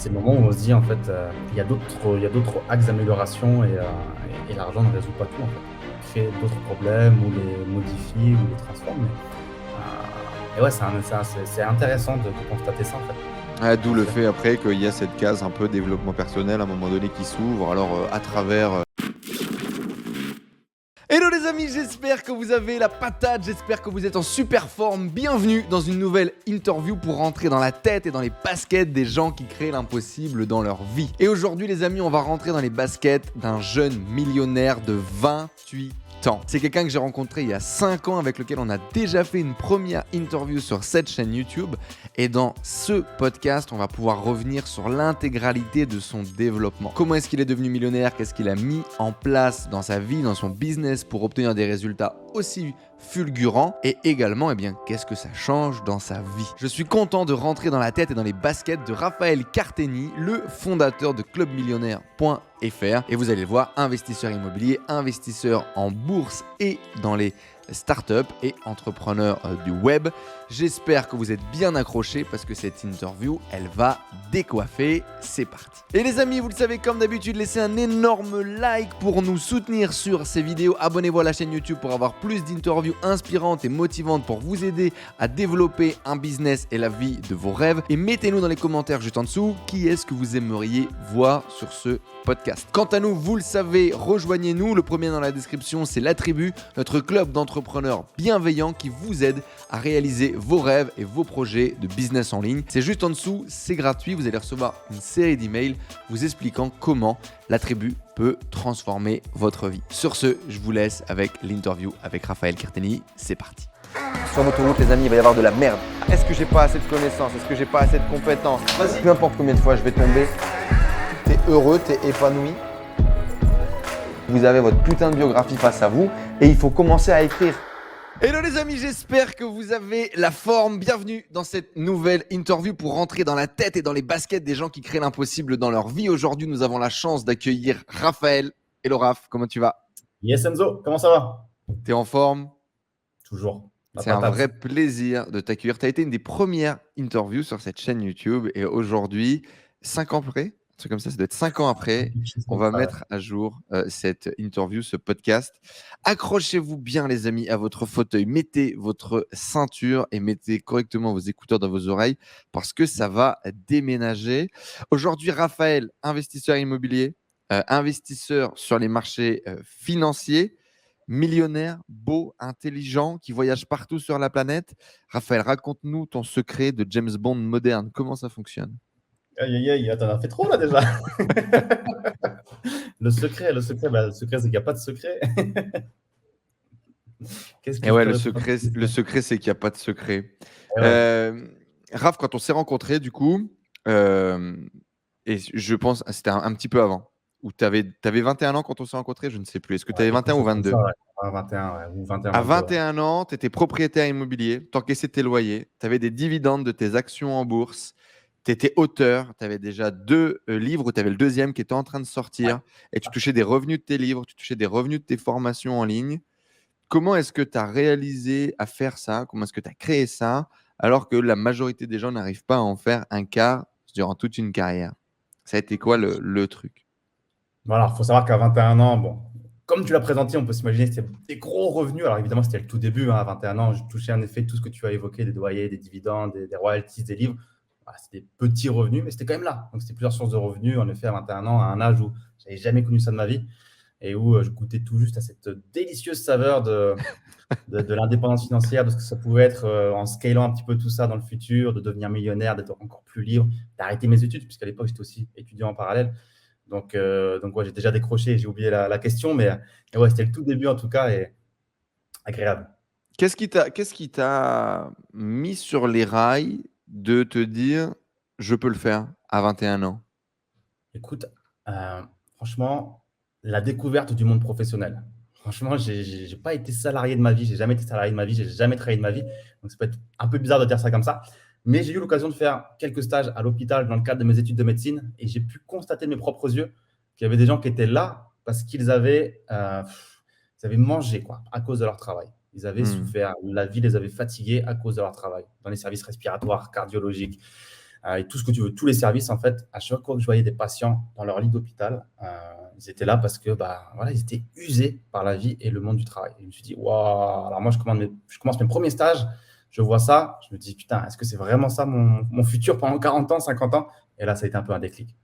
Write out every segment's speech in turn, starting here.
c'est le moment où on se dit, en fait, il y a d'autres axes d'amélioration et l'argent ne résout pas tout, en fait. Il crée d'autres problèmes ou les modifie ou les transforme. Et ouais, c'est intéressant de constater ça, en fait. D'où le fait après qu'il y a cette case un peu développement personnel à un moment donné qui s'ouvre. Alors à travers. Hello les amis, j'espère que vous avez la patate, j'espère que vous êtes en super forme. Bienvenue dans une nouvelle interview pour rentrer dans la tête et dans les baskets des gens qui créent l'impossible dans leur vie. Et aujourd'hui les amis, on va rentrer dans les baskets d'un jeune millionnaire de 28 ans. C'est quelqu'un que j'ai rencontré il y a 5 ans, avec lequel on a déjà fait une première interview sur cette chaîne YouTube. Et dans ce podcast, on va pouvoir revenir sur l'intégralité de son développement. Comment est-ce qu'il est devenu millionnaire? Qu'est-ce qu'il a mis en place dans sa vie, dans son business pour obtenir des résultats aussi fulgurants? Et également, qu'est-ce que ça change dans sa vie? Je suis content de rentrer dans la tête et dans les baskets de Raphaël Carteni, le fondateur de clubmillionnaire.fr. Et vous allez le voir, investisseur immobilier, investisseur en bourse et dans les start-up et entrepreneur du web. J'espère que vous êtes bien accrochés parce que cette interview, elle va décoiffer. C'est parti. Et les amis, vous le savez, comme d'habitude, laissez un énorme like pour nous soutenir sur ces vidéos. Abonnez-vous à la chaîne YouTube pour avoir plus d'interviews inspirantes et motivantes pour vous aider à développer un business et la vie de vos rêves. Et mettez-nous dans les commentaires juste en dessous qui est-ce que vous aimeriez voir sur ce podcast. Quant à nous, vous le savez, rejoignez-nous. Le premier dans la description, c'est La Tribu, notre club d'entrepreneurs bienveillants qui vous aide à réaliser vos rêves et vos projets de business en ligne. C'est juste en dessous, c'est gratuit. Vous allez recevoir une série d'emails vous expliquant comment La Tribu peut transformer votre vie. Sur ce, je vous laisse avec l'interview avec Raphaël Carteni. C'est parti. Sur l'autoroute, les amis, il va y avoir de la merde. Est-ce que j'ai pas assez de connaissances? Est-ce que j'ai pas assez de compétences? Peu importe combien de fois je vais tomber, t'es heureux, t'es épanoui. Vous avez votre putain de biographie face à vous et il faut commencer à écrire. Hello les amis, j'espère que vous avez la forme. Bienvenue dans cette nouvelle interview pour rentrer dans la tête et dans les baskets des gens qui créent l'impossible dans leur vie. Aujourd'hui, nous avons la chance d'accueillir Raphaël. Hello Raph, comment tu vas? Yes, Enzo, comment ça va? T'es en forme? Toujours. C'est un vrai plaisir de t'accueillir. Tu as été une des premières interviews sur cette chaîne YouTube et aujourd'hui, 5 ans après, un truc comme ça doit être 5 ans après, on va mettre à jour cette interview, ce podcast. Accrochez-vous bien les amis à votre fauteuil, mettez votre ceinture et mettez correctement vos écouteurs dans vos oreilles parce que ça va déménager. Aujourd'hui, Raphaël, investisseur immobilier, investisseur sur les marchés financiers, millionnaire, beau, intelligent, qui voyage partout sur la planète. Raphaël, raconte-nous ton secret de James Bond moderne. Comment ça fonctionne? Aïe, aïe, aïe, t'en as fait trop là déjà. Le secret, c'est qu'il n'y a pas de secret. Et ouais, le secret, c'est qu'il n'y a pas de secret. Ouais. Raph, quand on s'est rencontrés, du coup, et je pense, c'était un petit peu avant, où tu avais 21 ans quand on s'est rencontrés, je ne sais plus. Est-ce que tu avais 21 ou 22? Ça, ouais. 21, ouais, ou 21, À 22, 21 ans, tu étais propriétaire immobilier, tu encaissais tes loyers, tu avais des dividendes de tes actions en bourse, tu étais auteur, tu avais déjà 2 livres, ou tu avais le deuxième qui était en train de sortir, et tu touchais des revenus de tes livres, tu touchais des revenus de tes formations en ligne. Comment est-ce que tu as réalisé à faire ça? Comment est-ce que tu as créé ça alors que la majorité des gens n'arrivent pas à en faire un quart durant toute une carrière? Ça a été quoi le truc? Voilà, il faut savoir qu'à 21 ans, bon, comme tu l'as présenté, on peut s'imaginer que c'était des gros revenus. Alors évidemment, c'était le tout début. À 21 ans, je touchais en effet tout ce que tu as évoqué, des loyers, des dividendes, des royalties, des livres. Voilà, c'était des petits revenus, mais c'était quand même là. Donc c'était plusieurs sources de revenus. En effet, à 21 ans, à un âge où je n'avais jamais connu ça de ma vie et où je goûtais tout juste à cette délicieuse saveur de l'indépendance financière, de ce que ça pouvait être en scalant un petit peu tout ça dans le futur, de devenir millionnaire, d'être encore plus libre, d'arrêter mes études, puisqu'à l'époque, j'étais aussi étudiant en parallèle. Donc ouais, j'ai déjà décroché, j'ai oublié la question, mais ouais, c'était le tout début en tout cas et agréable. Qu'est-ce qui t'a mis sur les rails de te dire je peux le faire à 21 ans? Écoute, franchement, la découverte du monde professionnel. Franchement, j'ai pas été salarié de ma vie, j'ai jamais été salarié de ma vie, j'ai jamais travaillé de ma vie. Donc ça peut être un peu bizarre de dire ça comme ça. Mais j'ai eu l'occasion de faire quelques stages à l'hôpital dans le cadre de mes études de médecine et j'ai pu constater de mes propres yeux qu'il y avait des gens qui étaient là parce qu'ils avaient mangé quoi, à cause de leur travail. Ils avaient souffert, la vie les avait fatigués à cause de leur travail, dans les services respiratoires, cardiologiques, et tout ce que tu veux, tous les services, en fait, à chaque fois que je voyais des patients dans leur lit d'hôpital, ils étaient là parce que bah, voilà, ils étaient usés par la vie et le monde du travail. Et je me suis dit, waouh, alors moi, je commence mes premiers stages, je vois ça, je me dis, putain, est-ce que c'est vraiment ça mon futur pendant 40 ans, 50 ans? Et là, ça a été un peu un déclic.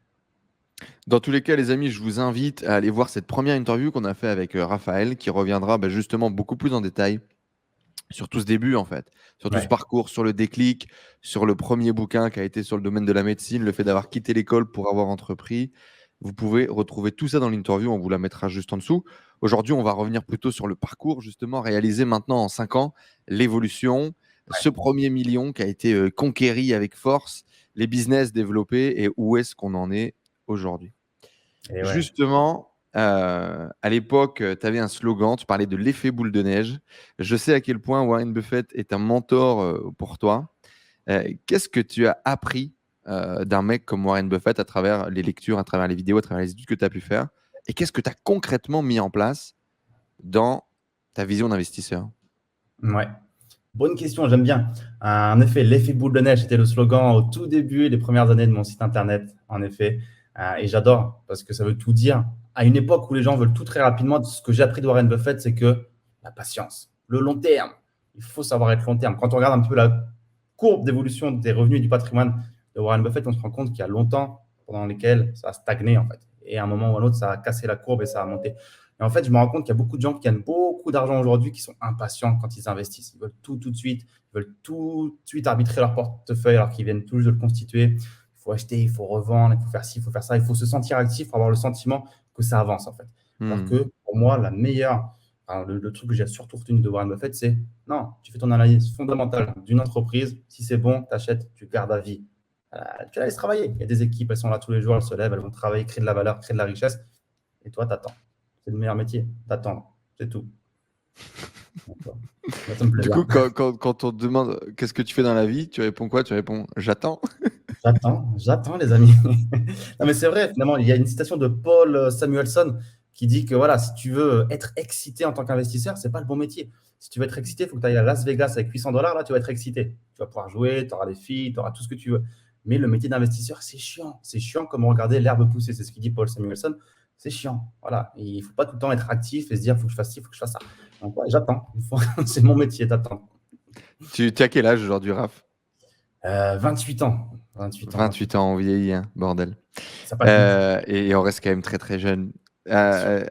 Dans tous les cas, les amis, je vous invite à aller voir cette première interview qu'on a fait avec Raphaël, qui reviendra justement beaucoup plus en détail sur tout ce début, en fait, sur tout ce Ouais, parcours, sur le déclic, sur le premier bouquin qui a été sur le domaine de la médecine, le fait d'avoir quitté l'école pour avoir entrepris. Vous pouvez retrouver tout ça dans l'interview, on vous la mettra juste en dessous. Aujourd'hui, on va revenir plutôt sur le parcours, justement, réalisé maintenant en 5 ans, l'évolution, ce premier million qui a été conquéri avec force, les business développés et où est-ce qu'on en est aujourd'hui. et ouais. Justement, à l'époque, tu avais un slogan, tu parlais de l'effet boule de neige. Je sais à quel point Warren Buffett est un mentor pour toi. Qu'est-ce que tu as appris d'un mec comme Warren Buffett à travers les lectures, à travers les vidéos, à travers les études que tu as pu faire? Et qu'est-ce que tu as concrètement mis en place dans ta vision d'investisseur? Ouais. Bonne question, j'aime bien. En effet, l'effet boule de neige, c'était le slogan au tout début, les premières années de mon site internet, en effet. Et j'adore parce que ça veut tout dire. À une époque où les gens veulent tout très rapidement, ce que j'ai appris de Warren Buffett, c'est que la patience, le long terme, il faut savoir être long terme. Quand on regarde un peu la courbe d'évolution des revenus et du patrimoine de Warren Buffett, on se rend compte qu'il y a longtemps pendant lesquels ça a stagné, en fait. Et à un moment ou à un autre, ça a cassé la courbe et ça a monté. Et en fait, je me rends compte qu'il y a beaucoup de gens qui gagnent beaucoup d'argent aujourd'hui qui sont impatients quand ils investissent. Ils veulent tout de suite. Ils veulent tout de suite arbitrer leur portefeuille alors qu'ils viennent tout juste de le constituer. Il faut acheter, il faut revendre, il faut faire ci, il faut faire ça. Il faut se sentir actif pour avoir le sentiment que ça avance, en fait. Alors Hmm. que pour moi, le truc que j'ai surtout retenu de Warren Buffett, c'est non, tu fais ton analyse fondamentale d'une entreprise. Si c'est bon, tu achètes, tu gardes à vie. Tu la laisses travailler. Il y a des équipes, elles sont là tous les jours, elles se lèvent, elles vont travailler, créer de la valeur, créer de la richesse. Et toi, tu attends. C'est le meilleur métier, d'attendre. C'est tout. Donc, moi, ça me plaît Du coup, bien. quand on te demande qu'est-ce que tu fais dans la vie, tu réponds quoi? Tu réponds j'attends. J'attends, les amis. Non, mais c'est vrai, finalement, il y a une citation de Paul Samuelson qui dit que voilà, si tu veux être excité en tant qu'investisseur, c'est pas le bon métier. Si tu veux être excité, il faut que tu ailles à Las Vegas avec $800, là, tu vas être excité. Tu vas pouvoir jouer, tu auras des filles, tu auras tout ce que tu veux. Mais le métier d'investisseur, c'est chiant. C'est chiant comme regarder l'herbe pousser. C'est ce qu'il dit Paul Samuelson. C'est chiant. Voilà. Il ne faut pas tout le temps être actif et se dire, il faut que je fasse ci, il faut que je fasse ça. Donc, ouais, j'attends. C'est mon métier d'attendre. Tu as quel âge aujourd'hui, Raph? 28 ans. 28 ans, 28 28 ans. ans, on vieillit, hein, bordel. Ça passe vite. Et on reste quand même très très jeune. Bien sûr.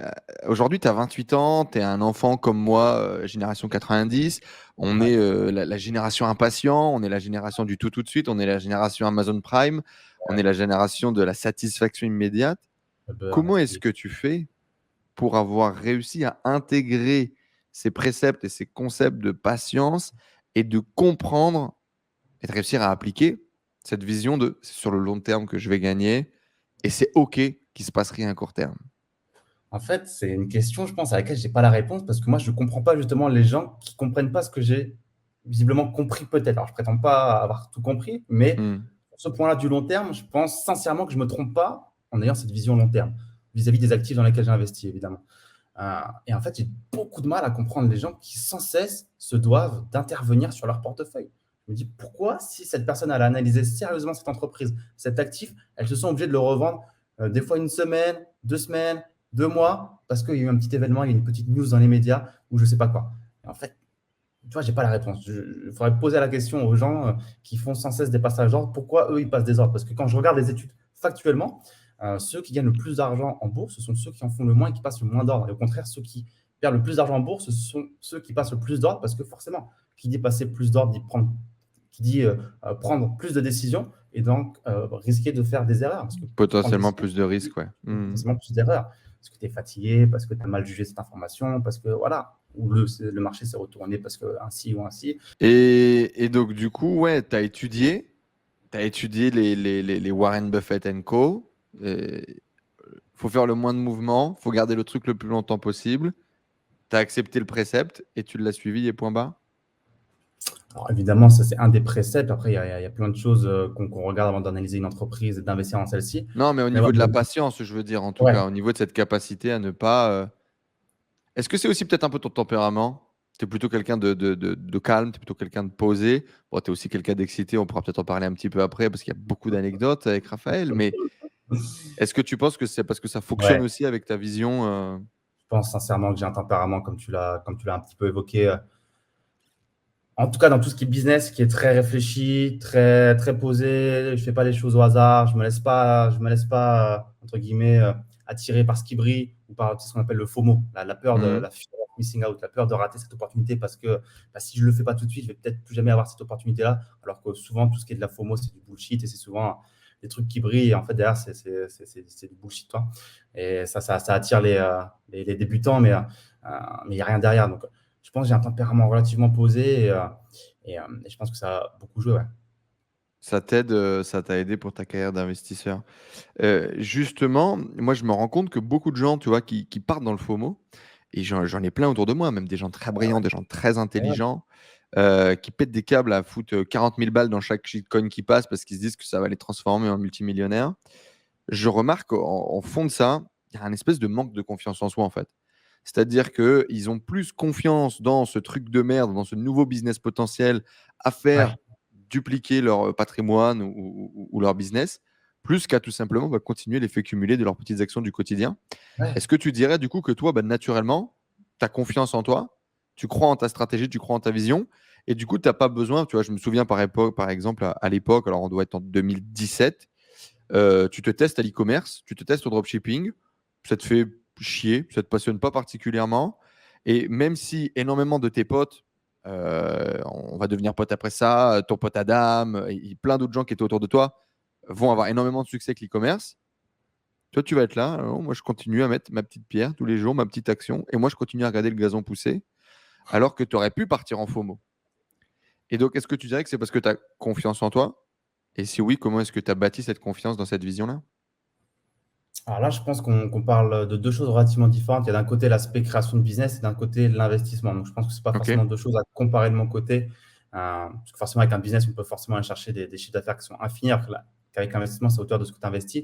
Aujourd'hui, tu as 28 ans, tu es un enfant comme moi, génération 90. On Ouais. est la génération impatient, on est la génération du tout de suite, on est la génération Amazon Prime, on est la génération de la satisfaction immédiate. Le beurre, la Comment est-ce pilule. que tu fais pour avoir réussi à intégrer ces préceptes et ces concepts de patience et de comprendre et de réussir à appliquer cette vision de c'est sur le long terme que je vais gagner et c'est OK qu'il se passe rien à court terme. En fait, c'est une question, je pense, à laquelle je n'ai pas la réponse parce que moi, je ne comprends pas justement les gens qui ne comprennent pas ce que j'ai visiblement compris peut-être. Alors, je ne prétends pas avoir tout compris, mais Hmm. sur ce point-là du long terme, je pense sincèrement que je ne me trompe pas en ayant cette vision long terme vis-à-vis des actifs dans lesquels j'ai investi, évidemment. Et en fait, j'ai beaucoup de mal à comprendre les gens qui sans cesse se doivent d'intervenir sur leur portefeuille. Je me dis pourquoi, si cette personne a analysé sérieusement cette entreprise, cet actif, elles se sont obligées de le revendre des fois une semaine, 2 semaines, 2 mois, parce qu'il y a eu un petit événement, il y a une petite news dans les médias ou je ne sais pas quoi. Et en fait, tu vois, je n'ai pas la réponse. Il faudrait poser la question aux gens qui font sans cesse des passages d'ordre, pourquoi eux, ils passent des ordres? Parce que quand je regarde les études factuellement, ceux qui gagnent le plus d'argent en bourse, ce sont ceux qui en font le moins et qui passent le moins d'ordre. Et au contraire, ceux qui perdent le plus d'argent en bourse, ce sont ceux qui passent le plus d'ordre, parce que forcément, qui dit passer plus d'ordre, qui dit prendre plus de décisions et donc risquer de faire des erreurs. Parce que pour prendre des Potentiellement décisions, plus de risques, ouais. Hmm. potentiellement plus d'erreurs. Parce que tu es fatigué, parce que tu as mal jugé cette information, parce que voilà, ou le marché s'est retourné parce que ainsi ou ainsi. Et donc, du coup, ouais, tu as étudié les Warren Buffett Co. Il faut faire le moins de mouvements, faut garder le truc le plus longtemps possible. Tu as accepté le précepte et tu l'as suivi et point barre. Alors évidemment, ça c'est un des préceptes. Après, il y a plein de choses qu'on regarde avant d'analyser une entreprise et d'investir dans celle-ci. Non, mais au Mais niveau voilà, de la patience, je veux dire, en tout ouais, cas, au niveau de cette capacité à ne pas. Est-ce que c'est aussi peut-être un peu ton tempérament? Tu es plutôt quelqu'un de calme, tu es plutôt quelqu'un de posé. Bon, tu es aussi quelqu'un d'excité, on pourra peut-être en parler un petit peu après parce qu'il y a beaucoup d'anecdotes avec Raphaël. Mais est-ce que tu penses que c'est parce que ça fonctionne Ouais, aussi avec ta vision je pense sincèrement que j'ai un tempérament, comme tu l'as un petit peu évoqué, en tout cas dans tout ce qui est business, qui est très réfléchi, très, très posé. Je fais pas les choses au hasard. Je me laisse pas entre guillemets, attirer par ce qui brille ou par ce qu'on appelle le FOMO, la peur de Mhm. la fear of missing out, la peur de rater cette opportunité parce que bah, si je le fais pas tout de suite, je vais peut-être plus jamais avoir cette opportunité-là. Alors que souvent, tout ce qui est de la FOMO, c'est du bullshit et c'est souvent des trucs qui brillent. Et en fait, derrière, c'est du bullshit, toi. Et ça attire les débutants, mais il n'y a rien derrière. Donc, je pense que j'ai un tempérament relativement posé et je pense que ça a beaucoup joué. Ouais. Ça t'a aidé pour ta carrière d'investisseur. Justement, moi, je me rends compte que beaucoup de gens, tu vois, qui partent dans le FOMO, et j'en ai plein autour de moi, même des gens très brillants, des gens très Ouais, intelligents, qui pètent des câbles à foutre 40 000 balles dans chaque shitcoin qui passe parce qu'ils se disent que ça va les transformer en multimillionnaires. Je remarque en fond de ça, il y a un espèce de manque de confiance en soi, en fait. C'est-à-dire qu'ils ont plus confiance dans ce truc de merde, dans ce nouveau business potentiel à faire ouais, dupliquer leur patrimoine ou leur business, plus qu'à tout simplement continuer l'effet cumulé de leurs petites actions du quotidien. ouais. Est-ce que tu dirais du coup que toi, naturellement, tu as confiance en toi, tu crois en ta stratégie, tu crois en ta vision, et du coup, tu n'as pas besoin, tu vois, je me souviens par exemple, à l'époque, alors on doit être en 2017, tu te testes à l'e-commerce, tu te testes au dropshipping, ça te fait chier, ça te passionne pas particulièrement. Et même si énormément de tes potes, on va devenir pote après ça, ton pote Adam, et plein d'autres gens qui étaient autour de toi vont avoir énormément de succès avec l'e-commerce, toi tu vas être là, non, moi je continue à mettre ma petite pierre tous les jours, ma petite action, et moi je continue à regarder le gazon pousser, alors que tu aurais pu partir en FOMO. Et donc, est-ce que tu dirais que c'est parce que tu as confiance en toi? Et si oui, comment est-ce que tu as bâti cette confiance dans cette vision-là? Alors là, je pense qu'on parle de deux choses relativement différentes. Il y a d'un côté l'aspect création de business et d'un côté l'investissement. Donc, je pense que ce n'est pas Ok. forcément deux choses à comparer de mon côté. Parce que forcément, avec un business, on peut forcément aller chercher des chiffres d'affaires qui sont infinis, alors qu'avec l'investissement, c'est à hauteur de ce que tu investis.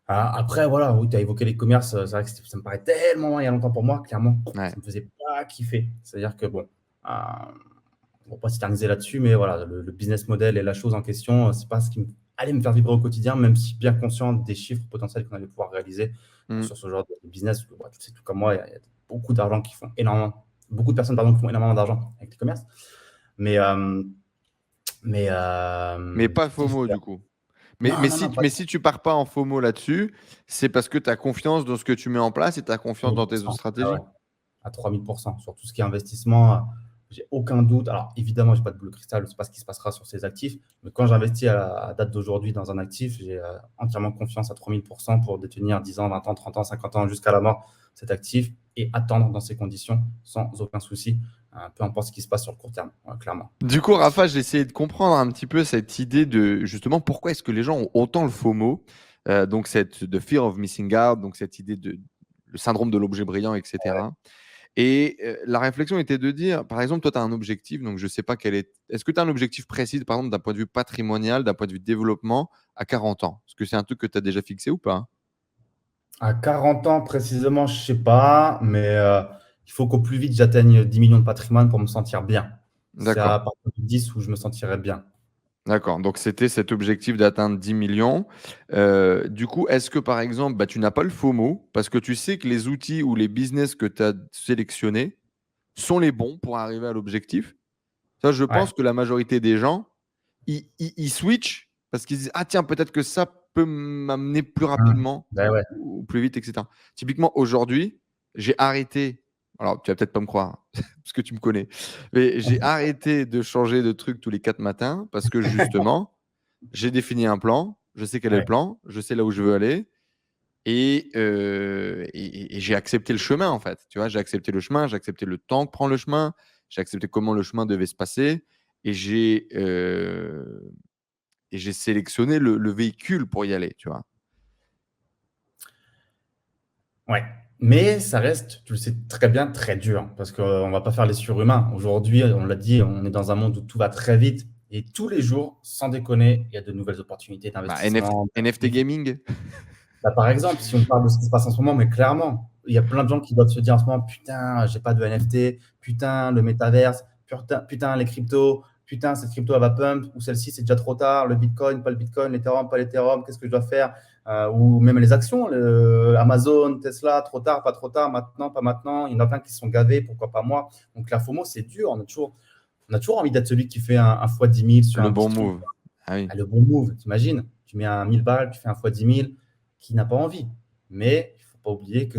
Après, voilà, oui, tu as évoqué les commerces. C'est vrai que ça me paraît tellement loin il y a longtemps pour moi. Clairement, Ouais. ça ne me faisait pas kiffer. C'est-à-dire que, bon, euh, on va pas s'éterniser là-dessus, mais voilà, le business model et la chose en question, c'est pas ce qui allait me faire vibrer au quotidien, même si bien conscient des chiffres potentiels qu'on allait pouvoir réaliser Mm. sur ce genre de business. Bah, tu sais tout comme moi, il y a beaucoup d'argent qui font énormément, beaucoup de personnes pardon, qui font énormément d'argent avec les commerces. Mais, euh, Mais pas qu'est-ce que je veux FOMO dire. du coup. Non, non, non, pas Mais si tu pars pas en FOMO là-dessus, c'est parce que tu as confiance dans ce que tu mets en place et tu as confiance dans tes autres 3000%. Ah ouais, stratégies. à 3000%. Sur tout ce qui est investissement, j'ai aucun doute. Alors, évidemment, je n'ai pas de boule de cristal, je ne sais pas ce qui se passera sur ces actifs, mais quand j'investis à date d'aujourd'hui dans un actif, j'ai entièrement confiance à 3000% pour détenir 10 ans, 20 ans, 30 ans, 50 ans jusqu'à la mort cet actif et attendre dans ces conditions sans aucun souci, peu importe ce qui se passe sur le court terme, clairement. Du coup, Rafa, j'ai essayé de comprendre un petit peu cette idée de justement pourquoi est-ce que les gens ont autant le FOMO, donc cette de fear of missing out, donc cette idée de le syndrome de l'objet brillant, etc. Et la réflexion était de dire, par exemple, toi, tu as un objectif, donc je ne sais pas quel est. Est-ce que tu as un objectif précis, par exemple, d'un point de vue patrimonial, d'un point de vue développement, à 40 ans? Est-ce que c'est un truc que tu as déjà fixé ou pas? À 40 ans précisément, je ne sais pas, mais il faut qu'au plus vite j'atteigne 10 millions de patrimoine pour me sentir bien. C'est à D'accord. partir de 10 où je me sentirais bien. D'accord, donc c'était cet objectif d'atteindre 10 millions. Du coup, est-ce que par exemple, tu n'as pas le FOMO parce que tu sais que les outils ou les business que tu as sélectionnés sont les bons pour arriver à l'objectif? Ça, je Ouais. pense que la majorité des gens, ils switchent parce qu'ils disent, ah tiens, peut-être que ça peut m'amener plus Mmh. rapidement Bah ouais. ou plus vite, etc. Typiquement, aujourd'hui, j'ai arrêté. Alors, tu vas peut-être pas me croire parce que tu me connais, mais j'ai arrêté de changer de truc tous les 4 matins parce que justement, j'ai défini un plan, je sais quel est le Ouais. plan, je sais là où je veux aller et j'ai accepté le chemin en fait. Tu vois, j'ai accepté le chemin, j'ai accepté le temps que prend le chemin, j'ai accepté comment le chemin devait se passer et j'ai sélectionné le véhicule pour y aller, tu vois. Ouais. Mais ça reste, tu le sais très bien, très dur parce qu'on ne va pas faire les surhumains. Aujourd'hui, on l'a dit, on est dans un monde où tout va très vite et tous les jours, sans déconner, il y a de nouvelles opportunités Bah, d'investissement, NFT d'actifs. gaming. Bah, par exemple, si on parle de ce qui se passe en ce moment, mais clairement, il y a plein de gens qui doivent se dire en ce moment, putain, j'ai pas de NFT, putain, le métaverse, putain, les cryptos, putain, cette crypto elle va pump, ou celle-ci c'est déjà trop tard, le Bitcoin, pas le Bitcoin, l'Ethereum, pas l'Ethereum, qu'est-ce que je dois faire? Ou même les actions, Amazon, Tesla, trop tard, pas trop tard, maintenant, pas maintenant. Il y en a plein qui se sont gavés, pourquoi pas moi? Donc la FOMO, c'est dur. On a toujours envie d'être celui qui fait un fois 10 000 sur Le un bon petit truc. move. Ah oui. Ah, le bon move, t'imagines? Tu mets un 1000 balles, tu fais un fois 10 000, qui n'a pas envie? Mais il ne faut pas oublier que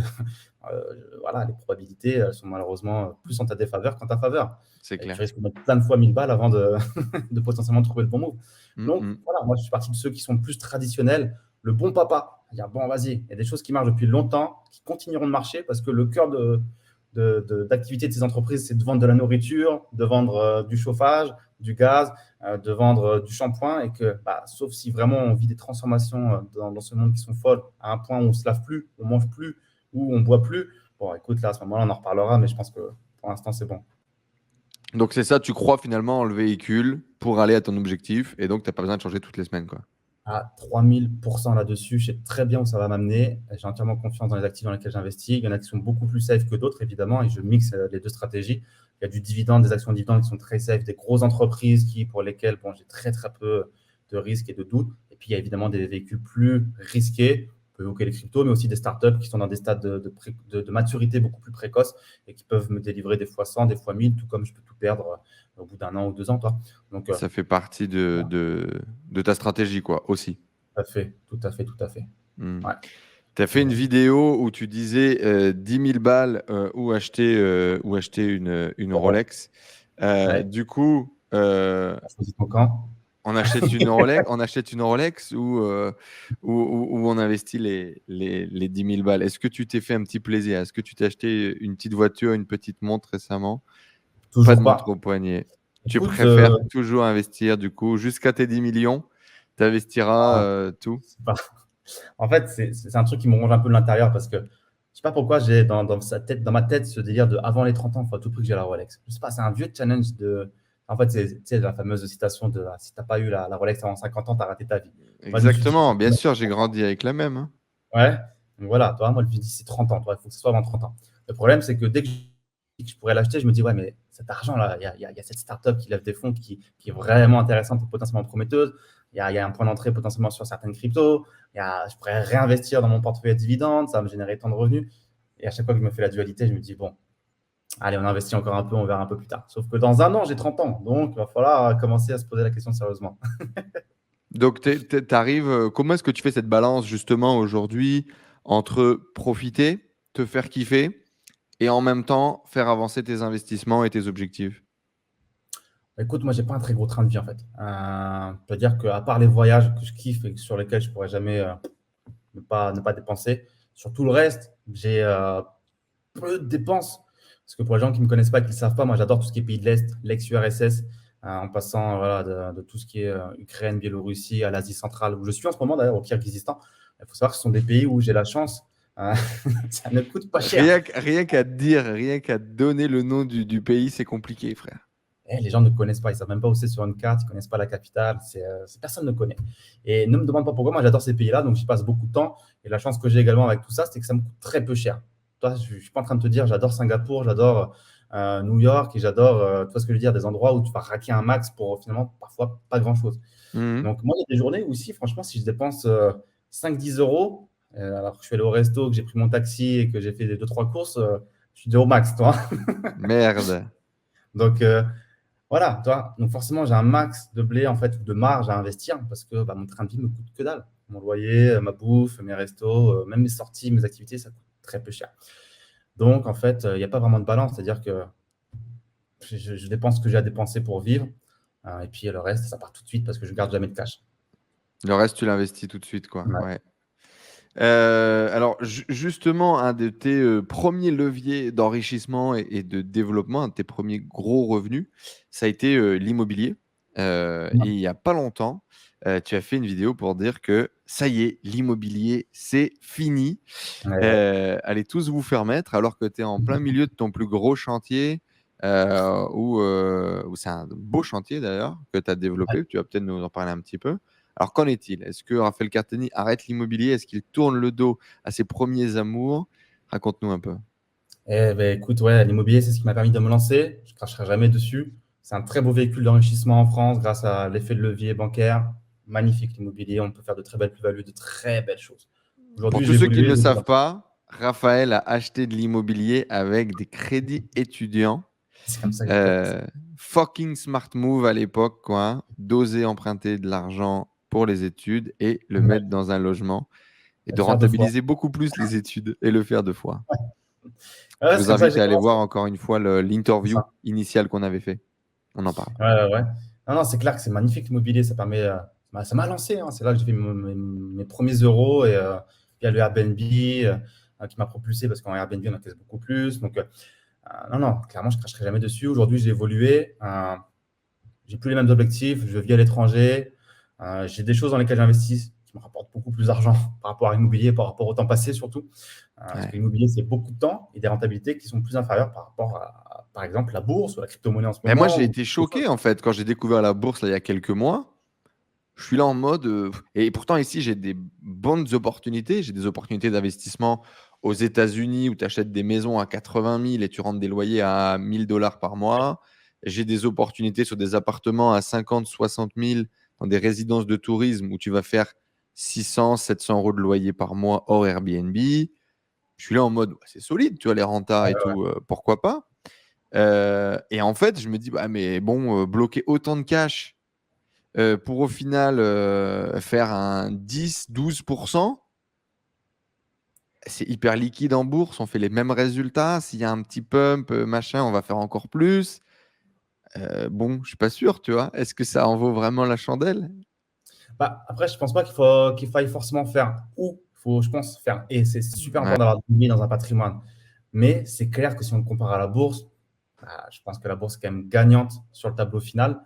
voilà, les probabilités sont malheureusement plus en ta défaveur qu'en ta faveur. C'est Et tu clair. risques de mettre plein de fois 1000 balles avant de, de potentiellement trouver le bon move. Donc Mm. voilà, moi je suis parti de ceux qui sont plus traditionnels, le bon papa. Dire bon, vas-y, il y a des choses qui marchent depuis longtemps, qui continueront de marcher parce que le cœur d'activité de ces entreprises, c'est de vendre de la nourriture, de vendre du chauffage, du gaz, de vendre du shampoing. Et que, sauf si vraiment on vit des transformations dans ce monde qui sont folles, à un point où on ne se lave plus, on ne mange plus, où on ne boit plus. Bon, écoute, là, à ce moment-là, on en reparlera, mais je pense que pour l'instant, c'est bon. Donc c'est ça, tu crois finalement en le véhicule pour aller à ton objectif et donc tu n'as pas besoin de changer toutes les semaines, quoi. À 3000% là-dessus, je sais très bien où ça va m'amener. J'ai entièrement confiance dans les actifs dans lesquels j'investis. Il y en a qui sont beaucoup plus safe que d'autres, évidemment, et je mixe les deux stratégies. Il y a du dividende, des actions dividendes qui sont très safe, des grosses entreprises pour lesquelles bon, j'ai très, très peu de risques et de doutes. Et puis, il y a évidemment des véhicules plus risqués. On peut évoquer les cryptos, mais aussi des startups qui sont dans des stades de maturité beaucoup plus précoces et qui peuvent me délivrer des fois 100, des fois 1000, tout comme je peux tout perdre au bout d'un an ou 2 ans, toi. Donc, Ça fait partie de ta stratégie, quoi, aussi. tout à fait, tout à fait, tout à fait. Mm. Ouais. Tu as fait une vidéo où tu disais 10 000 balles ou acheter une Rolex. Ouais. Du coup, T'as choisi ton camp. on achète une Rolex ou on investit les 10 000 balles. Est-ce que tu t'es fait un petit plaisir? Est-ce que tu t'es acheté une petite voiture, une petite montre récemment? Pas de Toujours montre pas. au poignet. Tu Écoute, préfères toujours investir, du coup, jusqu'à tes 10 millions, tu investiras tout. c'est pas- en fait, c'est un truc qui me ronge un peu de l'intérieur parce que je sais pas pourquoi j'ai dans ma tête ce délire de avant les 30 ans, il faut à tout prix que j'ai la Rolex. Je sais pas, c'est un vieux challenge de. En fait, c'est tu sais, la fameuse citation de si t'as pas eu la Rolex avant 50 ans, t'as raté ta vie. Moi, je me suis dit, Exactement, bien sûr, j'ai grandi avec la même, hein. ouais, donc voilà, toi, moi, je me dis c'est 30 ans, toi, il faut que ce soit avant 30 ans. Le problème, c'est que dès que je pourrais l'acheter, je me dis, ouais, mais cet argent-là, il y a cette startup qui lève des fonds qui est vraiment intéressante et potentiellement prometteuse. Il y a un point d'entrée potentiellement sur certaines cryptos. Je pourrais réinvestir dans mon portefeuille de dividendes, ça va me générer tant de revenus. Et à chaque fois que je me fais la dualité, je me dis, bon, allez, on investit encore un peu, on verra un peu plus tard. Sauf que dans un an, j'ai 30 ans, donc il va falloir commencer à se poser la question sérieusement. Donc, comment est-ce que tu fais cette balance justement aujourd'hui entre profiter, te faire kiffer et en même temps faire avancer tes investissements et tes objectifs? Écoute, moi, j'ai pas un très gros train de vie en fait. Je peux dire qu'à part les voyages que je kiffe et sur lesquels je pourrais jamais ne pas dépenser, sur tout le reste, j'ai peu de dépenses. Parce que pour les gens qui ne me connaissent pas et qui ne le savent pas, moi j'adore tout ce qui est pays de l'Est, l'ex-URSS, en passant voilà, de tout ce qui est Ukraine, Biélorussie, à l'Asie centrale, où je suis en ce moment d'ailleurs, au Kirghizistan. Il faut savoir que ce sont des pays où j'ai la chance, euh, ça ne coûte pas cher. Rien qu'à te dire, rien qu'à te donner le nom du pays, c'est compliqué, frère. Les gens ne connaissent pas, ils ne savent même pas où c'est sur une carte, ils ne connaissent pas la capitale, personne ne connaît. Et ne me demande pas pourquoi, moi j'adore ces pays-là, donc j'y passe beaucoup de temps. Et la chance que j'ai également avec tout ça, c'est que ça me coûte très peu cher. Toi, je ne suis pas en train de te dire, j'adore Singapour, j'adore New York, et j'adore, tu vois ce que je veux dire, des endroits où tu vas raquer un max pour finalement parfois pas grand-chose. Mhm. Donc moi, il y a des journées où aussi, franchement, si je dépense 5-10 euros, alors que je suis allé au resto, que j'ai pris mon taxi et que j'ai fait 2-3 courses, je suis déjà au max, toi. Merde. Donc, voilà, toi. Donc forcément, j'ai un max de blé, en fait, ou de marge à investir parce que mon train de vie me coûte que dalle. Mon loyer, ma bouffe, mes restos, même mes sorties, mes activités, ça coûte très peu cher. Donc, en fait, il n'y a pas vraiment de balance. C'est-à-dire que je dépense ce que j'ai à dépenser pour vivre. Et puis le reste, ça part tout de suite parce que je ne garde jamais de cash. Le reste, tu l'investis tout de suite, quoi. Ouais. Ouais. Alors, justement, un de tes premiers leviers d'enrichissement et de développement, un de tes premiers gros revenus, ça a été l'immobilier. Et il n'y a pas longtemps, tu as fait une vidéo pour dire que ça y est, l'immobilier, c'est fini. Ouais. Allez tous vous faire mettre alors que tu es en plein milieu de ton plus gros chantier, où c'est un beau chantier d'ailleurs que tu as développé. Tu vas peut-être nous en parler un petit peu. Alors, qu'en est-il? Est-ce que Raphaël Carteni arrête l'immobilier? Est-ce qu'il tourne le dos à ses premiers amours? Raconte-nous un peu. Eh ben, écoute, ouais, l'immobilier, c'est ce qui m'a permis de me lancer. Je ne cracherai jamais dessus. C'est un très beau véhicule d'enrichissement en France grâce à l'effet de levier bancaire. Magnifique l'immobilier. On peut faire de très belles plus-values, de très belles choses. Pour Aujourd'hui, tous j'ai ceux qui ne évolué. le Donc, savent voilà. pas, Raphaël a acheté de l'immobilier avec des crédits étudiants. C'est comme ça que j'ai commencé. Euh, Fucking smart move à l'époque, quoi. D'oser emprunter de l'argent pour les études et le Ouais, mettre dans un logement et et de le faire deux fois. rentabiliser beaucoup plus les études et le faire deux fois. Je Ouais, c'est vous comme ça que invite j'ai à aller commencé. voir encore une fois C'est l'interview ça. initiale qu'on avait fait. On en parle. Ouais, ouais, ouais. Non, non, c'est clair que c'est magnifique l'immobilier. Ça permet, ça m'a lancé, hein. C'est là que j'ai fait mes premiers euros et il y a le Airbnb qui m'a propulsé parce qu'en Airbnb, on encaisse beaucoup plus. Donc, non, non, clairement, je ne cracherai jamais dessus. Aujourd'hui, j'ai évolué. J'ai plus les mêmes objectifs. Je vis à l'étranger. J'ai des choses dans lesquelles j'investis qui me rapportent beaucoup plus d'argent par rapport à l'immobilier, par rapport au temps passé surtout. Parce que Ouais. l'immobilier, c'est beaucoup de temps et des rentabilités qui sont plus inférieures par rapport à, par exemple, la bourse ou la crypto-monnaie en ce Mais moi, moment. j'ai Ou été autre chose. choqué en fait quand j'ai découvert la bourse là, il y a quelques mois. Je suis là en mode. Et pourtant, ici, j'ai des bonnes opportunités. J'ai des opportunités d'investissement aux États-Unis où tu achètes des maisons à 80 000 et tu rentres des loyers à 1 000 $ par mois. J'ai des opportunités sur des appartements à 50, 60 000 dans des résidences de tourisme où tu vas faire 600, 700 euros de loyer par mois hors Airbnb. Je suis là en mode, ouais, c'est solide, tu vois, les rentas et tout, pourquoi pas. Et en fait, je me dis, bah, mais bon, bloquer autant de cash pour au final faire un 10-12%, c'est hyper liquide en bourse, on fait les mêmes résultats. S'il y a un petit pump, machin, on va faire encore plus. Bon, je suis pas sûr, tu vois. Est-ce que ça en vaut vraiment la chandelle? Bah, après, je pense pas qu'il faille forcément faire ou. Il faut, je pense, faire. Et c'est super Ouais, important d'avoir de l'immobilier dans un patrimoine. Mais c'est clair que si on le compare à la bourse, bah, je pense que la bourse est quand même gagnante sur le tableau final.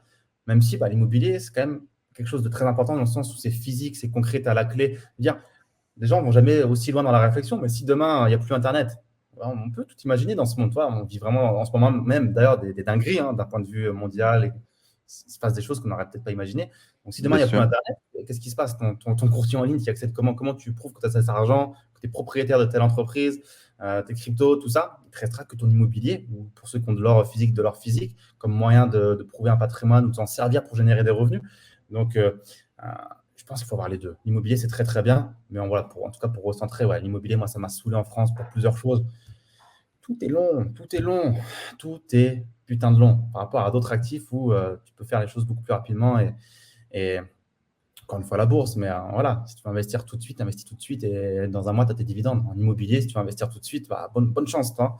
Même si bah, l'immobilier, c'est quand même quelque chose de très important dans le sens où c'est physique, c'est concret, tu as la clé. Je veux dire, les gens ne vont jamais aussi loin dans la réflexion, mais si demain, il n'y a plus Internet, on peut tout imaginer dans ce monde. Toi, on vit vraiment en ce moment même, d'ailleurs, des dingueries d'un point de vue mondial. Il se passe des choses qu'on n'aurait peut-être pas imaginées. Donc, si demain, bien il n'y a plus sûr. Internet, qu'est-ce qui se passe? Ton courtier en ligne, tu accèdes comment? Comment tu prouves que tu as cet argent, que tu es propriétaire de telle entreprise, tes cryptos, tout ça? Il ne te restera que ton immobilier, ou pour ceux qui ont de leur physique, comme moyen de prouver un patrimoine ou de s'en servir pour générer des revenus. Donc, je pense qu'il faut avoir les deux. L'immobilier, c'est très, très bien. Mais voilà, en tout cas, pour recentrer, ouais, l'immobilier, moi, ça m'a saoulé en France pour plusieurs choses. Tout est long, tout est long, tout est putain de long par rapport à d'autres actifs où tu peux faire les choses beaucoup plus rapidement. Et encore une fois, la bourse. Mais voilà, si tu veux investir tout de suite, investis tout de suite. Et dans un mois, tu as tes dividendes. En immobilier, si tu veux investir tout de suite, bah, bonne chance, toi.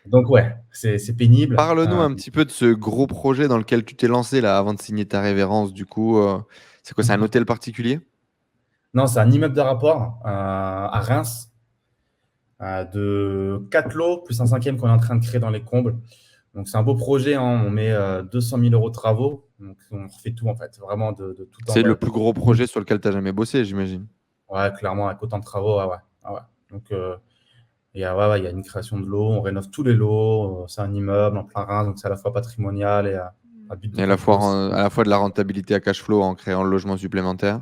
Donc, ouais, c'est pénible. Parle-nous un petit peu de ce gros projet dans lequel tu t'es lancé là avant de signer ta révérence. Du coup, c'est quoi? C'est un hôtel particulier? Non, c'est un immeuble de rapport à Reims de 4 lots, plus un cinquième qu'on est en train de créer dans les combles. Donc, c'est un beau projet, hein. On met 200 000 euros de travaux. Donc, on refait tout, en fait, vraiment de tout en C'est bas. le plus gros projet sur lequel tu as jamais bossé, j'imagine. Ouais, clairement, avec autant de travaux, ouais, ouais. Ah ouais. Donc, ouais, ouais, il y a une création de lots, on rénove tous les lots. C'est un immeuble en plein Reims, donc c'est à la fois patrimonial et à but de Et profit aussi. à la fois de la rentabilité à cash flow en créant le logement supplémentaire.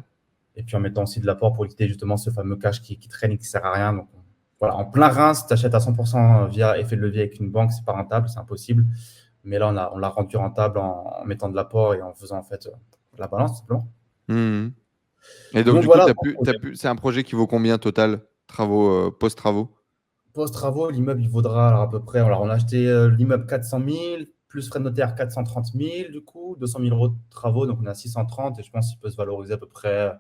Et puis en mettant aussi de l'apport pour éviter justement ce fameux cash qui traîne et qui ne sert à rien. Donc, voilà, en plein Reims, tu achètes à 100% via effet de levier avec une banque, c'est pas rentable, c'est impossible. Mais là, on l'a rendu rentable en mettant de l'apport et en faisant en fait la balance, simplement. Mhm. Et donc, Donc du coup, voilà, c'est un projet qui vaut combien total, travaux, post-travaux? post-travaux, l'immeuble, il vaudra alors, à peu près. Alors, on a acheté l'immeuble 400 000, plus frais de notaire 430 000, du coup, 200 000 euros de travaux, donc on a 630 et je pense qu'il peut se valoriser à peu près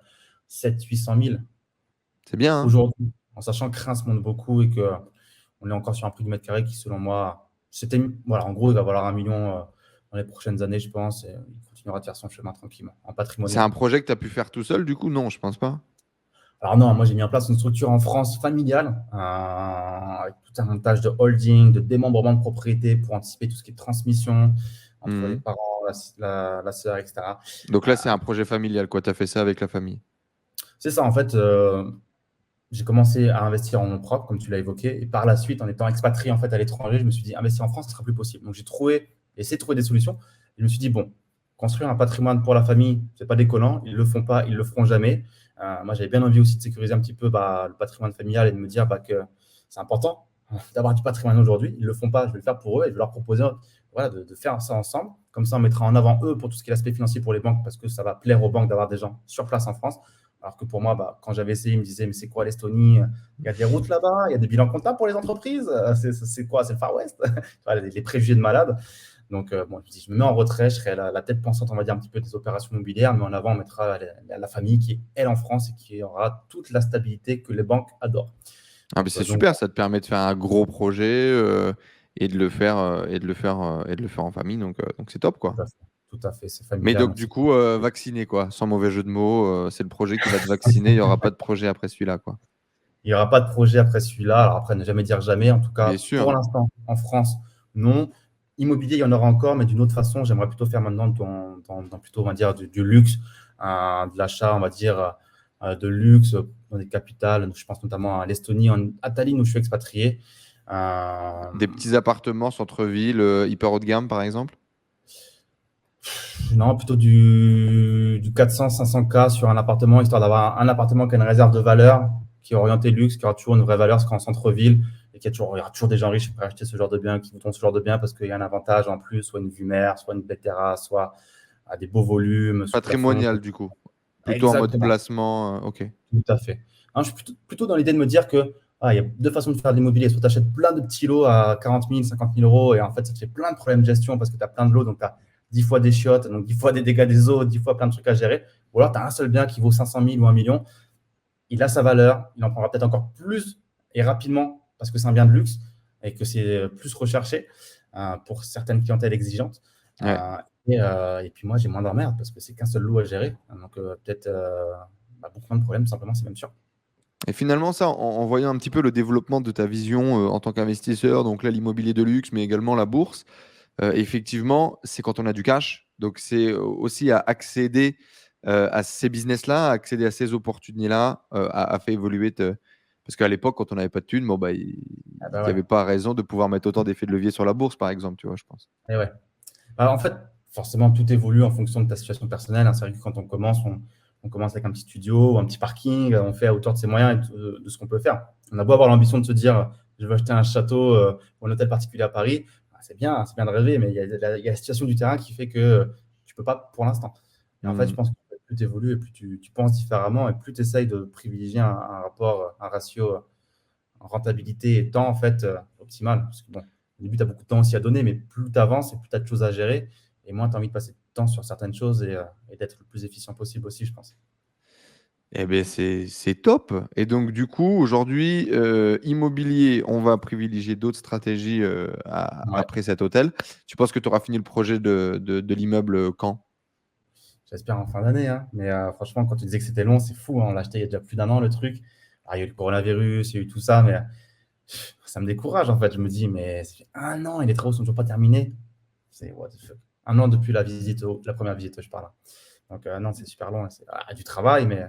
700 000 800 000 C'est bien, hein? aujourd'hui, en sachant que Reims monte beaucoup et qu'on est encore sur un prix du mètre carré qui, selon moi, voilà, en gros, il va valoir 1 million dans les prochaines années, je pense, et il continuera de faire son chemin tranquillement, en C'est patrimonial. un projet que tu as pu faire tout seul, du coup? Non, je pense pas. Alors non, moi j'ai mis en place une structure en France familiale, avec tout un montage de holding, de démembrement de propriété pour anticiper tout ce qui est transmission entre les Mhm. parents, la sœur, etc. Donc Euh, là, c'est un projet familial, quoi. Tu as fait ça avec la famille. c'est ça, en fait, j'ai commencé à investir en nom propre, comme tu l'as évoqué, et par la suite, en étant expatrié en fait, à l'étranger, je me suis dit, investir en France, ce sera plus possible. Donc j'ai essayé de trouver des solutions, et je me suis dit, bon, construire un patrimoine pour la famille, c'est pas déconnant. Ils le font pas, ils le feront jamais. Moi, j'avais bien envie aussi de sécuriser un petit peu le patrimoine familial et de me dire que c'est important d'avoir du patrimoine aujourd'hui. Ils le font pas, je vais le faire pour eux et je vais leur proposer voilà, de faire ça ensemble. Comme ça, on mettra en avant eux pour tout ce qui est l'aspect financier pour les banques parce que ça va plaire aux banques d'avoir des gens sur place en France. Alors que pour moi, quand j'avais essayé, ils me disaient, mais c'est quoi l'Estonie? Il y a des routes là-bas, il y a des bilans comptables pour les entreprises. C'est quoi? C'est le Far West? Voilà, les préjugés de malade. Donc, bon, je me mets en retrait, je serai la tête pensante, on va dire, un petit peu des opérations immobilières, mais en avant, on mettra la famille qui est, elle, en France et qui aura toute la stabilité que les banques adorent. Ah, mais c'est super, ça te permet de faire un gros projet et de le faire en famille, donc c'est top, quoi. Tout à fait, c'est Mais familial. donc, du coup, vacciné, quoi, sans mauvais jeu de mots, c'est le projet qui va te vacciner, il n'y aura pas de projet après celui-là, quoi. Il n'y aura pas de projet après celui-là. Alors après, ne jamais dire jamais. En tout Bien cas, sûr. pour l'instant, en France, non. Immobilier, il y en aura encore, mais d'une autre façon. J'aimerais plutôt faire maintenant dans plutôt, on va dire, du luxe, de l'achat, on va dire, de luxe dans des capitales. Je pense notamment à l'Estonie, à Tallinn, où je suis expatrié. Des petits appartements centre-ville, hyper haut de gamme, par exemple? Non, plutôt du 400-500K sur un appartement, histoire d'avoir un appartement qui a une réserve de valeur, qui est orienté luxe, qui aura toujours une vraie valeur, parce qu'en centre-ville, et il y aura toujours des gens riches qui pourraient acheter ce genre de bien, qui voudront ce genre de bien, parce qu'il y a un avantage en plus, soit une vue mer, soit une belle terrasse, soit des beaux volumes, sous plafond. Patrimonial, du coup. Plutôt en mode Exactement, placement, ok. tout à fait. Hein, je suis plutôt dans l'idée de me dire que il y a deux façons de faire de l'immobilier. Soit tu achètes plein de petits lots à 40 000, 50 000 euros, et en fait, ça te fait plein de problèmes de gestion parce que tu as plein de lots, donc tu as 10 fois des chiottes, donc 10 fois des dégâts des eaux, 10 fois plein de trucs à gérer. Ou alors, tu as un seul bien qui vaut 500 000 ou 1 million. Il a sa valeur, il en prendra peut-être encore plus et rapidement parce que c'est un bien de luxe et que c'est plus recherché pour certaines clientèles exigeantes. Ouais. Et puis moi, j'ai moins d'emmerde parce que c'est qu'un seul lot à gérer. Donc peut-être beaucoup moins de problèmes, tout simplement, c'est même sûr. Et finalement, ça, en voyant un petit peu le développement de ta vision en tant qu'investisseur, donc là, l'immobilier de luxe, mais également la bourse, effectivement, c'est quand on a du cash. Donc, c'est aussi à accéder à ces business-là, à accéder à ces opportunités-là, a fait évoluer. Parce qu'à l'époque, quand on n'avait pas de thunes, bon, bah, il Ah bah n'y ouais. avait pas raison de pouvoir mettre autant d'effets de levier sur la bourse, par exemple, tu vois, je pense. Et ouais. En fait, forcément, tout évolue en fonction de ta situation personnelle. C'est vrai que quand on commence, on commence avec un petit studio, un petit parking, on fait à hauteur de ses moyens et de ce qu'on peut faire. On a beau avoir l'ambition de se dire, je veux acheter un château ou un hôtel particulier à Paris, c'est bien de rêver, mais il y a la situation du terrain qui fait que tu ne peux pas pour l'instant. Et en fait, je pense que plus tu évolues et plus tu penses différemment et plus tu essayes de privilégier un rapport, un ratio rentabilité et temps en fait optimal. Parce que bon, au début, tu as beaucoup de temps aussi à donner, mais plus tu avances et plus tu as de choses à gérer, et moins tu as envie de passer de temps sur certaines choses et d'être le plus efficient possible aussi, je pense. Eh bien, c'est top. Et donc, du coup, aujourd'hui, immobilier, on va privilégier d'autres stratégies Ouais, après cet hôtel. Tu penses que tu auras fini le projet de l'immeuble quand? j'espère en fin d'année, hein. Mais franchement, quand tu disais que c'était long, c'est fou, hein. On l'a acheté il y a déjà plus d'un an, le truc. Alors, il y a eu le coronavirus, il y a eu tout ça, mais ça me décourage en fait. Je me dis, mais ça fait un an et les travaux sont toujours pas terminés. C'est what the fuck. Un an depuis la première visite, je parle. Donc, non, c'est super long. C'est du travail, mais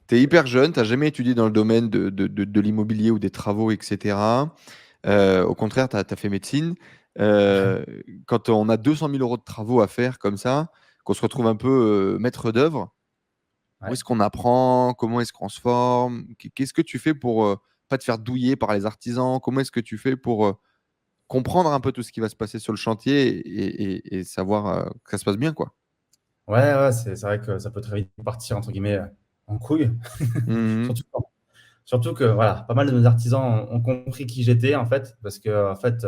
Tu es hyper jeune, tu n'as jamais étudié dans le domaine de l'immobilier ou des travaux, etc. Au contraire, tu as fait médecine. Euh, Quand on a 200 000 euros de travaux à faire comme ça, qu'on se retrouve un peu maître d'œuvre, où ouais. est-ce qu'on apprend? Comment est-ce qu'on se forme? Qu'est-ce que tu fais pour pas te faire douiller par les artisans? Comment est-ce que tu fais pour comprendre un peu tout ce qui va se passer sur le chantier et savoir que ça se passe bien, quoi? Ouais, c'est vrai que ça peut très vite partir entre guillemets en couille. Mhm. Surtout, surtout que voilà, pas mal de nos artisans ont compris qui j'étais en fait, parce que en fait,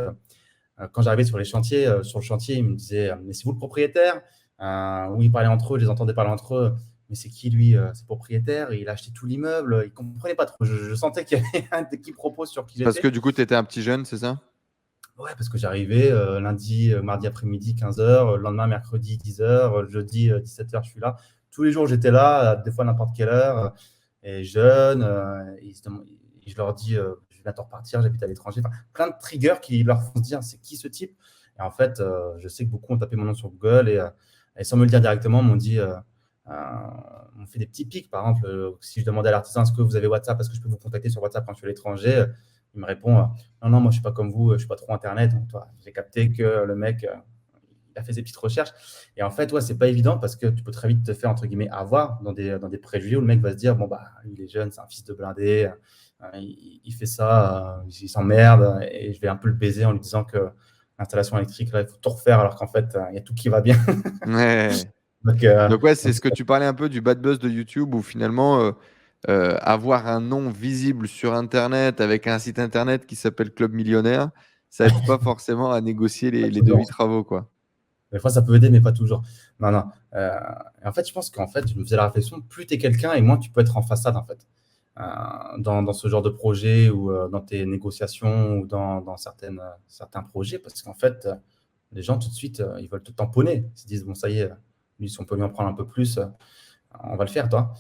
quand j'arrivais sur les chantiers, sur le chantier, ils me disaient mais c'est vous le propriétaire? Ou ils parlaient entre eux, je les entendais parler entre eux. Mais c'est qui lui? C'est le propriétaire, il a acheté tout l'immeuble, ils comprenaient pas trop. Je sentais qu'il y avait un qui propose sur qui Parce que j'étais. du coup, tu étais un petit jeune, c'est ça? Ouais, parce que j'arrivais lundi, mardi après-midi, 15h, le lendemain, mercredi, 10h, jeudi, 17h, je suis là. Tous les jours, j'étais là, des fois à n'importe quelle heure, et jeune. Et je leur dis, je vais bientôt repartir, j'habite à l'étranger. Enfin, plein de triggers qui leur font se dire, c'est qui ce type? Et en fait, je sais que beaucoup ont tapé mon nom sur Google et sans me le dire directement, m'ont dit, m'ont fait des petits pics. Par exemple, si je demandais à l'artisan, est-ce que vous avez WhatsApp? Est-ce que je peux vous contacter sur WhatsApp quand je suis à l'étranger? Il me répond, non, non, moi, je ne suis pas comme vous, je ne suis pas trop Internet. Donc, j'ai capté que le mec, a fait ses petites recherches. Et en fait, ouais, c'est pas évident parce que tu peux très vite te faire, entre guillemets, avoir dans des préjugés où le mec va se dire, bon, bah, il est jeune, c'est un fils de blindé, il fait ça, il s'emmerde, et je vais un peu le baiser en lui disant que l'installation électrique, là, il faut tout refaire alors qu'en fait, il y a tout qui va bien. Ouais. Donc, Donc ouais, c'est donc, ce que tu parlais un peu du bad buzz de YouTube où finalement avoir un nom visible sur Internet avec un site Internet qui s'appelle Club Millionnaire, ça aide pas forcément à négocier pas les devis toujours. travaux, quoi. Des fois, ça peut aider, mais pas toujours. Non, non. En fait, je pense qu'en fait, je me faisais la réflexion, plus tu es quelqu'un et moins tu peux être en façade, en fait. Dans ce genre de projet ou dans tes négociations ou dans certains projets, parce qu'en fait, les gens, tout de suite, ils veulent te tamponner. Ils se disent, bon, ça y est, lui, si on peut lui en prendre un peu plus, on va le faire, toi.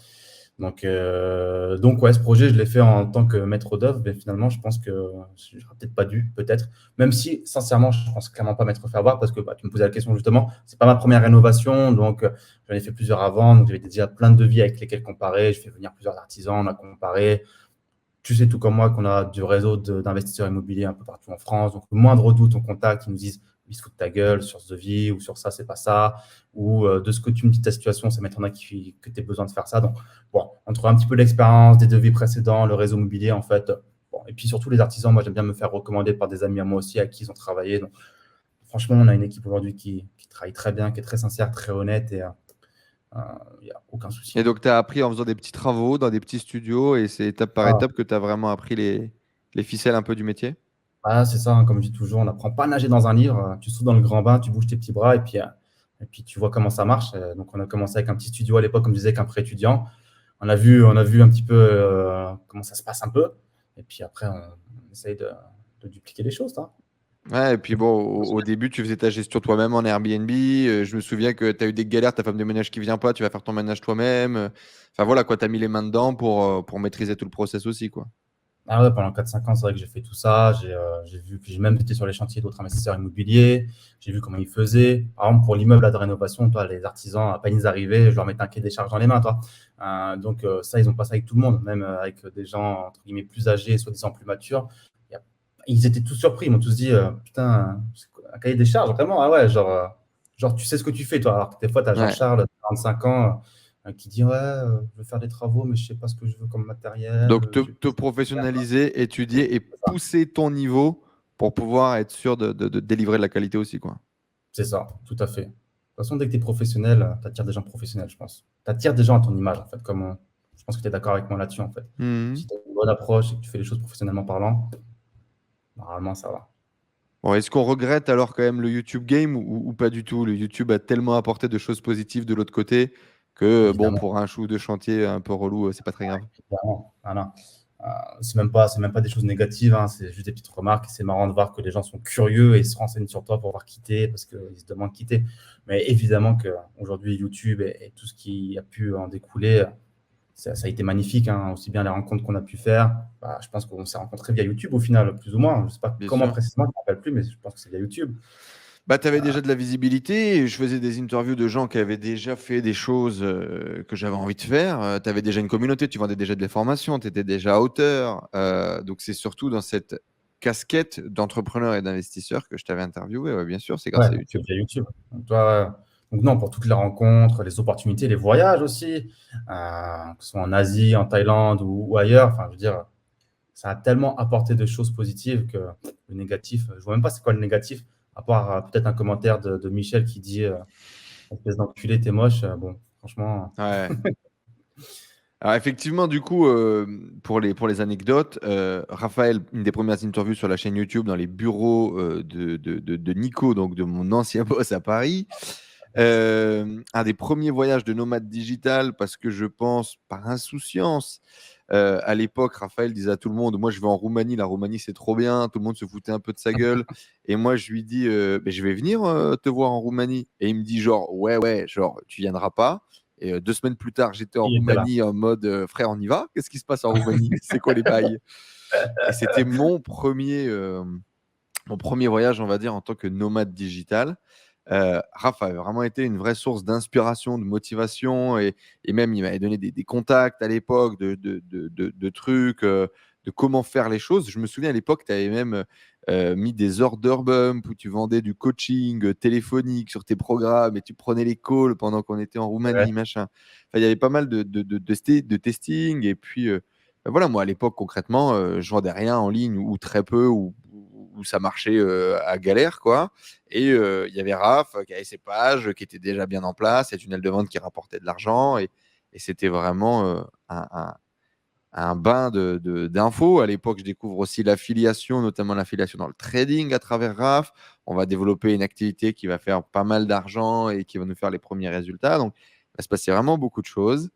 Donc ouais, ce projet, je l'ai fait en tant que maître d'œuvre, mais finalement, je pense que je n'aurais peut-être pas dû, peut-être. Même si, sincèrement, je pense clairement pas m'être fait avoir parce que tu me posais la question justement, c'est pas ma première rénovation, donc j'en ai fait plusieurs avant, donc j'avais déjà plein de devis avec lesquels comparer. Je fais venir plusieurs artisans, on a comparé. Tu sais tout comme moi qu'on a du réseau d'investisseurs immobiliers un peu partout en France. Donc, le moindre doute, on contacte, ils nous disent, ils se foutent de ta gueule sur ce devis ou sur ça, c'est pas ça. Ou de ce que tu me dis de ta situation, c'est maintenant que tu as besoin de faire ça. Donc, bon, entre un petit peu d'expérience, des devis précédents, le réseau immobilier, en fait. Bon, et puis surtout les artisans, moi, j'aime bien me faire recommander par des amis à moi aussi à qui ils ont travaillé. Donc, franchement, on a une équipe aujourd'hui qui travaille très bien, qui est très sincère, très honnête et il n'y a aucun souci. Et donc tu as appris en faisant des petits travaux dans des petits studios et c'est étape par Ah, étape que tu as vraiment appris les ficelles un peu du métier? ah, c'est ça, hein, comme je dis toujours, on n'apprend pas à nager dans un livre. Tu sautes dans le grand bain, tu bouges tes petits bras et puis tu vois comment ça marche. Donc, on a commencé avec un petit studio à l'époque, comme je disais, avec un pré-étudiant. On a vu un petit peu comment ça se passe un peu. Et puis après, on essaye de dupliquer les choses, hein. Ouais, et puis bon, au début, tu faisais ta gestion toi-même en Airbnb. Je me souviens que tu as eu des galères, ta femme de ménage qui vient pas, tu vas faire ton ménage toi-même. Enfin voilà, quoi, tu as mis les mains dedans pour maîtriser tout le process aussi, quoi. Ah ouais, pendant 4 5 ans, c'est vrai que j'ai fait tout ça. J'ai vu, puis j'ai même été sur les chantiers d'autres investisseurs immobiliers. J'ai vu comment ils faisaient. Par exemple, pour l'immeuble là, de rénovation, toi, les artisans, à peine ils arrivaient, je leur mettais un cahier des charges dans les mains, toi. Ça, ils ont passé avec tout le monde, même avec des gens, entre guillemets, plus âgés, soi-disant plus matures. Il y a- Ils étaient tous surpris. Ils m'ont tous dit, putain, c'est quoi, un cahier des charges, vraiment? Ah ouais, genre, tu sais ce que tu fais, toi. Alors que des fois, tu as Ouais. Jean-Charles, 45 ans, qui dit, ouais, je veux faire des travaux, mais je sais pas ce que je veux comme matériel. Donc te professionnaliser, étudier et C'est ça. pousser ton niveau pour pouvoir être sûr de délivrer de la qualité aussi, quoi. C'est ça, tout à fait. De toute façon, dès que tu es professionnel, tu attires des gens professionnels, je pense. Tu attires des gens à ton image, en fait. Je pense que tu es d'accord avec moi là-dessus, en fait. Si Mhm. tu as une bonne approche et que tu fais les choses professionnellement parlant, normalement, ça va. Bon, est-ce qu'on regrette alors quand même le YouTube game ou pas du tout? Le YouTube a tellement apporté de choses positives de l'autre côté que bon, Évidemment. pour un chou de chantier un peu relou, c'est pas très grave. Évidemment. Voilà. C'est même pas des choses négatives, hein, c'est juste des petites remarques. C'est marrant de voir que les gens sont curieux et se renseignent sur toi pour voir quitter parce qu'ils se demandent quitter. Mais évidemment qu'aujourd'hui, YouTube et tout ce qui a pu en découler, ça a été magnifique, hein, aussi bien les rencontres qu'on a pu faire. Bah, je pense qu'on s'est rencontrés via YouTube au final, plus ou moins. Je ne sais pas Bien comment sûr. précisément, je ne me rappelle plus, mais je pense que c'est via YouTube. Bah, tu avais déjà de la visibilité. Je faisais des interviews de gens qui avaient déjà fait des choses que j'avais envie de faire. Tu avais déjà une communauté, tu vendais déjà des formations, tu étais déjà auteur. Donc, c'est surtout dans cette casquette d'entrepreneur et d'investisseur que je t'avais interviewé. Ouais, bien sûr, c'est Ouais, grâce à c'est YouTube. via YouTube. Donc non, pour toutes les rencontres, les opportunités, les voyages aussi, que ce soit en Asie, en Thaïlande ou ailleurs. Enfin, je veux dire, ça a tellement apporté de choses positives que le négatif, je ne vois même pas c'est quoi le négatif, à part peut-être un commentaire de Michel qui dit espèce d'enculé, t'es moche. Bon, franchement, Ouais. Alors effectivement, du coup, pour les anecdotes, Raphaël, une des premières interviews sur la chaîne YouTube dans les bureaux de Nico, donc de mon ancien boss à Paris. Un des premiers voyages de nomade digital, parce que je pense, par insouciance, à l'époque, Raphaël disait à tout le monde, moi je vais en Roumanie, la Roumanie c'est trop bien, tout le monde se foutait un peu de sa gueule. Et moi je lui dis, ben, je vais venir te voir en Roumanie. Et il me dit genre, ouais, genre, tu viendras pas. Et 2 semaines plus tard, j'étais en il était là. Roumanie en mode, frère, on y va? Qu'est-ce qui se passe en Roumanie? C'est quoi les bails? Et c'était mon premier voyage, on va dire, en tant que nomade digital. Raph avait vraiment été une vraie source d'inspiration, de motivation, et même il m'avait donné des contacts à l'époque de trucs, de comment faire les choses. Je me souviens à l'époque, tu avais même mis des order bumps où tu vendais du coaching téléphonique sur tes programmes et tu prenais les calls pendant qu'on était en Roumanie, Ouais. machin. Enfin, il y avait pas mal de testing. Et puis, voilà, moi, à l'époque, concrètement, je vendais rien en ligne ou très peu ou ça marchait à galère, quoi. Et il y avait Raph qui avait ses pages qui étaient déjà bien en place, et tunnel de vente qui rapportait de l'argent. Et c'était vraiment un bain d'infos. À l'époque, je découvre aussi l'affiliation, notamment l'affiliation dans le trading à travers RAF. On va développer une activité qui va faire pas mal d'argent et qui va nous faire les premiers résultats. Donc, il va se passer vraiment beaucoup de choses.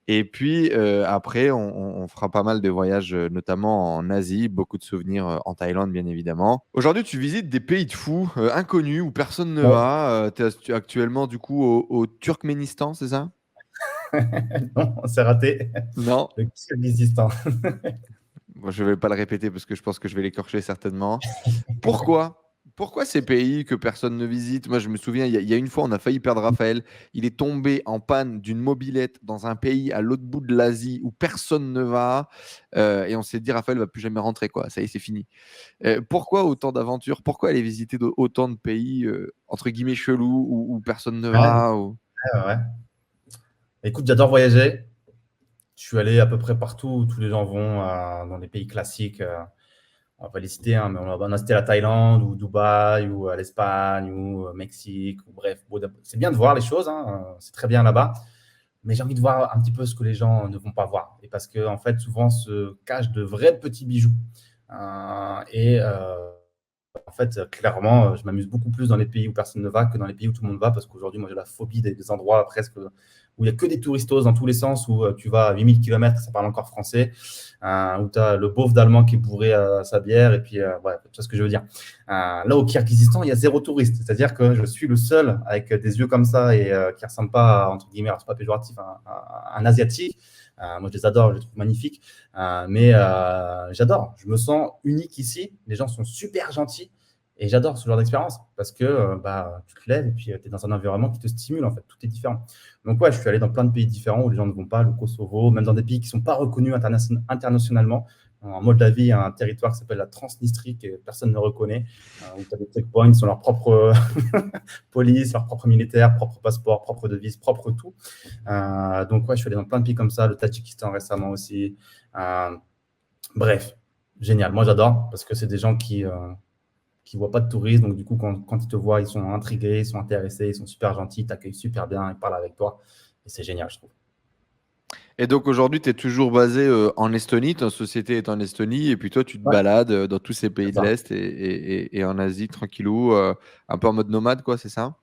Et puis après, on fera pas mal de voyages, notamment en Asie, beaucoup de souvenirs en Thaïlande, bien évidemment. Aujourd'hui, tu visites des pays de fous, inconnus, où personne ne Ouais. va. Tu es actuellement, du coup, au Turkménistan, c'est ça? Non, c'est raté. Non. Le Kirghizistan. Bon, je ne vais pas le répéter parce que je pense que je vais l'écorcher certainement. Pourquoi? Pourquoi ces pays que personne ne visite? Moi, je me souviens, il y a une fois, on a failli perdre Raphaël. Il est tombé en panne d'une mobilette dans un pays à l'autre bout de l'Asie où personne ne va. Et on s'est dit, Raphaël va plus jamais rentrer, quoi. Ça y est, c'est fini. Pourquoi autant d'aventures? Pourquoi aller visiter autant de pays, entre guillemets, chelous, où personne ne Ouais, va ouais, ouais. Écoute, j'adore voyager. Je suis allé à peu près partout où tous les gens vont, dans les pays classiques. On va pas les citer, hein, mais on a cité la Thaïlande ou Dubaï ou l'Espagne ou Mexique. Ou bref, c'est bien de voir les choses, hein, c'est très bien là-bas. Mais j'ai envie de voir un petit peu ce que les gens ne vont pas voir. Et parce qu'en fait, souvent se cachent de vrais petits bijoux. Et en fait, clairement, je m'amuse beaucoup plus dans les pays où personne ne va que dans les pays où tout le monde va, parce qu'aujourd'hui, moi, j'ai la phobie des endroits presque où il n'y a que des touristos dans tous les sens, où tu vas à 8000 km, ça parle encore français, où tu as le beauf d'Allemand qui est bourré à sa bière, et puis, ouais, tu vois ce que je veux dire. Là, au Kirghizistan, il y a zéro touriste, c'est-à-dire que je suis le seul avec des yeux comme ça et qui ne ressemble pas, entre guillemets, alors c'est pas péjoratif, à un Asiatique. Moi, je les adore, je les trouve magnifiques, mais j'adore. Je me sens unique ici. Les gens sont super gentils. Et j'adore ce genre d'expérience parce que tu te lèves et puis tu es dans un environnement qui te stimule, en fait. Tout est différent. Donc, ouais, je suis allé dans plein de pays différents où les gens ne vont pas, le Kosovo, même dans des pays qui ne sont pas reconnus internationalement. En Moldavie, il y a un territoire qui s'appelle la Transnistrie que personne ne reconnaît, où tu as des checkpoints, ils ont leur propre police, leur propre militaire, propre passeport, propre devise, propre tout. Donc, ouais, je suis allé dans plein de pays comme ça, le Tadjikistan récemment aussi. Bref, génial. Moi, j'adore parce que c'est des gens qui ne voient pas de touristes. Donc, du coup, quand ils te voient, ils sont intrigués, ils sont intéressés, ils sont super gentils, ils t'accueillent super bien, ils parlent avec toi. Et c'est génial, je trouve. Et donc aujourd'hui, tu es toujours basé en Estonie, ta société est en Estonie, et puis toi, tu te Ouais, balades dans tous ces pays c'est de ça. l'Est et en Asie, tranquillou, un peu en mode nomade, quoi, c'est ça?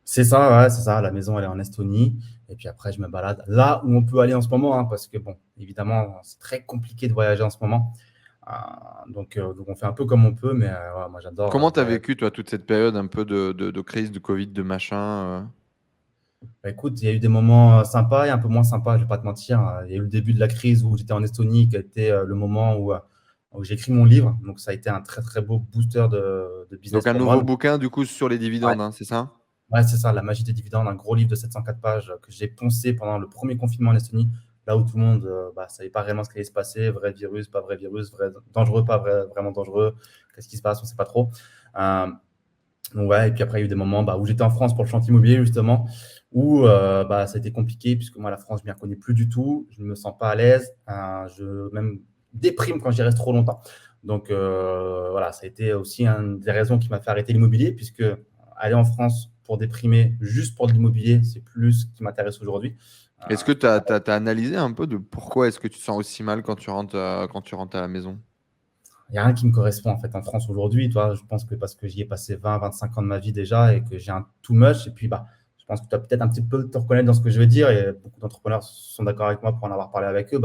C'est ça, ouais, c'est ça. La maison, elle est en Estonie. Et puis après, je me balade là où on peut aller en ce moment, hein, parce que, bon, évidemment, c'est très compliqué de voyager en ce moment. Donc on fait un peu comme on peut, mais ouais, moi, j'adore Comment tu as voyager. vécu, toi, toute cette période un peu de crise, de Covid, de machin Bah, écoute, il y a eu des moments sympas et un peu moins sympas, je ne vais pas te mentir. Il y a eu le début de la crise où j'étais en Estonie, qui a été le moment où j'ai écrit mon livre. Donc, ça a été un très, très beau booster de business Donc un pour moi. nouveau bouquin, du coup, sur les Ouais, dividendes, hein, c'est ça? ouais, c'est ça, La magie des dividendes, un gros livre de 704 pages que j'ai poncé pendant le premier confinement en Estonie, là où tout le monde ne savait pas réellement ce qui allait se passer, vrai virus, pas vrai virus, vrai, dangereux, pas vrai, vraiment dangereux, qu'est-ce qui se passe, on ne sait pas trop. Euh, Donc, ouais, et puis après, il y a eu des moments où j'étais en France pour le chantier immobilier, justement, où ça a été compliqué, puisque moi, la France, je ne m'y reconnais plus du tout. Je ne me sens pas à l'aise. Je même déprime quand j'y reste trop longtemps. Donc, voilà, ça a été aussi une des raisons qui m'a fait arrêter l'immobilier, puisque aller en France pour déprimer juste pour de l'immobilier, c'est plus ce qui m'intéresse aujourd'hui. Est-ce que tu as analysé un peu de pourquoi est-ce que tu te sens aussi mal quand tu rentres à la maison? Il n'y a rien qui me correspond en fait en France aujourd'hui. Toi, je pense que parce que j'y ai passé 20, 25 ans de ma vie déjà et que j'ai un too much. Et puis, je pense que tu vas peut-être un petit peu te reconnaître dans ce que je vais dire. Et beaucoup d'entrepreneurs sont d'accord avec moi pour en avoir parlé avec eux.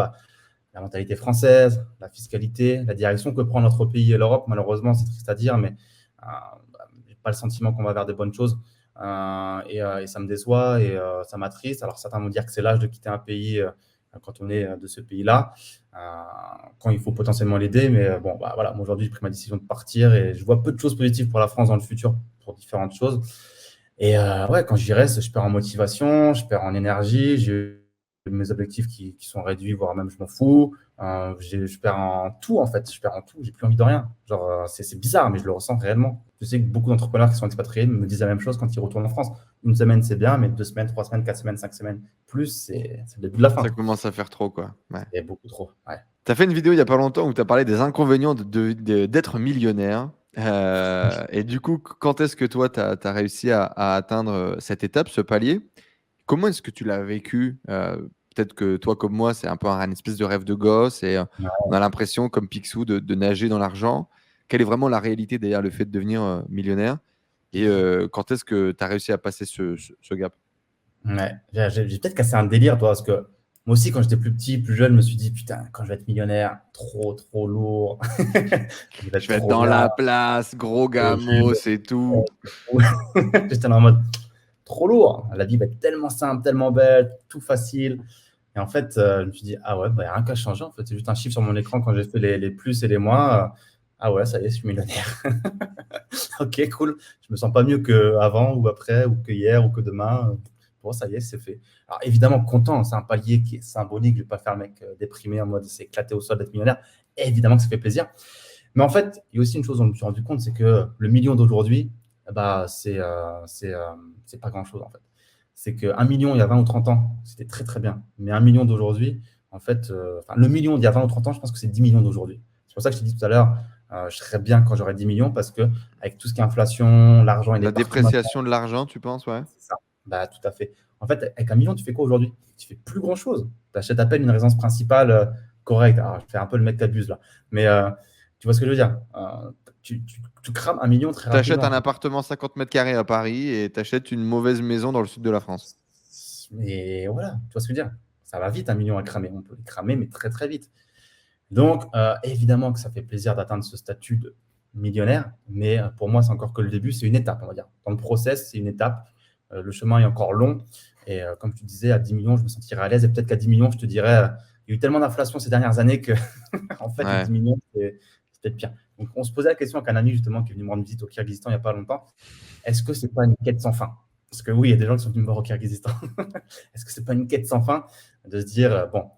La mentalité française, la fiscalité, la direction que prend notre pays et l'Europe, malheureusement, c'est triste à dire, mais je n'ai pas le sentiment qu'on va vers des bonnes choses. Et ça me déçoit et ça m'attriste. Alors, certains vont dire que c'est l'âge de quitter un pays quand on est de ce pays-là, quand il faut potentiellement l'aider. Mais bon, voilà, moi aujourd'hui, j'ai pris ma décision de partir et je vois peu de choses positives pour la France dans le futur pour différentes choses. Et ouais, quand j'y reste, je perds en motivation, je perds en énergie. mes objectifs qui sont réduits, voire même je m'en fous. Je perds en tout, en fait. Je perds en tout. J'ai plus envie de rien. Genre, c'est bizarre, mais je le ressens réellement. Je sais que beaucoup d'entrepreneurs qui sont expatriés me disent la même chose quand ils retournent en France. Une semaine, c'est bien, mais 2 semaines, 3 semaines, 4 semaines, 5 semaines, plus, c'est le début de la Ça fin. commence à faire trop, quoi. Ouais. C'est beaucoup trop. Ouais. Tu as fait une vidéo il y a pas longtemps où tu as parlé des inconvénients d'être millionnaire. Et du coup, quand est-ce que toi, tu as réussi à atteindre cette étape, ce palier? Comment est-ce que tu l'as vécu? Peut-être que toi, comme moi, c'est un peu un espèce de rêve de gosse et on a l'impression, comme Picsou, de nager dans l'argent. Quelle est vraiment la réalité derrière le fait de devenir millionnaire? Et quand est-ce que tu as réussi à passer ce gap? Ouais. J'ai peut-être cassé un délire, toi, parce que moi aussi, quand j'étais plus petit, plus jeune, je me suis dit, putain, quand je vais être millionnaire, trop, trop lourd. Je vais être Je vais être trop dans bien. la place, gros gamos, c'est tout. J'étais en mode trop lourd. La vie va être tellement simple, tellement belle, tout facile. Et en fait, je me suis dit, ah ouais, bah, y a rien qu'à changer. En fait, c'est juste un chiffre sur mon écran quand j'ai fait les plus et les moins. Ah ouais, ça y est, je suis millionnaire. Ok, cool. Je me sens pas mieux qu'avant ou après ou que hier ou que demain. Bon, ça y est, c'est fait. Alors évidemment, content, c'est un palier qui est symbolique. Je vais pas faire le mec déprimé en mode c'est éclaté au sol d'être millionnaire. Évidemment que ça fait plaisir. Mais en fait, il y a aussi une chose dont je me suis rendu compte, c'est que le million d'aujourd'hui, bah, c'est pas grand-chose en fait. C'est qu'un million il y a 20 ou 30 ans, c'était très très bien. Mais un million d'aujourd'hui, en fait, enfin, le million d'il y a 20 ou 30 ans, je pense que c'est 10 millions d'aujourd'hui. C'est pour ça que je t'ai dit tout à l'heure, je serais bien quand j'aurai 10 millions parce que avec tout ce qui est inflation, l'argent, il est La partout maintenant. dépréciation de l'argent, tu penses, ouais? C'est ça. Bah, tout à fait. En fait, avec un million, tu fais quoi aujourd'hui? Tu fais plus grand-chose. Tu achètes à peine une résidence principale correcte. Alors, je fais un peu le mec qui abuse là. Mais tu vois ce que je veux dire? Tu crames un million très Tu achètes rapidement. un appartement 50 mètres carrés à Paris et tu achètes une mauvaise maison dans le sud de la France. Mais voilà, tu vois ce que je veux dire? Ça va vite, un million à cramer. On peut les cramer, mais très, très vite. Donc, évidemment que ça fait plaisir d'atteindre ce statut de millionnaire, mais pour moi, c'est encore que le début, c'est une étape, on va dire. Dans le process, c'est une étape. Le chemin est encore long. Et comme tu disais, à 10 millions, je me sentirais à l'aise. Et peut-être qu'à 10 millions, je te dirais, il y a eu tellement d'inflation ces dernières années que, en fait, les Ouais. 10 millions, c'est peut-être pire. Donc, on se posait la question avec un ami, justement, qui est venu me rendre visite au Kyrgyzstan il n'y a pas longtemps. Est-ce que c'est pas une quête sans fin? Parce que oui, il y a des gens qui sont venus me voir au Kyrgyzstan. Est-ce que c'est pas une quête sans fin de se dire, bon,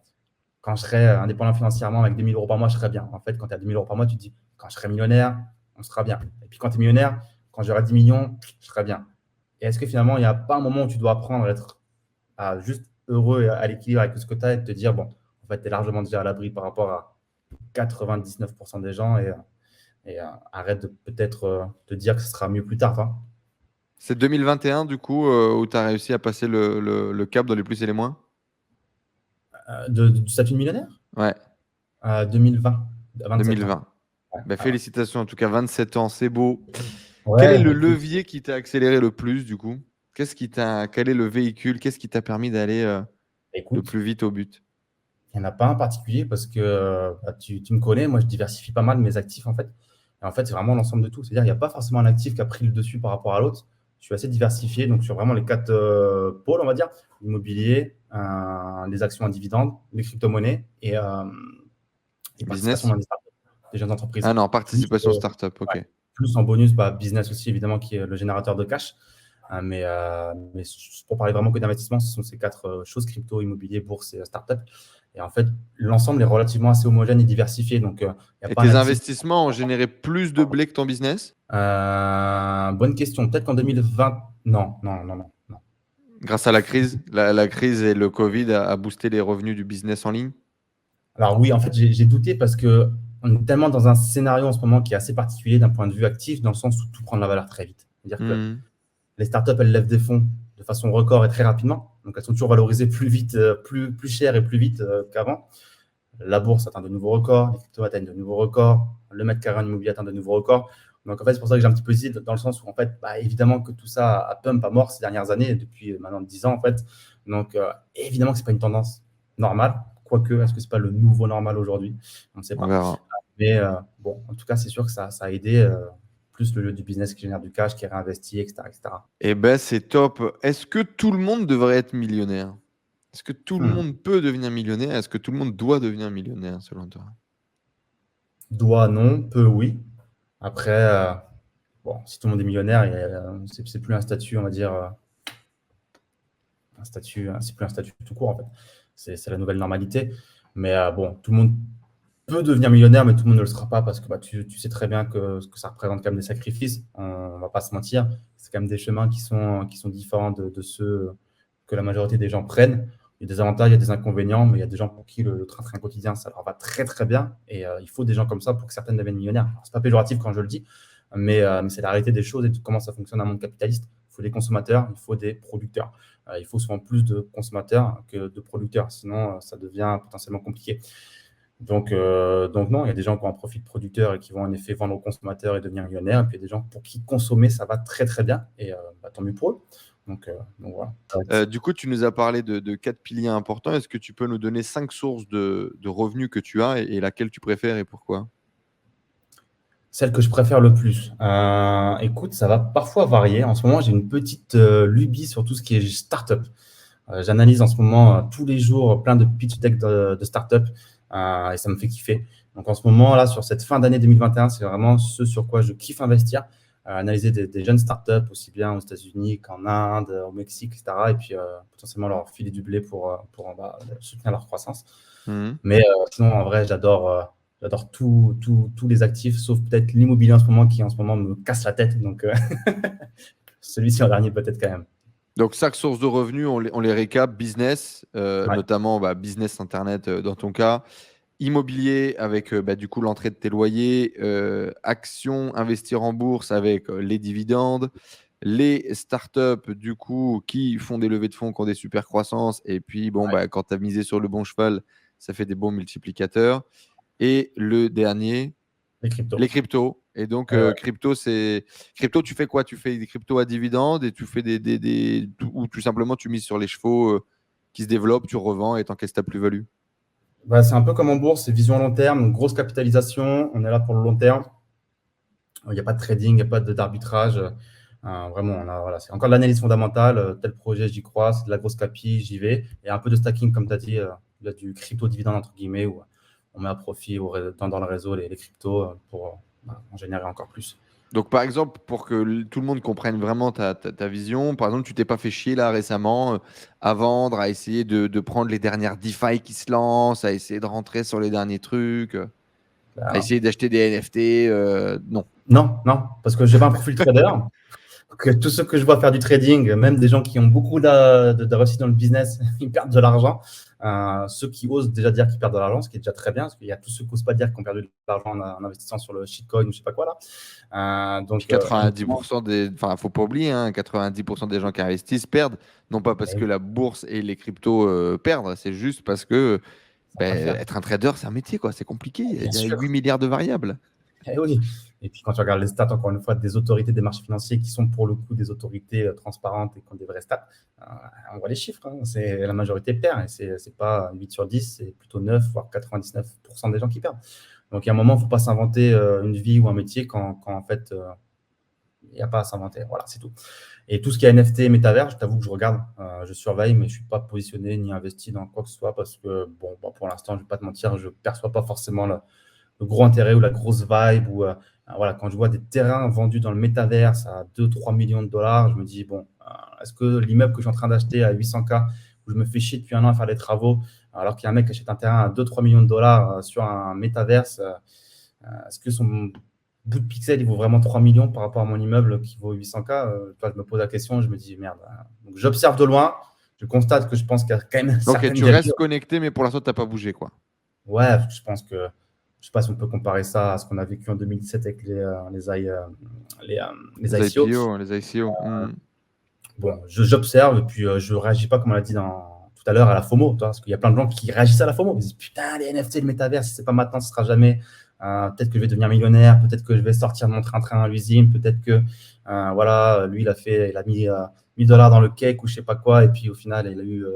quand je serai indépendant financièrement avec 2 000 euros par mois, je serai bien. En fait, quand tu as 2 000 euros par mois, tu te dis, quand je serai millionnaire, on sera bien. Et puis quand tu es millionnaire, quand j'aurai 10 millions, je serai bien. Et est-ce que finalement, il n'y a pas un moment où tu dois apprendre à être juste heureux et à l'équilibre avec ce que tu as et de te dire, bon, en fait, tu es largement déjà à l'abri par rapport à 99% des gens et arrête de peut-être te dire que ce sera mieux plus tard. Toi. C'est 2021, du coup, où tu as réussi à passer le cap dans les plus et les moins? Du statut de millionnaire Ouais, 2020, 27 ans. 2020. Ouais, Bah, ouais, félicitations, en tout cas, 27 ans, c'est beau. Quel est ouais. le Ouais, écoute, levier qui t'a accéléré le plus, du coup? Quel est le véhicule? Qu'est-ce qui t'a permis d'aller le écoute, plus vite au but? il n'y en a pas un particulier parce que bah, tu me connais, moi je diversifie pas mal mes actifs en fait. Et en fait, c'est vraiment l'ensemble de tout. C'est-à-dire qu'il n'y a pas forcément un actif qui a pris le dessus par rapport à l'autre. Je suis assez diversifié, donc sur vraiment les quatre pôles, on va dire, l'immobilier, les actions à dividendes, les crypto-monnaies et participation Business? dans des startups, des jeunes entreprises. Ah non, Plus, participation startup, ouais, ok. plus en bonus, bah, business aussi, évidemment, qui est le générateur de cash. Mais pour parler vraiment que d'investissement, ce sont ces quatre choses, crypto, immobilier, bourse et startup. Et en fait, l'ensemble est relativement assez homogène et diversifié. Donc, il n'y a Et pas un tes actif. investissements ont généré plus de blé que ton business? Bonne question. Peut-être qu'en 2020, non, non, non, non, non. Grâce à la crise, la crise et le Covid a boosté les revenus du business en ligne? Alors oui, en fait, j'ai douté parce que on est tellement dans un scénario en ce moment qui est assez particulier d'un point de vue actif, dans le sens où tout prend de la valeur très vite. C'est-à-dire que Mhm. les startups, elles lèvent des fonds de façon record et très rapidement. Donc, elles sont toujours valorisées plus vite, plus cher et plus vite qu'avant. La bourse atteint de nouveaux records, les cryptos atteignent de nouveaux records, le mètre carré en immobilier atteint de nouveaux records. Donc, en fait, c'est pour ça que j'ai un petit peu hésité dans le sens où, en fait, bah, évidemment que tout ça a pump à mort ces dernières années, depuis maintenant 10 ans, en fait. Donc, évidemment que ce n'est pas une tendance normale. Quoique, est-ce que ce n'est pas le nouveau normal aujourd'hui? On ne sait On pas. verra. Mais bon, en tout cas, c'est sûr que ça a aidé plus le lieu du business qui génère du cash, qui est réinvesti, etc. etc. Eh ben, c'est top. Est-ce que tout le monde devrait être millionnaire? Est-ce que tout le Hmm. monde peut devenir millionnaire? Est-ce que tout le monde doit devenir millionnaire, selon toi? Doit, non. Peut, oui. Après, bon, si tout le monde est millionnaire, c'est plus un statut, on va dire, c'est plus un statut tout court, en fait. c'est la nouvelle normalité. Mais bon, tout le monde peut devenir millionnaire, mais tout le monde ne le sera pas parce que tu sais très bien que ça représente quand même des sacrifices. On ne va pas se mentir. C'est quand même des chemins qui sont différents de ceux que la majorité des gens prennent. Il y a des avantages, il y a des inconvénients, mais il y a des gens pour qui le train-train quotidien, ça leur va très très bien. Et il faut des gens comme ça pour que certaines deviennent millionnaires. Ce n'est pas péjoratif quand je le dis, mais c'est la réalité des choses et de comment ça fonctionne dans un monde capitaliste. Il faut des consommateurs, il faut des producteurs. Il faut souvent plus de consommateurs que de producteurs, sinon ça devient potentiellement compliqué. Donc non, il y a des gens qui ont un profil producteur et qui vont en effet vendre aux consommateurs et devenir millionnaires. Et puis il y a des gens pour qui consommer, ça va très très bien. Et tant mieux pour eux. Donc voilà. Du coup, tu nous as parlé de 4 piliers importants. Est-ce que tu peux nous donner 5 sources de revenus que tu as et laquelle tu préfères et pourquoi? Celle que je préfère le plus. Écoute, ça va parfois varier. En ce moment, j'ai une petite lubie sur tout ce qui est startup. J'analyse en ce moment tous les jours plein de pitch decks de startup et ça me fait kiffer. Donc en ce moment, là, sur cette fin d'année 2021, c'est vraiment ce sur quoi je kiffe investir. Analyser des jeunes startups, aussi bien aux États-Unis qu'en Inde, au Mexique, etc. Et puis potentiellement leur filer du blé pour soutenir leur croissance. Mhm. Mais sinon, en vrai, j'adore tous les actifs, sauf peut-être l'immobilier en ce moment, qui en ce moment me casse la tête. Donc celui-ci en dernier peut-être quand même. Donc, 5 sources de revenus, on les récap. Business, Ouais, notamment business internet dans ton cas. Immobilier avec du coup l'entrée de tes loyers. Actions, investir en bourse avec les dividendes. Les startups, du coup, qui font des levées de fonds, qui ont des super croissances. Et puis, bon, ouais, quand tu as misé sur le bon cheval, ça fait des bons multiplicateurs. Et le dernier, les cryptos. les cryptos. Et donc, Ouais, ouais. crypto, tu fais quoi? Tu fais des cryptos à dividendes et tu fais ou tout simplement tu mises sur les chevaux qui se développent, tu revends et t'encaisses ta plus-value. Bah, c'est un peu comme en bourse, c'est vision long terme, donc grosse capitalisation, on est là pour le long terme. Il n'y a pas de trading, il n'y a pas d'arbitrage. Vraiment, voilà, c'est encore de l'analyse fondamentale. Tel projet, j'y crois, c'est de la grosse capi, j'y vais. Et un peu de stacking, comme tu as dit, il y a du crypto-dividende, entre guillemets, où on met à profit dans le réseau les cryptos pour en générer encore plus. Donc, par exemple, pour que tout le monde comprenne vraiment ta vision, par exemple, tu t'es pas fait chier là récemment à vendre, à essayer de prendre les dernières DeFi qui se lancent, à essayer de rentrer sur les derniers trucs, à Bah, essayer d'acheter des NFT. Non. non, non, parce que je n'ai pas un profil trader. Que tous ceux que je vois faire du trading, même des gens qui ont beaucoup de réussite dans le business, ils perdent de l'argent. Ceux qui osent déjà dire qu'ils perdent de l'argent, ce qui est déjà très bien, parce qu'il y a tous ceux qui n'osent pas dire qu'ils ont perdu de l'argent en investissant sur le shitcoin ou je sais pas quoi là. Puis 90% des. Enfin, faut pas oublier, hein, 90% des gens qui investissent perdent, non pas parce que la bourse et les cryptos perdent, c'est juste parce que ça va pas le faire. être un trader, c'est un métier, quoi. C'est compliqué. Bien Il y a sûr. 8 milliards de variables. Eh oui. Et puis quand tu regardes les stats, encore une fois, des autorités des marchés financiers qui sont pour le coup des autorités transparentes et qui ont des vrais stats, on voit les chiffres. C'est la majorité perd. Et c'est pas 8 sur 10, c'est plutôt 9, voire 99% des gens qui perdent. Donc il y a un moment, il ne faut pas s'inventer une vie ou un métier quand en fait, il n'y a pas à s'inventer. Voilà, c'est tout. Et tout ce qui est NFT, métavers, je t'avoue que je regarde, je surveille, mais je ne suis pas positionné ni investi dans quoi que ce soit parce que, bon, pour l'instant, je ne vais pas te mentir, je ne perçois pas forcément le gros intérêt ou la grosse vibe. Voilà, quand je vois des terrains vendus dans le métaverse à 2-3 millions de dollars, je me dis, bon, est-ce que l'immeuble que je suis en train d'acheter à 800K, où je me fais chier depuis un an à faire des travaux, alors qu'il y a un mec qui achète un terrain à 2-3 millions de dollars sur un métaverse, est-ce que son bout de pixel, il vaut vraiment 3 millions par rapport à mon immeuble qui vaut 800K? Je me pose la question, je me dis, merde. Donc, j'observe de loin, je constate que je pense qu'il y a quand même Ok, certaines tu restes dérives. connecté, mais pour l'instant, tu n'as pas bougé, quoi. Ouais, je pense que, je ne sais pas si on peut comparer ça à ce qu'on a vécu en 2017 avec les Les ICO. IPO, les ICO. Bon, j'observe et puis je ne réagis pas, comme on l'a dit tout à l'heure, à la FOMO, toi, parce qu'il y a plein de gens qui réagissent à la FOMO. Ils disent, putain, les NFT, le métavers, si ce n'est pas maintenant, ce ne sera jamais. Peut-être que je vais devenir millionnaire, peut-être que je vais sortir de mon train-train à l'usine, peut-être que, voilà, lui, il a mis 1000 dollars dans le cake ou je ne sais pas quoi, et puis au final, il a eu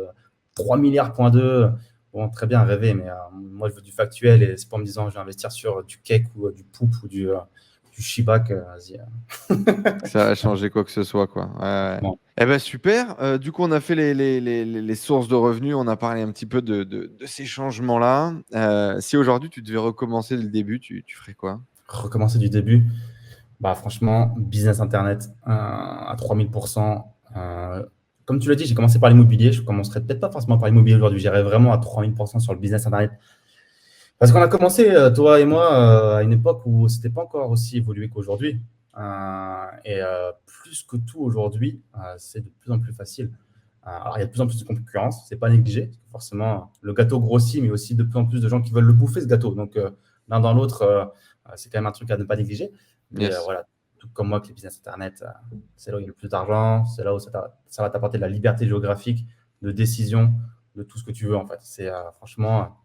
3 milliards, point 2. Bon, très bien, rêver, mais moi, je veux du factuel et c'est pas en me disant, je vais investir sur du cake ou du poop ou du Shiba que, vas-y. Ça va changer quoi que ce soit, quoi. Ouais, ouais. Bon. Eh ben super. Du coup, on a fait les sources de revenus, on a parlé un petit peu de ces changements-là. Si aujourd'hui tu devais recommencer dès le début, tu ferais quoi? Recommencer du début. Bah, franchement, business internet à 3000%. comme tu l'as dit, j'ai commencé par l'immobilier. Je commencerai peut-être pas forcément par l'immobilier aujourd'hui. J'irai vraiment à 3000% sur le business Internet. Parce qu'on a commencé, toi et moi, à une époque où c'était pas encore aussi évolué qu'aujourd'hui. Plus que tout aujourd'hui, c'est de plus en plus facile. Alors, il y a de plus en plus de concurrence, c'est pas négligé. Parce que forcément, le gâteau grossit, mais aussi de plus en plus de gens qui veulent le bouffer, ce gâteau. Donc, l'un dans l'autre, c'est quand même un truc à ne pas négliger. Mais Yes. voilà, tout comme moi, que les business Internet, c'est là où il y a le plus d'argent, c'est là où ça va t'apporter de la liberté géographique, de décision, de tout ce que tu veux, en fait. C'est franchement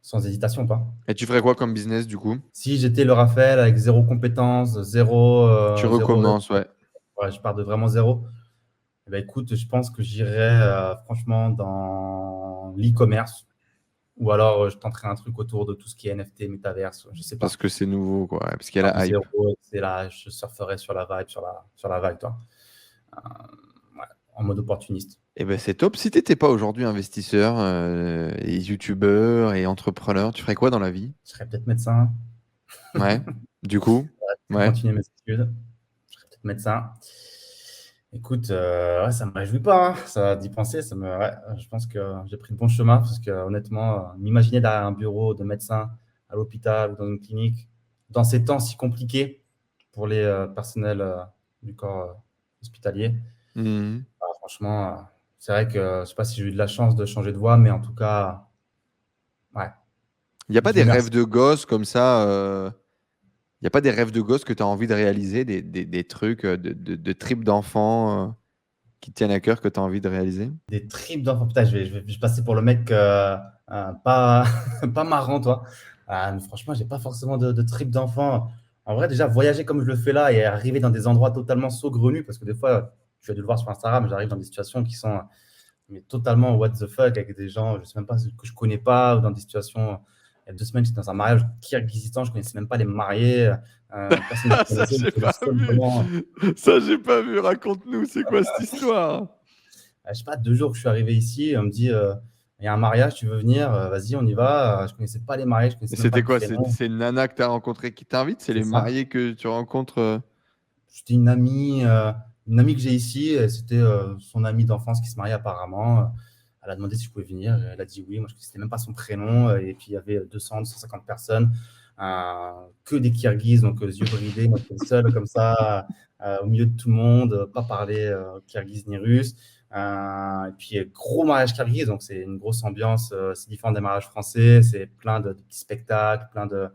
sans hésitation, quoi. Et tu ferais quoi comme business du coup? Si j'étais le Raphaël avec zéro compétence, Tu zéro, recommences, ouais. ouais, je pars de vraiment zéro. Eh ben, écoute, je pense que j'irais franchement dans l'e-commerce ou alors je tenterais un truc autour de tout ce qui est NFT, métaverse, je sais Parce pas. que c'est nouveau, quoi. Ouais, parce qu'il y Je a pars de la hype. zéro, c'est là, je surferais sur la vibe, sur la vague, toi. Euh, ouais, en mode opportuniste. Eh ben c'est top. Si tu n'étais pas aujourd'hui investisseur, et youtubeur et entrepreneur, tu ferais quoi dans la vie? Je serais peut-être médecin, Ouais. Du coup? Ouais. continuer mes études. Je serais peut-être médecin. Écoute, ouais, ça me réjouit pas, hein, ça d'y penser, ouais, je pense que j'ai pris le bon chemin parce que honnêtement, m'imaginer derrière un bureau de médecin à l'hôpital ou dans une clinique, dans ces temps si compliqués pour les personnels du corps hospitalier, Mhm. franchement, c'est vrai que je sais pas si j'ai eu de la chance de changer de voie, mais en tout cas, ouais, Il n'y a pas des Dieu rêves merci. de gosse comme ça. Il n'y a pas des rêves de gosse que tu as envie de réaliser, des trucs de tripes d'enfants qui te tiennent à cœur que tu as envie de réaliser? Des tripes d'enfants, putain, je vais passer pour le mec pas, pas marrant, toi. Mais franchement, j'ai pas forcément de tripes d'enfants. En vrai, déjà, voyager comme je le fais là et arriver dans des endroits totalement saugrenus, parce que des fois, tu as dû le voir sur Instagram, j'arrive dans des situations qui sont mais totalement what the fuck, avec des gens, je sais même pas, que je connais pas, ou dans des situations. Il y a 2 semaines, j'étais dans un mariage au Kirghizistan, je connaissais même pas les mariés, personne ne me Ça, connaissait, j'ai j'étais le pas seul vu. vraiment. Ça, j'ai pas vu. Raconte-nous, c'est quoi cette histoire? Je sais pas, 2 jours que je suis arrivé ici, on me dit, il y a un mariage, tu veux venir, vas-y, on y va. Je connaissais pas les mariés, je Et connaissais même pas c'était le quoi? prénom. C'est une nana que tu as rencontrée qui t'invite? C'est C'est les ça. mariés que tu rencontres? C'était une amie que j'ai ici, et c'était son amie d'enfance qui se mariait apparemment. Elle a demandé si je pouvais venir, elle a dit oui. Moi, je ne connaissais même pas son prénom, et puis il y avait 200, 250 personnes, que des Kirghizes, donc les yeux bridés. Moi, j'étais le seul comme ça, au milieu de tout le monde, pas parler kirghize ni russe. Et puis, gros mariage kirghize, donc c'est une grosse ambiance, c'est différent des mariages français, c'est plein de petits spectacles, plein de,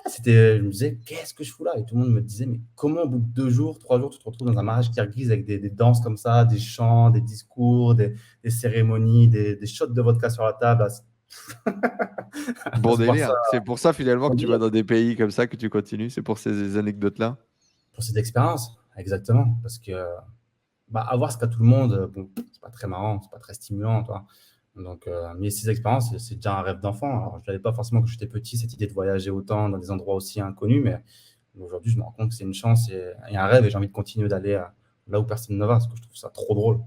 je me disais, qu'est-ce que je fous là? Et tout le monde me disait, mais comment au bout de 2 jours, 3 jours, tu te retrouves dans un mariage kirghize avec des danses comme ça, des chants, des discours, des cérémonies, des shots de vodka sur la table, à Bon se boire ça délire. C'est pour ça finalement que en tu vas dans des pays comme ça, que tu continues. C'est pour ces anecdotes-là. pour cette expérience. Exactement. Parce que bah, avoir ce qu'a tout le monde, bon, c'est pas très marrant, c'est pas très stimulant, toi. Donc, mais ces expériences, c'est déjà un rêve d'enfant. Alors, je n'avais pas forcément quand j'étais petit, cette idée de voyager autant dans des endroits aussi inconnus, mais aujourd'hui, je me rends compte que c'est une chance et un rêve, et j'ai envie de continuer d'aller là où personne ne va, parce que je trouve ça trop drôle.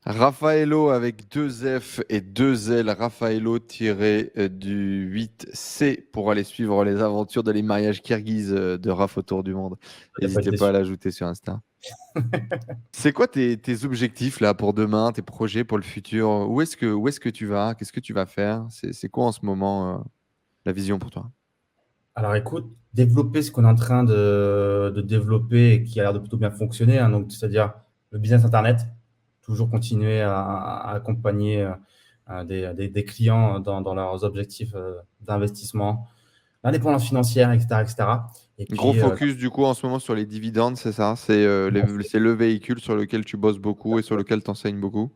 Raffaello avec deux F et deux L, Raffaello tiré du 8C pour aller suivre les aventures de les mariages kirghizes de Raf autour du monde. Tu vas pas être N'hésitez pas à déçu. l'ajouter sur Insta. C'est quoi tes objectifs là pour demain, tes projets pour le futur? Où est-ce que tu vas? Qu'est-ce que tu vas faire? C'est quoi en ce moment la vision pour toi? Alors écoute, développer ce qu'on est en train de développer et qui a l'air de plutôt bien fonctionner, hein, donc c'est-à-dire le business Internet, toujours continuer à accompagner des clients dans leurs objectifs d'investissement, l'indépendance financière, etc., etc. Et Gros puis, focus du coup en ce moment sur les dividendes, c'est ça? C'est le véhicule sur lequel tu bosses beaucoup et sur lequel tu enseignes beaucoup?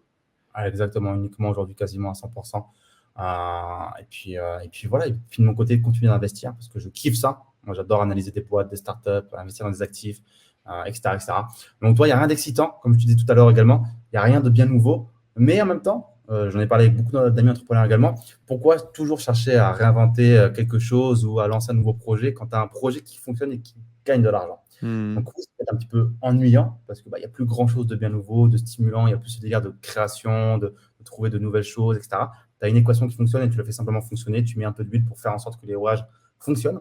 exactement, uniquement aujourd'hui, quasiment à 100%. Et puis voilà, et puis de mon côté, continuer d'investir parce que je kiffe ça. Moi, j'adore analyser des boîtes, des startups, investir dans des actifs, etc., etc. Donc, toi, il n'y a rien d'excitant, comme je te disais tout à l'heure également. Il n'y a rien de bien nouveau. Mais en même temps, j'en ai parlé avec beaucoup d'amis entrepreneurs également. Pourquoi toujours chercher à réinventer quelque chose ou à lancer un nouveau projet quand tu as un projet qui fonctionne et qui gagne de l'argent? Hmm. Donc, oui, c'est peut-être un petit peu ennuyant parce qu'il n'y a plus grand-chose de bien nouveau, de stimulant. Il y a plus ce délire de création, de trouver de nouvelles choses, etc. Tu as une équation qui fonctionne et tu la fais simplement fonctionner. Tu mets un peu d'huile pour faire en sorte que les rouages fonctionnent.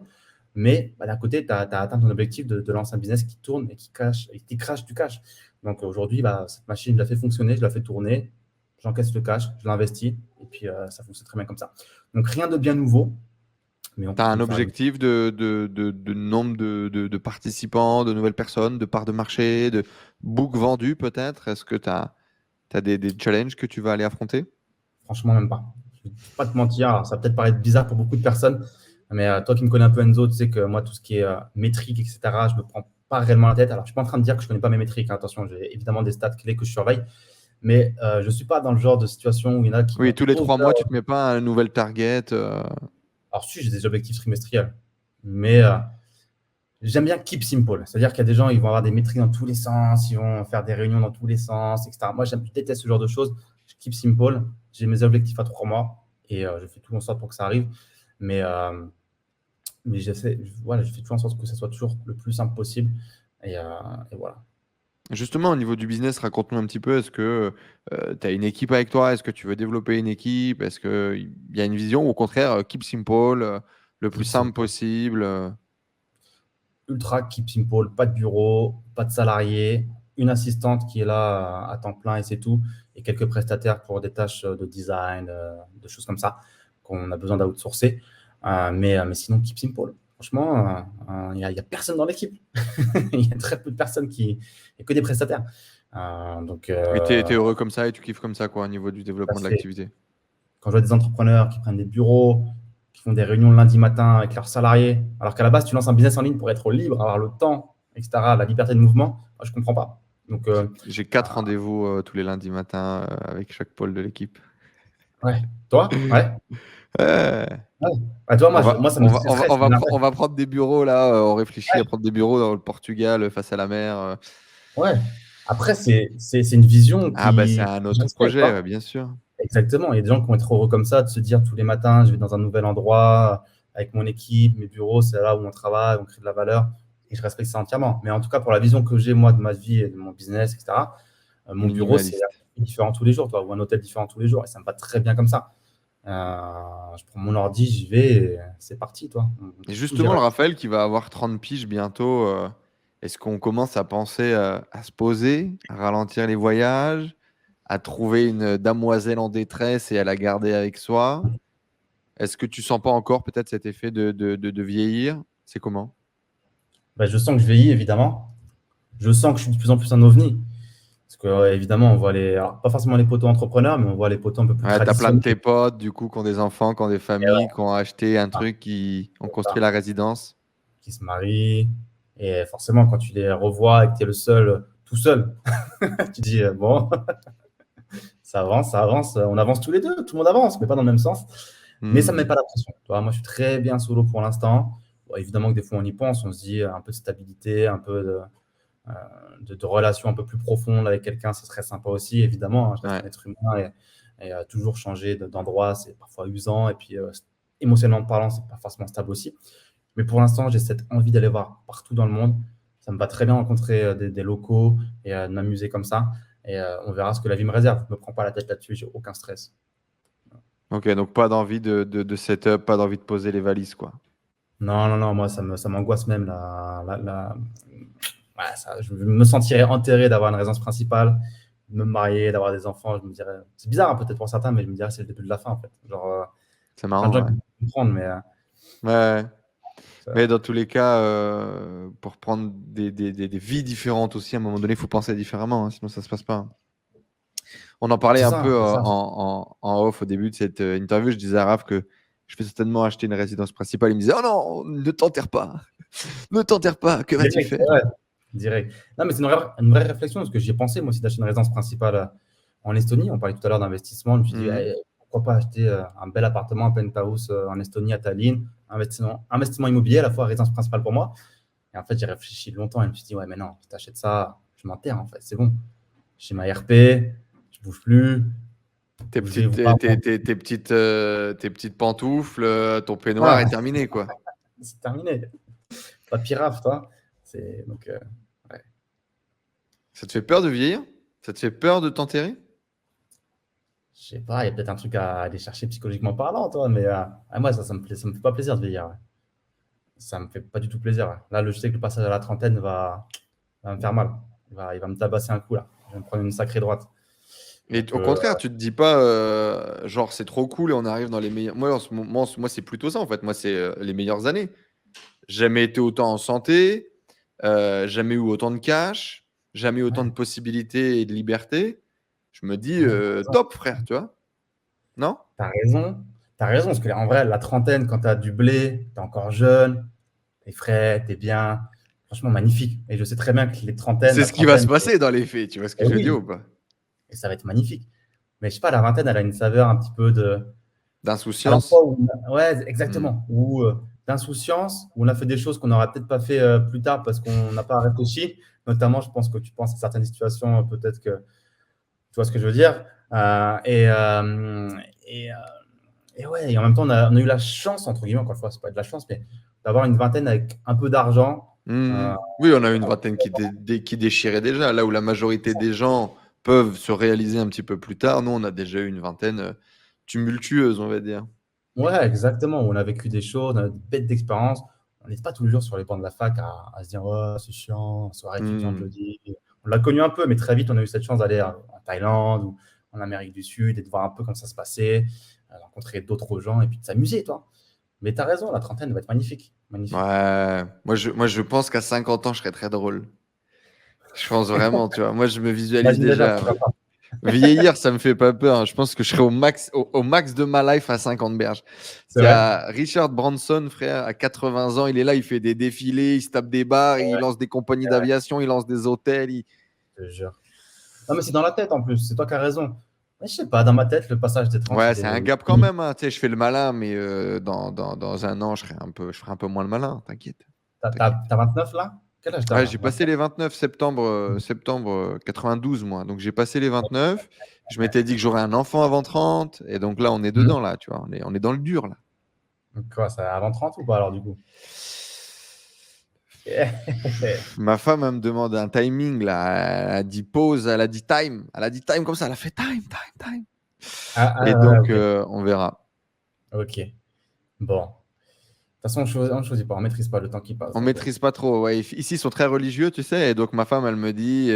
Mais d'un côté, tu as atteint ton objectif de lancer un business qui tourne et qui crache du cash. Donc aujourd'hui, cette machine, je la fais fonctionner, je la fais tourner, j'encaisse le cash, je l'investis, et puis ça fonctionne très bien comme ça. Donc rien de bien nouveau, mais on Tu as un continue de faire. objectif de nombre de participants, de nouvelles personnes, de parts de marché, de books vendus peut-être? Est-ce que tu as des challenges que tu vas aller affronter? Franchement, même pas. Je ne vais pas te mentir, alors, ça va peut-être paraître bizarre pour beaucoup de personnes, mais toi qui me connais un peu, Enzo, tu sais que moi, tout ce qui est métrique, etc., je ne me prends pas réellement la tête. Alors, je ne suis pas en train de dire que je ne connais pas mes métriques, hein. Attention, j'ai évidemment des stats clés que je surveille, mais je ne suis pas dans le genre de situation où il y en a qui Oui, vont tous les 3 mois, tu over. te mets pas un nouvel target. Alors, si, j'ai des objectifs trimestriels, mais j'aime bien keep simple. C'est-à-dire qu'il y a des gens, ils vont avoir des métriques dans tous les sens, ils vont faire des réunions dans tous les sens, etc. Moi, je déteste ce genre de choses. Je keep simple. J'ai mes objectifs à 3 mois et je fais tout en sorte pour que ça arrive. Mais, voilà, je fais tout en sorte que ça soit toujours le plus simple possible. Et, euh, et voilà. Justement, au niveau du business, raconte-nous un petit peu. Est-ce que tu as une équipe avec toi? Est-ce que tu veux développer une équipe? Est-ce qu'il y a une vision ou au contraire, keep simple, le plus Keep simple simple. possible? Ultra keep simple. Pas de bureau, pas de salarié, une assistante qui est là à temps plein et c'est tout. Et quelques prestataires pour des tâches de design, de choses comme ça qu'on a besoin d'outsourcer. Mais sinon, keep simple. Franchement, il n'y a personne dans l'équipe. Il y a très peu de personnes il n'y a que des prestataires. Donc, Et tu es heureux comme ça et tu kiffes comme ça, quoi, au niveau du développement de l'activité. quand je vois des entrepreneurs qui prennent des bureaux, qui font des réunions le lundi matin avec leurs salariés, alors qu'à la base, tu lances un business en ligne pour être libre, avoir le temps, etc., la liberté de mouvement, moi, je ne comprends pas. Donc, J'ai 4 rendez-vous tous les lundis matins avec chaque pôle de l'équipe. ouais. Toi? Ouais. Ouais. Ouais. Ah, toi, On va, moi, ça me on va, on va, stresserait, on ça va, m'énerverait. on va prendre des bureaux là. On réfléchit Ouais. à prendre des bureaux dans le Portugal face à la mer. Ouais. Après, c'est une vision Ah, bah, c'est qui un je autre respecte, projet, hein. ouais, bien sûr. Exactement. Il y a des gens qui vont être heureux comme ça, de se dire tous les matins, je vais dans un nouvel endroit avec mon équipe, mes bureaux, c'est là où on travaille, on crée de la valeur. Et je respecte ça entièrement. Mais en tout cas, pour la vision que j'ai, moi, de ma vie et de mon business, etc., mon bureau, c'est Minimaliste. différent tous les jours, toi, ou un hôtel différent tous les jours. Et ça me va très bien comme ça. Je prends mon ordi, j'y vais, et c'est parti, toi. Et Tout gère. justement, le Raphaël qui va avoir 30 piges bientôt, est-ce qu'on commence à penser à se poser, à ralentir les voyages, à trouver une damoiselle en détresse et à la garder avec soi? Est-ce que tu sens pas encore peut-être cet effet de vieillir? C'est comment? Bah, je sens que je vieillis, évidemment. Je sens que je suis de plus en plus un ovni. Parce que, évidemment, on voit alors, pas forcément les poteaux entrepreneurs, mais on voit les poteaux un peu plus Ouais, t'as plein de traditionnels. tes potes, du coup, qui ont des enfants, qui ont des Et ouais, familles, qui ont acheté un ah, truc, qui ont c'est construit ça, la résidence. qui se marient. Et forcément, quand tu les revois et que tu es le seul, tout seul, tu dis, bon, ça avance, on avance tous les deux, tout le monde avance, mais pas dans le même sens. Mais ça ne me met Hmm. pas la pression. Tu vois, moi, je suis très bien solo pour l'instant. Bon, évidemment que des fois, on y pense, on se dit un peu de stabilité, un peu euh, de relations un peu plus profondes avec quelqu'un, ce serait sympa aussi, évidemment, hein, je reste Ouais. un être humain et toujours changer d'endroit, c'est parfois usant. Et puis, émotionnellement parlant, c'est pas forcément stable aussi. Mais pour l'instant, j'ai cette envie d'aller voir partout dans le monde. Ça me va très bien rencontrer des locaux et de m'amuser comme ça. Et on verra ce que la vie me réserve. Je ne me prends pas la tête là-dessus, j'ai aucun stress. Ok, donc pas d'envie de setup, pas d'envie de poser les valises, quoi. Non, non, non, moi, ça m'angoisse même. Ouais, je me sentirais enterré d'avoir une résidence principale, de me marier, d'avoir des enfants. Je me dirais, c'est bizarre hein, peut-être pour certains, mais je me dirais c'est le début de la fin en fait. Genre, C'est plein de marrant, gens ouais. qui vont comprendre, mais Ouais, ouais. Mais ça- dans tous les cas, pour prendre des vies différentes aussi, à un moment donné, il faut penser différemment, hein, sinon ça se passe pas. On en parlait c'est un ça, peu c'est ça. en off au début de cette interview. Je disais à Raph que je vais certainement acheter une résidence principale. Il me disait: Oh non, ne t'enterre pas, ne t'enterre pas, que vas-tu Direct, faire? ouais, direct. Non, mais c'est une vraie réflexion parce que j'y ai pensé moi aussi d'acheter une résidence principale en Estonie. On parlait tout à l'heure d'investissement. Je me suis dit, Mhm. pourquoi pas acheter un bel appartement, un penthouse en Estonie, à Tallinn, investissement immobilier à la fois résidence principale pour moi. Et en fait, j'ai réfléchi longtemps et je me suis dit, ouais, mais non, si tu achètes ça, je m'enterre en fait, c'est bon. J'ai ma RP, je bouge plus, Tes je vais petites, voir. tes petites pantoufles, ton peignoir est Ah, terminé, quoi. c'est terminé. Pas pirate, toi. Donc, ouais. Ça te fait peur de vieillir? Ça te fait peur de t'enterrer? Je sais pas, il y a peut-être un truc à aller chercher psychologiquement parlant, toi, mais moi, ça me fait pas plaisir de vieillir. Ouais. ça me fait pas du tout plaisir. Ouais. Là, je sais que le passage à la trentaine va me faire mal. Il va me tabasser un coup là. Je vais me prendre une sacrée droite. Et Donc, au contraire, tu te dis pas, genre, c'est trop cool et on arrive dans les meilleurs. Moi, moi c'est plutôt ça, en fait. Moi, c'est les meilleures années. Jamais été autant en santé, jamais eu autant de cash, jamais eu autant ouais, de possibilités et de liberté. Je me dis, ouais, t'as raison. top, frère, tu vois? Non? T'as raison. T'as raison, parce que en vrai, la trentaine, quand t'as du blé, t'es encore jeune, t'es frais, t'es bien. Franchement, magnifique. Et je sais très bien que les trentaines, C'est la ce qui va se trentaine, passer dans les faits, tu vois ce que eh je veux dire oui, ou pas? et ça va être magnifique. Mais je sais pas, la vingtaine, elle a une saveur un petit peu à la D'insouciance. fois où, ouais, Hmm. exactement, où d'insouciance, où on a fait des choses qu'on n'aurait peut-être pas fait plus tard parce qu'on n'a pas réfléchi. Notamment, je pense que tu penses à certaines situations, peut-être que tu vois ce que je veux dire. Euh, et, euh, et, euh, et ouais, et en même temps, on a eu la chance, entre guillemets, encore une fois, c'est pas de la chance, mais d'avoir une vingtaine avec un peu d'argent. Hmm. Euh, Oui, on a une vingtaine qui déchirait déjà. Là où la majorité des gens peuvent se réaliser un petit peu plus tard, nous, on a déjà eu une vingtaine tumultueuse, on va dire. ouais, exactement. On a vécu des choses, on a des bêtes d'expériences. On n'était pas tous les jours sur les bancs de la fac à se dire, oh, c'est chiant, soirée étudiante Hmm. jeudi. On l'a connu un peu, mais très vite, on a eu cette chance d'aller en Thaïlande ou en Amérique du Sud et de voir un peu comment ça se passait, rencontrer d'autres gens et puis de s'amuser, toi. Mais tu as raison, la trentaine va être magnifique. Magnifique. Ouais, moi je pense qu'à 50 ans, je serais très drôle. Je pense vraiment, tu vois. Moi, je me visualise Imagine déjà, déjà. pourquoi pas. Vieillir, ça me fait pas peur, hein. Je pense que je serai au max de ma life à 50 berges. C'est Il y vrai? a Richard Branson, frère, à 80 ans, il est là, il fait des défilés, il se tape des bars, il Ouais, lance des compagnies c'est vrai, d'aviation, il lance des hôtels. je te jure. Non, mais c'est dans la tête en plus, c'est toi qui as raison. Mais je sais pas, dans ma tête, le passage des 30, Ouais, il c'est un est. gap quand même, hein. Tu sais, je fais le malin, mais dans un an, je ferai un peu moins le malin. T'inquiète. T'inquiète. T'as 29 là? Quel âge t'as Ouais, là? j'ai passé 29. les 29 septembre, septembre 92, moi. Donc j'ai passé les 29. Je m'étais dit que j'aurais un enfant avant 30. Et donc là, on est Mhm. dedans, là, tu vois. On est dans le dur, là. Donc quoi, ça avant 30 ou pas alors du coup? Ma femme, elle me demande un timing, là. Elle a dit pause, elle a dit time. Elle a dit time comme ça. Elle a fait time, time, time. Ah, Et ah, ouais, donc, ok. on verra. Ok. Bon. De toute façon, on choisit pas, on maîtrise pas le temps qui passe. On Donc, maîtrise pas trop. Ouais. Ici, ils sont très religieux, tu sais. Et donc, ma femme, elle me dit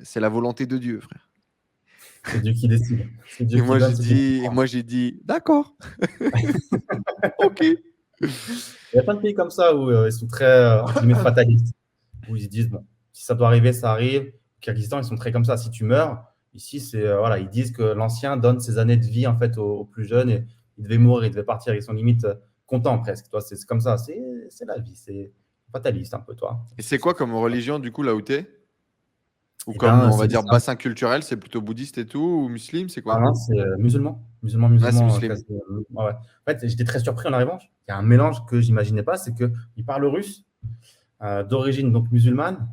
c'est la volonté de Dieu, frère. c'est Dieu qui décide. C'est Dieu qui donne, c'est Dieu qui Et prend. moi, j'ai dit d'accord, ok. Il y a plein de pays comme ça où ils sont très, entre guillemets, fatalistes. Où ils se disent, bon, si ça doit arriver, ça arrive. Au Kyrgyzstan, ils sont très comme ça. Si tu meurs, ici, c'est, voilà, ils disent que l'ancien donne ses années de vie en fait aux plus jeunes et il devait mourir, il devait partir. Ils sont limite contents presque. Toi, c'est comme ça. C'est la vie. C'est fataliste un peu, toi. Et c'est quoi comme religion, du coup, là où t'es? Ou Eh comme, bien, on va c'est dire, simple. bassin culturel, c'est plutôt bouddhiste et tout, ou musulman, c'est Ah quoi? non, c'est musulman. Musulman, Ah, c'est musulman. musulman. Quasi, ouais, ouais. En fait, j'étais très surpris en arrivant. Il y a un mélange que j'imaginais pas, c'est qu'ils parlent russe, d'origine donc musulmane,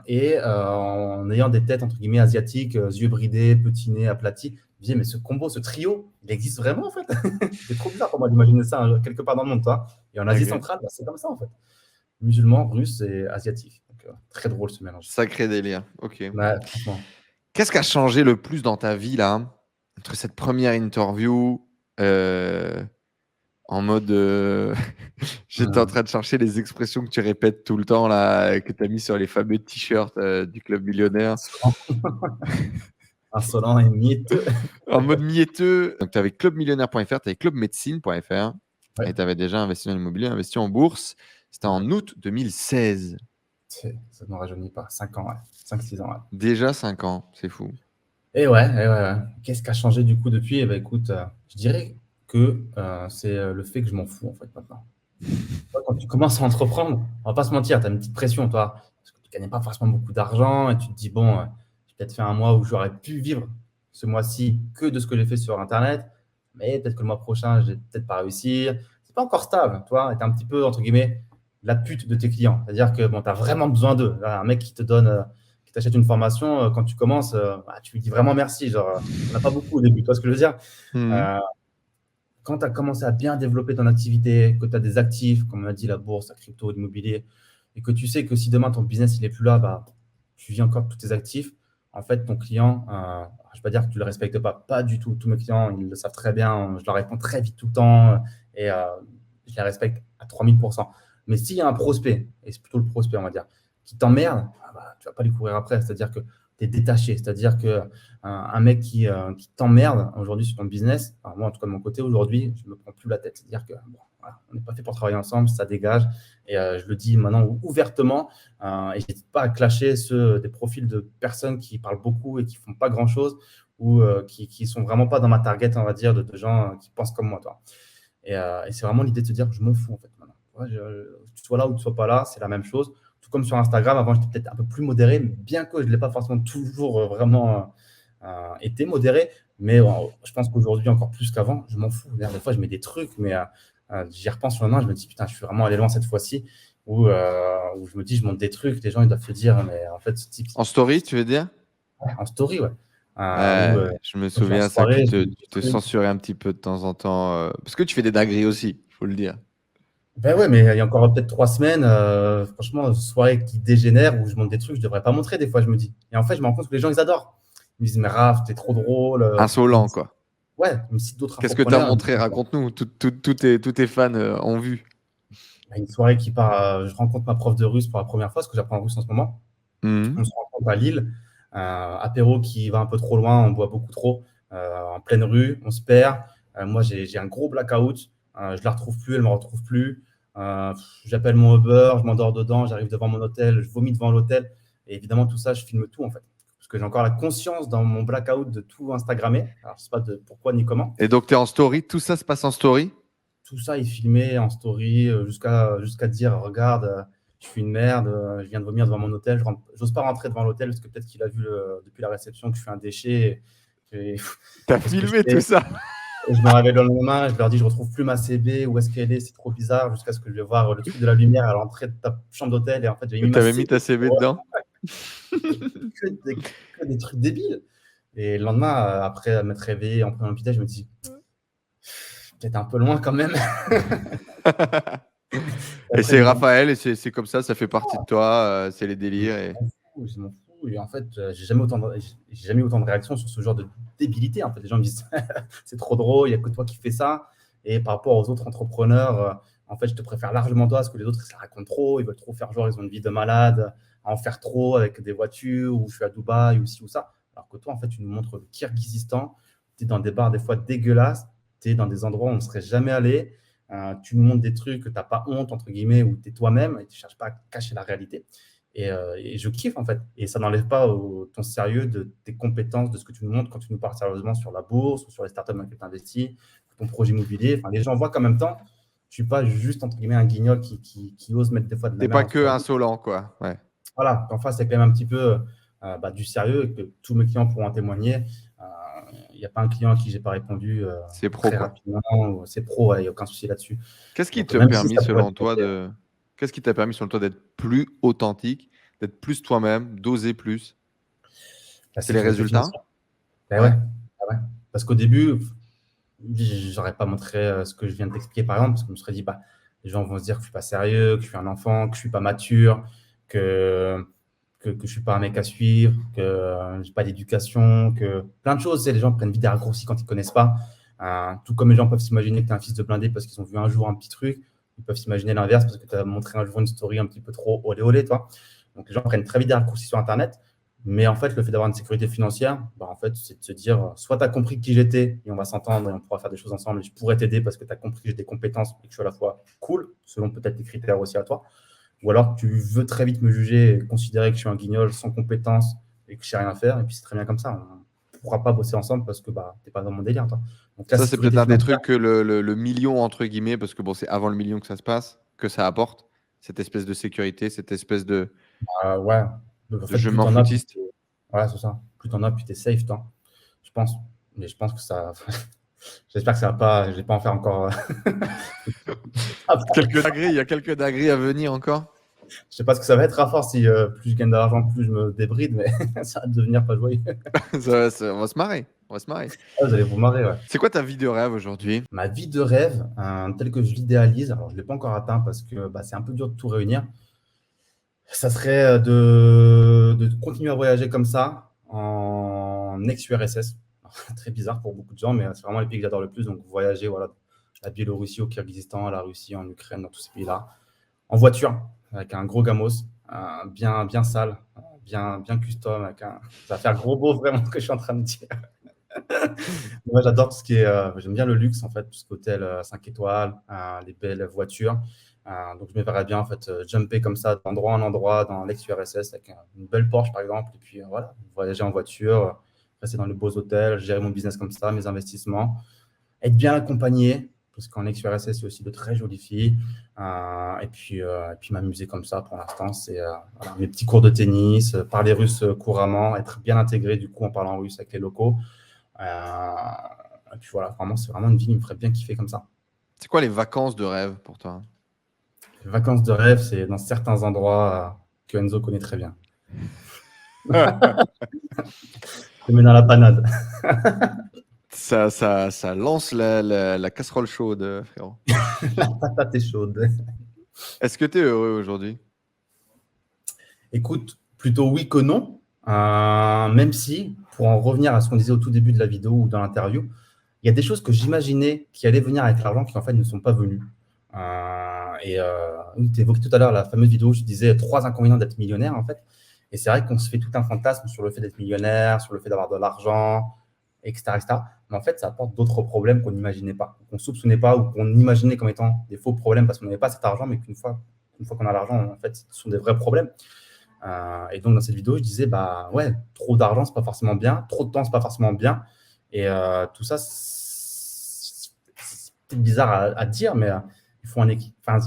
et en ayant des têtes entre guillemets asiatiques, yeux bridés, petits nez aplatis. Je me disais, mais ce combo, ce trio, il existe vraiment en fait. C'était trop bizarre pour moi d'imaginer ça quelque part dans le monde, toi. Et en Asie Ok. centrale, bah, c'est comme ça en fait. Musulman, russe et asiatique. Donc, très drôle ce mélange. Sacré délire. Ok. Ouais, franchement. Qu'est-ce qui a changé le plus dans ta vie, là, entre cette première interview, euh, en mode. J'étais en Hum. train de chercher les expressions que tu répètes tout le temps, là, que tu as mis sur les fameux t-shirts du Club Millionnaire. Insolent, insolent et mieteux. En mode mieteux. Donc, tu avais clubmillionnaire.fr, tu avais clubmédecine.fr Ouais, et tu avais déjà investi dans l'immobilier, investi en bourse. C'était ouais. en août 2016. Ça ne me rajeunit pas. 5 ans, ouais. 5-6 ans, ouais. Déjà 5 ans, c'est fou. Et ouais. Qu'est-ce qui a changé du coup depuis? Eh ben, écoute, je dirais que c'est le fait que je m'en fous en fait maintenant. Toi, quand tu commences à entreprendre, on va pas se mentir, tu as une petite pression, toi, parce que tu gagnais pas forcément beaucoup d'argent et tu te dis, bon, j'ai peut-être fait un mois où j'aurais pu vivre ce mois-ci que de ce que j'ai fait sur Internet, mais peut-être que le mois prochain, je vais peut-être pas réussir. C'est pas encore stable, toi, et tu es un petit peu, entre guillemets, la pute de tes clients. C'est-à-dire que bon, tu as vraiment besoin d'eux. Là, un mec qui te donne, qui t'achète une formation, quand tu commences, bah, tu lui dis vraiment merci. Genre, on n'a pas beaucoup au début, tu vois ce que je veux dire? Mhm. Euh, Quand tu as commencé à bien développer ton activité, que tu as des actifs, comme on a dit, la bourse, la crypto, l'immobilier, et que tu sais que si demain ton business il est plus là, bah, tu vis encore de tous tes actifs, en fait, ton client, je ne vais pas dire que tu ne le respectes pas, pas du tout. Tous mes clients, ils le savent très bien, je leur réponds très vite tout le temps, et la respecte à 3000%. Mais s'il y a un prospect, et c'est plutôt le prospect, on va dire, qui t'emmerde, tu ne vas pas lui courir après. C'est-à-dire que tu es détaché. C'est-à-dire qu'un mec qui t'emmerde aujourd'hui sur ton business, moi, en tout cas de mon côté, aujourd'hui, je ne me prends plus la tête. C'est-à-dire que voilà, on n'est pas fait pour travailler ensemble, ça dégage. Et je le dis maintenant ouvertement. Et je n'hésite pas à clasher des profils de personnes qui parlent beaucoup et qui ne font pas grand-chose ou qui ne sont vraiment pas dans ma target, on va dire, de gens qui pensent comme moi. Toi. Et c'est vraiment l'idée de se dire, je m'en fous en fait maintenant. Ouais, tu sois là ou tu ne sois pas là, c'est la même chose. Tout comme sur Instagram, avant, j'étais peut-être un peu plus modéré, bien que je ne l'ai pas forcément toujours vraiment été modéré. Mais je pense qu'aujourd'hui, encore plus qu'avant, je m'en fous. Des fois, je mets des trucs, mais j'y repense le lendemain, je me dis, putain, je suis vraiment allé loin cette fois-ci. Où je me dis, je monte des trucs, les gens, ils doivent se dire, mais en fait, ce type. En story, tu veux dire? En story, ouais. Je me Je suis en souviens ça que soirée, je mets tu des te trucs. censurais un petit peu de temps en temps. Parce que tu fais des dingueries aussi, faut le dire. Ben ouais, mais il y a encore peut-être 3 semaines, franchement, soirée qui dégénère où je monte des trucs que je devrais pas montrer des fois, je me dis. Et en fait, je me rends compte que les gens, ils adorent. Ils me disent, mais Raph, t'es trop drôle. Insolent, quoi. Ouais, ils me citent d'autres Qu'est-ce que tu as infopreneurs. montré? Raconte-nous. Tous tes fans ont vu. Une soirée qui part, je rencontre ma prof de russe pour la première fois, parce que j'apprends le russe en ce moment. On Mhm. se rencontre à Lille. Apéro qui va un peu trop loin, on boit beaucoup trop. En pleine rue, on se perd. Moi, j'ai un gros blackout. Je la retrouve plus, elle me retrouve plus. J'appelle mon Uber, je m'endors dedans, j'arrive devant mon hôtel, je vomis devant l'hôtel. Et évidemment, tout ça, je filme tout en fait. Parce que j'ai encore la conscience dans mon blackout de tout Instagrammer. Alors, je ne sais pas de pourquoi ni comment. Et donc, tu es en story. Tout ça se passe en story? Tout ça est filmé en story jusqu'à dire regarde, je suis une merde, je viens de vomir devant mon hôtel, j'ose pas rentrer devant l'hôtel parce que peut-être qu'il a vu depuis la réception que je suis un déchet. T'as Qu'est-ce que je filmé fais? tout ça? Et je me réveille le lendemain, je leur dis je retrouve plus ma CB, où est-ce qu'elle est, c'est trop bizarre, jusqu'à ce que je vais voir le truc de la lumière à l'entrée de ta chambre d'hôtel et en fait j'ai mis ma T'avais mis ta CB. CV dedans? Que des trucs débiles. Et le lendemain, après m'être réveillé en prenant le petit, je me dis peut-être un peu loin quand même. Et Après, c'est les gens Raphaël, et c'est comme ça fait partie de toi, c'est les délires. Et... je m'en fous. Et en fait, j'ai jamais eu autant de réactions sur ce genre de débilité. En fait, les gens me disent c'est trop drôle, il n'y a que toi qui fais ça. Et par rapport aux autres entrepreneurs, en fait, je te préfère largement toi parce que les autres, ils se la racontent trop. Ils veulent trop faire genre, ils ont une vie de malade, à en faire trop avec des voitures, ou je suis à Dubaï, ou ci ou ça. Alors que toi, en fait, tu nous montres le Kirghizistan. Tu es dans des bars des fois dégueulasses. Tu es dans des endroits où on ne serait jamais allé. Tu nous montres des trucs que tu n'as pas honte, entre guillemets, où tu es toi-même et tu ne cherches pas à cacher la réalité. Et je kiffe en fait. Et ça n'enlève pas ton sérieux de tes compétences, de ce que tu nous montres quand tu nous parles sérieusement sur la bourse ou sur les startups dans lesquelles tu investis, ton projet immobilier. Enfin, les gens voient qu'en même temps, je ne suis pas juste entre guillemets un guignol qui ose mettre des fois de la T'es merde pas en que story. insolent, quoi. Ouais. Voilà, en face, c'est quand même un petit peu du sérieux et que tous mes clients pourront en témoigner. Il n'y a pas un client à qui je n'ai pas répondu C'est pro, très quoi. rapidement. C'est pro, il n'y a aucun souci là-dessus. Qu'est-ce qui Donc, t'a même si permis, ça pourrait selon être toi, porté, Qu'est-ce qui t'a permis, selon toi, d'être plus authentique, d'être plus toi-même, d'oser plus? la C'est les sécurité résultats? financière. Ben ouais, Ouais. ben ouais. Parce qu'au début, j'aurais pas montré ce que je viens de t'expliquer par exemple, parce que je me serais dit, bah, les gens vont se dire que je suis pas sérieux, que je suis un enfant, que je suis pas mature, que je suis pas un mec à suivre, que j'ai pas d'éducation, que plein de choses. Les gens prennent vite des raccourcis quand ils connaissent pas. Tout comme les gens peuvent s'imaginer que tu es un fils de blindé parce qu'ils ont vu un jour un petit truc, ils peuvent s'imaginer l'inverse parce que tu as montré un jour une story un petit peu trop olé olé, toi. Donc les gens prennent très vite des raccourcis sur Internet. Mais en fait, le fait d'avoir une sécurité financière, bah, en fait, c'est de se dire, soit tu as compris qui j'étais et on va s'entendre et on pourra faire des choses ensemble et je pourrais t'aider parce que tu as compris que j'ai des compétences et que je suis à la fois cool, selon peut-être tes critères aussi à toi, ou alors tu veux très vite me juger et considérer que je suis un guignol sans compétences et que je sais rien faire et puis c'est très bien comme ça. On ne pourra pas bosser ensemble parce que bah, tu n'es pas dans mon délire, toi. Donc la Ça, c'est peut-être sécurité l'un des financière, trucs que le million, entre guillemets, parce que bon, c'est avant le million que ça se passe, que ça apporte, cette espèce de sécurité, cette espèce ouais. Donc, en de fait, je plus m'en tu en as, plus foutiste. ouais, c'est ça. Plus tu en as, plus tu es safe, toi. Je pense. Mais je pense que ça. J'espère que ça va pas. Je vais pas en faire encore. Il y a quelques dingueries à venir encore. Je sais pas ce que ça va être à force si plus je gagne d'argent, plus je me débride, mais ça va devenir pas joyeux. On va se marrer. On va se marrer. Ah, vous allez vous marrer, ouais. C'est quoi ta vie de rêve aujourd'hui? Ma vie de rêve, telle que je l'idéalise, alors je ne l'ai pas encore atteint parce que bah, c'est un peu dur de tout réunir, ça serait de continuer à voyager comme ça en ex-URSS. Très bizarre pour beaucoup de gens, mais c'est vraiment les pays que j'adore le plus. Donc voyager voilà, la Biélorussie, au Kyrgyzstan, la Russie, en Ukraine, dans tous ces pays-là, en voiture, avec un gros gamos, bien sale, bien custom, ça va faire gros beau vraiment ce que je suis en train de dire. Moi, j'adore tout ce qui est, j'aime bien le luxe en fait, tout ce qui est hôtel 5 étoiles, les belles voitures. Donc je me verrais bien en fait jumper comme ça d'endroit en endroit dans l'ex-URSS avec une belle Porsche par exemple, et puis voilà, voyager en voiture, rester dans les beaux hôtels, gérer mon business comme ça, mes investissements, être bien accompagné, parce qu'en ex-URSS, il y a aussi de très jolies filles, et puis m'amuser comme ça pour l'instant, c'est voilà, mes petits cours de tennis, parler russe couramment, être bien intégré du coup en parlant russe avec les locaux. Et puis voilà, vraiment, c'est vraiment une vie qui me ferait bien kiffer comme ça. C'est quoi les vacances de rêve pour toi? Les vacances de rêve, c'est dans certains endroits que Enzo connaît très bien. Je mets dans la panade. Ça lance la casserole chaude, frérot. La patate est chaude. Est-ce que tu es heureux aujourd'hui? Écoute, plutôt oui que non. Même si, pour en revenir à ce qu'on disait au tout début de la vidéo ou dans l'interview, il y a des choses que j'imaginais qui allaient venir avec l'argent qui en fait ne sont pas venues. Tu évoquais tout à l'heure la fameuse vidéo où je disais 3 inconvénients d'être millionnaire en fait. Et c'est vrai qu'on se fait tout un fantasme sur le fait d'être millionnaire, sur le fait d'avoir de l'argent, etc., etc. Mais en fait, ça apporte d'autres problèmes qu'on n'imaginait pas, qu'on ne soupçonnait pas ou qu'on imaginait comme étant des faux problèmes parce qu'on n'avait pas cet argent, mais qu'une fois qu'on a l'argent, en fait, ce sont des vrais problèmes. Et donc, dans cette vidéo, je disais, bah ouais, trop d'argent, c'est pas forcément bien, trop de temps, c'est pas forcément bien. Et tout ça, c'est peut-être bizarre à dire, mais il faut un équilibre. Enfin,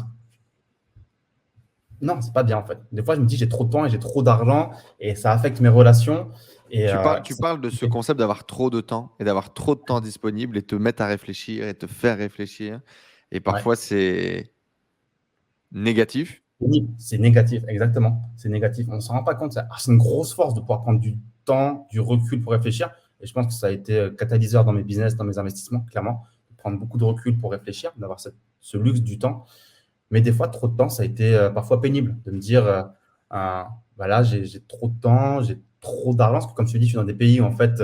non, c'est pas bien en fait. Des fois, je me dis, j'ai trop de temps et j'ai trop d'argent et ça affecte mes relations. Et, Tu parles de ce concept d'avoir trop de temps et d'avoir trop de temps disponible et te mettre à réfléchir et te faire réfléchir. Et parfois, c'est négatif. Oui, c'est négatif, exactement. C'est négatif. On ne s'en rend pas compte. C'est une grosse force de pouvoir prendre du temps, du recul pour réfléchir. Et je pense que ça a été catalyseur dans mes business, dans mes investissements, clairement. De prendre beaucoup de recul pour réfléchir, d'avoir ce luxe du temps. Mais des fois, trop de temps, ça a été parfois pénible de me dire, voilà, j'ai trop de temps, j'ai trop d'argent. Parce que comme je te dis, je suis dans des pays où en fait,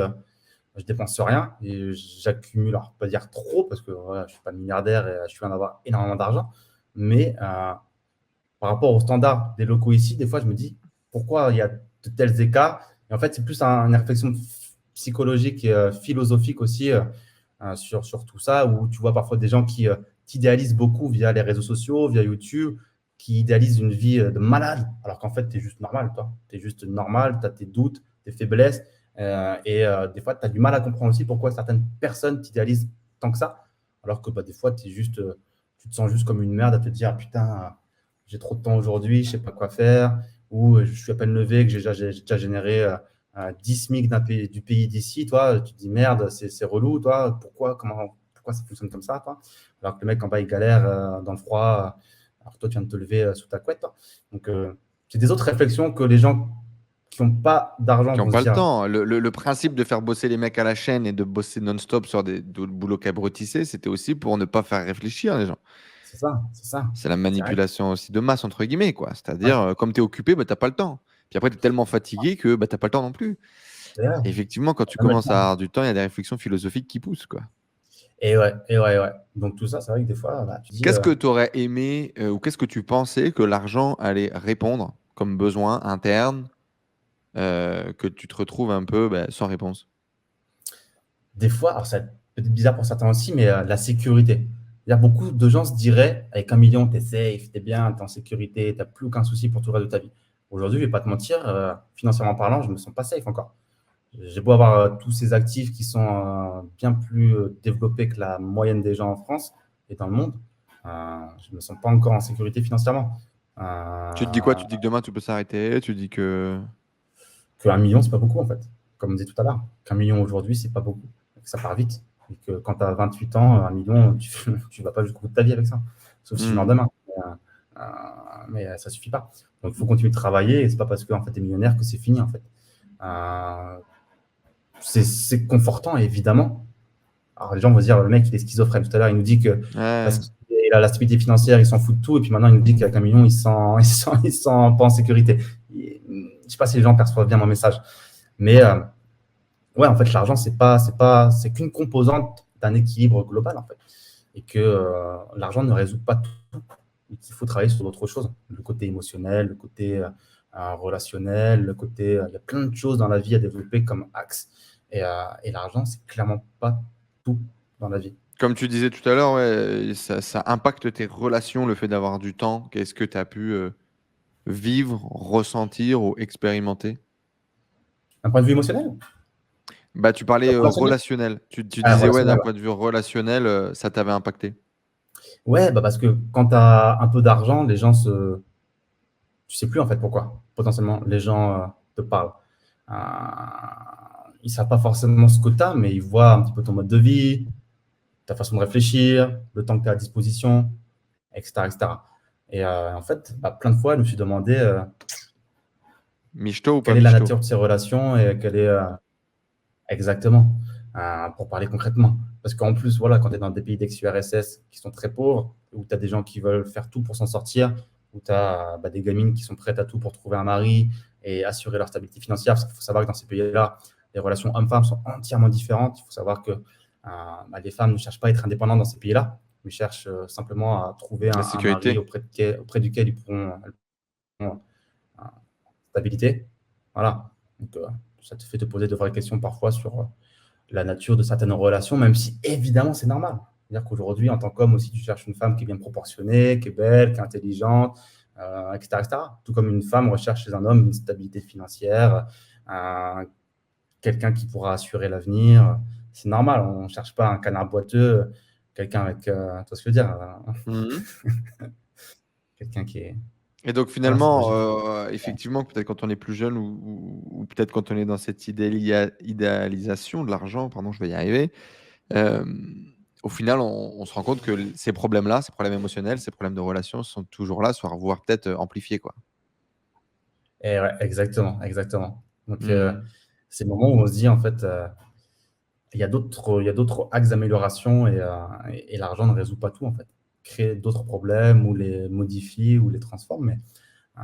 je dépense rien et j'accumule, alors pas dire trop, parce que voilà, je ne suis pas milliardaire et je suis en avoir énormément d'argent. Mais par rapport aux standards des locaux ici, des fois, je me dis pourquoi il y a de tels écarts. Et en fait, c'est plus une réflexion psychologique et philosophique aussi sur tout ça, où tu vois parfois des gens qui idéalisent beaucoup via les réseaux sociaux, via YouTube, qui idéalisent une vie de malade, alors qu'en fait, tu es juste normal, toi. Tu es juste normal, tu as tes doutes, tes faiblesses, des fois, tu as du mal à comprendre aussi pourquoi certaines personnes t'idéalisent tant que ça, alors que des fois, tu te sens juste comme une merde à te dire, ah, putain, j'ai trop de temps aujourd'hui, je ne sais pas quoi faire, ou je suis à peine levé, que j'ai déjà généré 10 SMIC du pays d'ici, toi, tu te dis merde, c'est relou, toi, pourquoi ça fonctionne comme ça, toi, alors que le mec en bas il galère dans le froid, alors que toi tu viens de te lever sous ta couette, toi. Donc c'est des autres réflexions que les gens qui n'ont pas d'argent Qui n'ont vont pas se le dire. temps. Le principe de faire bosser les mecs à la chaîne et de bosser non-stop sur des boulots qu'abrutissés, c'était aussi pour ne pas faire réfléchir les gens. C'est ça, c'est ça. C'est la C'est vrai. manipulation aussi de masse, entre guillemets, quoi. C'est-à-dire, Ouais. comme tu es occupé, bah, tu n'as pas le temps. Puis après, tu es tellement fatigué que bah, tu n'as pas le temps non plus. C'est vrai. Et effectivement, quand tu Même commences maintenant. à avoir du temps, il y a des réflexions philosophiques qui poussent, quoi. Et ouais. Donc tout ça, c'est vrai que des fois, bah, tu dis. Qu'est-ce que tu aurais aimé ou qu'est-ce que tu pensais que l'argent allait répondre comme besoin interne que tu te retrouves un peu sans réponse? Des fois, alors ça peut être bizarre pour certains aussi, mais la sécurité. Beaucoup de gens se diraient, avec 1 million, tu es safe, tu es bien, tu es en sécurité, tu n'as plus aucun souci pour tout le reste de ta vie. Aujourd'hui, je ne vais pas te mentir, financièrement parlant, je ne me sens pas safe encore. J'ai beau avoir tous ces actifs qui sont bien plus développés que la moyenne des gens en France et dans le monde, je ne me sens pas encore en sécurité financièrement. Tu te dis quoi? Tu te dis que demain, tu peux s'arrêter? Tu dis que... Que 1 million, c'est pas beaucoup en fait. Comme on disait tout à l'heure, qu'1 million aujourd'hui, c'est pas beaucoup. Ça part vite. Et que quand tu as 28 ans, 1 million, tu vas pas jusqu'au bout de ta vie avec ça. Sauf si tu meurs demain. Mais ça suffit pas. Donc il faut continuer de travailler et c'est pas parce que en fait, tu es millionnaire que c'est fini en fait. C'est confortant évidemment. Alors les gens vont se dire le mec il est schizophrène. Tout à l'heure il nous dit que parce qu'il a la stabilité financière, il s'en fout de tout et puis maintenant il nous dit qu'avec 1 million il se sent pas en sécurité. Je sais pas si les gens perçoivent bien mon message, mais ouais, en fait, l'argent, c'est qu'une composante d'un équilibre global, en fait. et que l'argent ne résout pas tout, et qu'il faut travailler sur d'autres choses. Le côté émotionnel, le côté relationnel, le côté... il y a plein de choses dans la vie à développer comme axe. Et l'argent, c'est clairement pas tout dans la vie. Comme tu disais tout à l'heure, ouais, ça impacte tes relations, le fait d'avoir du temps. Qu'est-ce que tu as pu vivre, ressentir ou expérimenter? D'un point de vue émotionnel, Bah, tu parlais relationnel, relationnel. Tu disais, ouais, d'un relationnel, ouais. point de vue relationnel, ça t'avait impacté. Ouais, bah parce que quand tu as un peu d'argent, les gens se... Tu sais plus en fait pourquoi, potentiellement, les gens te parlent. Euh, Ils savent pas forcément ce que tu as, mais ils voient un petit peu ton mode de vie, ta façon de réfléchir, le temps que tu as à disposition, etc. etc. En fait, bah, plein de fois, je me suis demandé Michto ou pas quelle est la michto? nature de ces relations et quelle est exactement, pour parler concrètement. Parce qu'en plus, voilà, quand tu es dans des pays d'ex-URSS qui sont très pauvres, où tu as des gens qui veulent faire tout pour s'en sortir, où tu as des gamines qui sont prêtes à tout pour trouver un mari et assurer leur stabilité financière, parce qu'il faut savoir que dans ces pays-là, les relations hommes-femmes sont entièrement différentes. Il faut savoir que les femmes ne cherchent pas à être indépendantes dans ces pays-là, mais cherchent simplement à trouver La un mari sécurité. auprès duquel elles pourront stabilité. Voilà. Donc, ça te fait te poser de vraies questions parfois sur la nature de certaines relations, même si évidemment c'est normal. C'est-à-dire qu'aujourd'hui, en tant qu'homme aussi, tu cherches une femme qui est bien proportionnée, qui est belle, qui est intelligente, etc., etc. Tout comme une femme recherche chez un homme une stabilité financière, euh, quelqu'un qui pourra assurer l'avenir. C'est normal, on ne cherche pas un canard boiteux, quelqu'un avec, tu vois ce que je veux dire, Mhm. quelqu'un qui est... Et donc Voilà, c'est finalement, logique. effectivement, peut-être quand on est plus jeune ou peut-être quand on est dans cette idéalisation de l'argent, pardon, je vais y arriver, au final, on se rend compte que ces problèmes-là, ces problèmes émotionnels, ces problèmes de relations sont toujours là, voire peut-être amplifiés, quoi. Et ouais, exactement, exactement. Donc, Mhm. c'est le moment où on se dit, en fait, il y a d'autres axes d'amélioration et l'argent ne résout pas tout, en fait. Créer d'autres problèmes ou les modifier ou les transforme. Euh,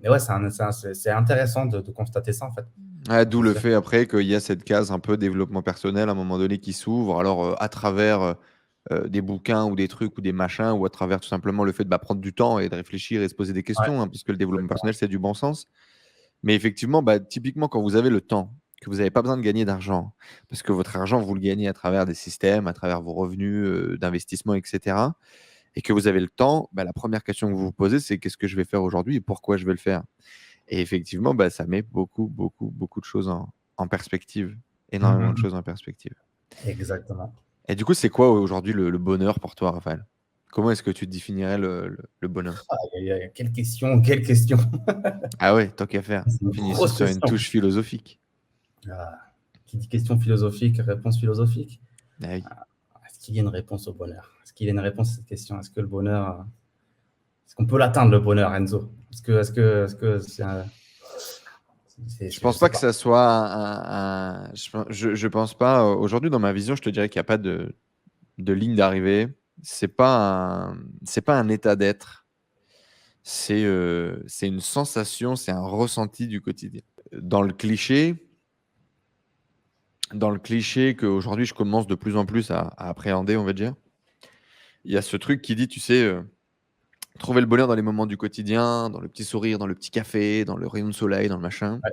mais ouais, c'est intéressant de constater ça, en fait. Ouais, d'où De se le dire fait après qu'il y a cette case un peu développement personnel à un moment donné qui s'ouvre, alors à travers des bouquins ou des trucs ou des machins, ou à travers tout simplement le fait de prendre du temps et de réfléchir et se poser des ouais, questions, hein, puisque le développement exactement. personnel, c'est du bon sens. Mais effectivement, typiquement, quand vous avez le temps, que vous n'avez pas besoin de gagner d'argent, parce que votre argent, vous le gagnez à travers des systèmes, à travers vos revenus d'investissement, etc., et que vous avez le temps, la première question que vous vous posez, c'est qu'est-ce que je vais faire aujourd'hui et pourquoi je vais le faire. Et effectivement, ça met beaucoup, beaucoup, beaucoup de choses en perspective, Mm, énormément mm, de mm. choses en perspective. Exactement. Et du coup, c'est quoi aujourd'hui le bonheur pour toi, Raphaël? Comment est-ce que tu définirais le bonheur? Quelle question, quelle question. Ah ouais, tant qu'à faire. C'est une Finissons grosse sur une question. touche philosophique. Qui dit question philosophique, réponse philosophique. Ah oui. Est-ce qu'il y a une réponse au bonheur? Est-ce qu'il y a une réponse à cette question? Est-ce que le bonheur, est-ce qu'on peut l'atteindre, le bonheur, Enzo? Est-ce que Je je pense sais pas que pas. ça soit je pense pas. Aujourd'hui, dans ma vision, je te dirais qu'il n'y a pas de ligne d'arrivée. C'est pas un état d'être. C'est une sensation, c'est un ressenti du quotidien. Dans le cliché, qu'aujourd'hui je commence de plus en plus à appréhender, on va dire, il y a ce truc qui dit, tu sais, trouver le bonheur dans les moments du quotidien, dans le petit sourire, dans le petit café, dans le rayon de soleil, dans le machin. Ouais.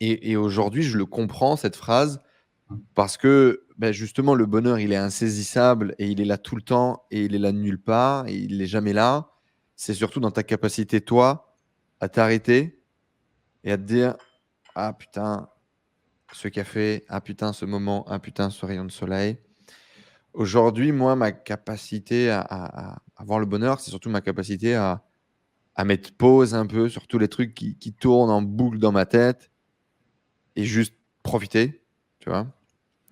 Et aujourd'hui, je le comprends, cette phrase, parce que justement, le bonheur, il est insaisissable et il est là tout le temps et il est là nulle part et il n'est jamais là. C'est surtout dans ta capacité, toi, à t'arrêter et à te dire, ah putain, ce café, ah putain, ce moment, ah putain, ce rayon de soleil. Aujourd'hui, moi, ma capacité à avoir le bonheur, c'est surtout ma capacité à mettre pause un peu sur tous les trucs qui tournent en boucle dans ma tête et juste profiter, tu vois.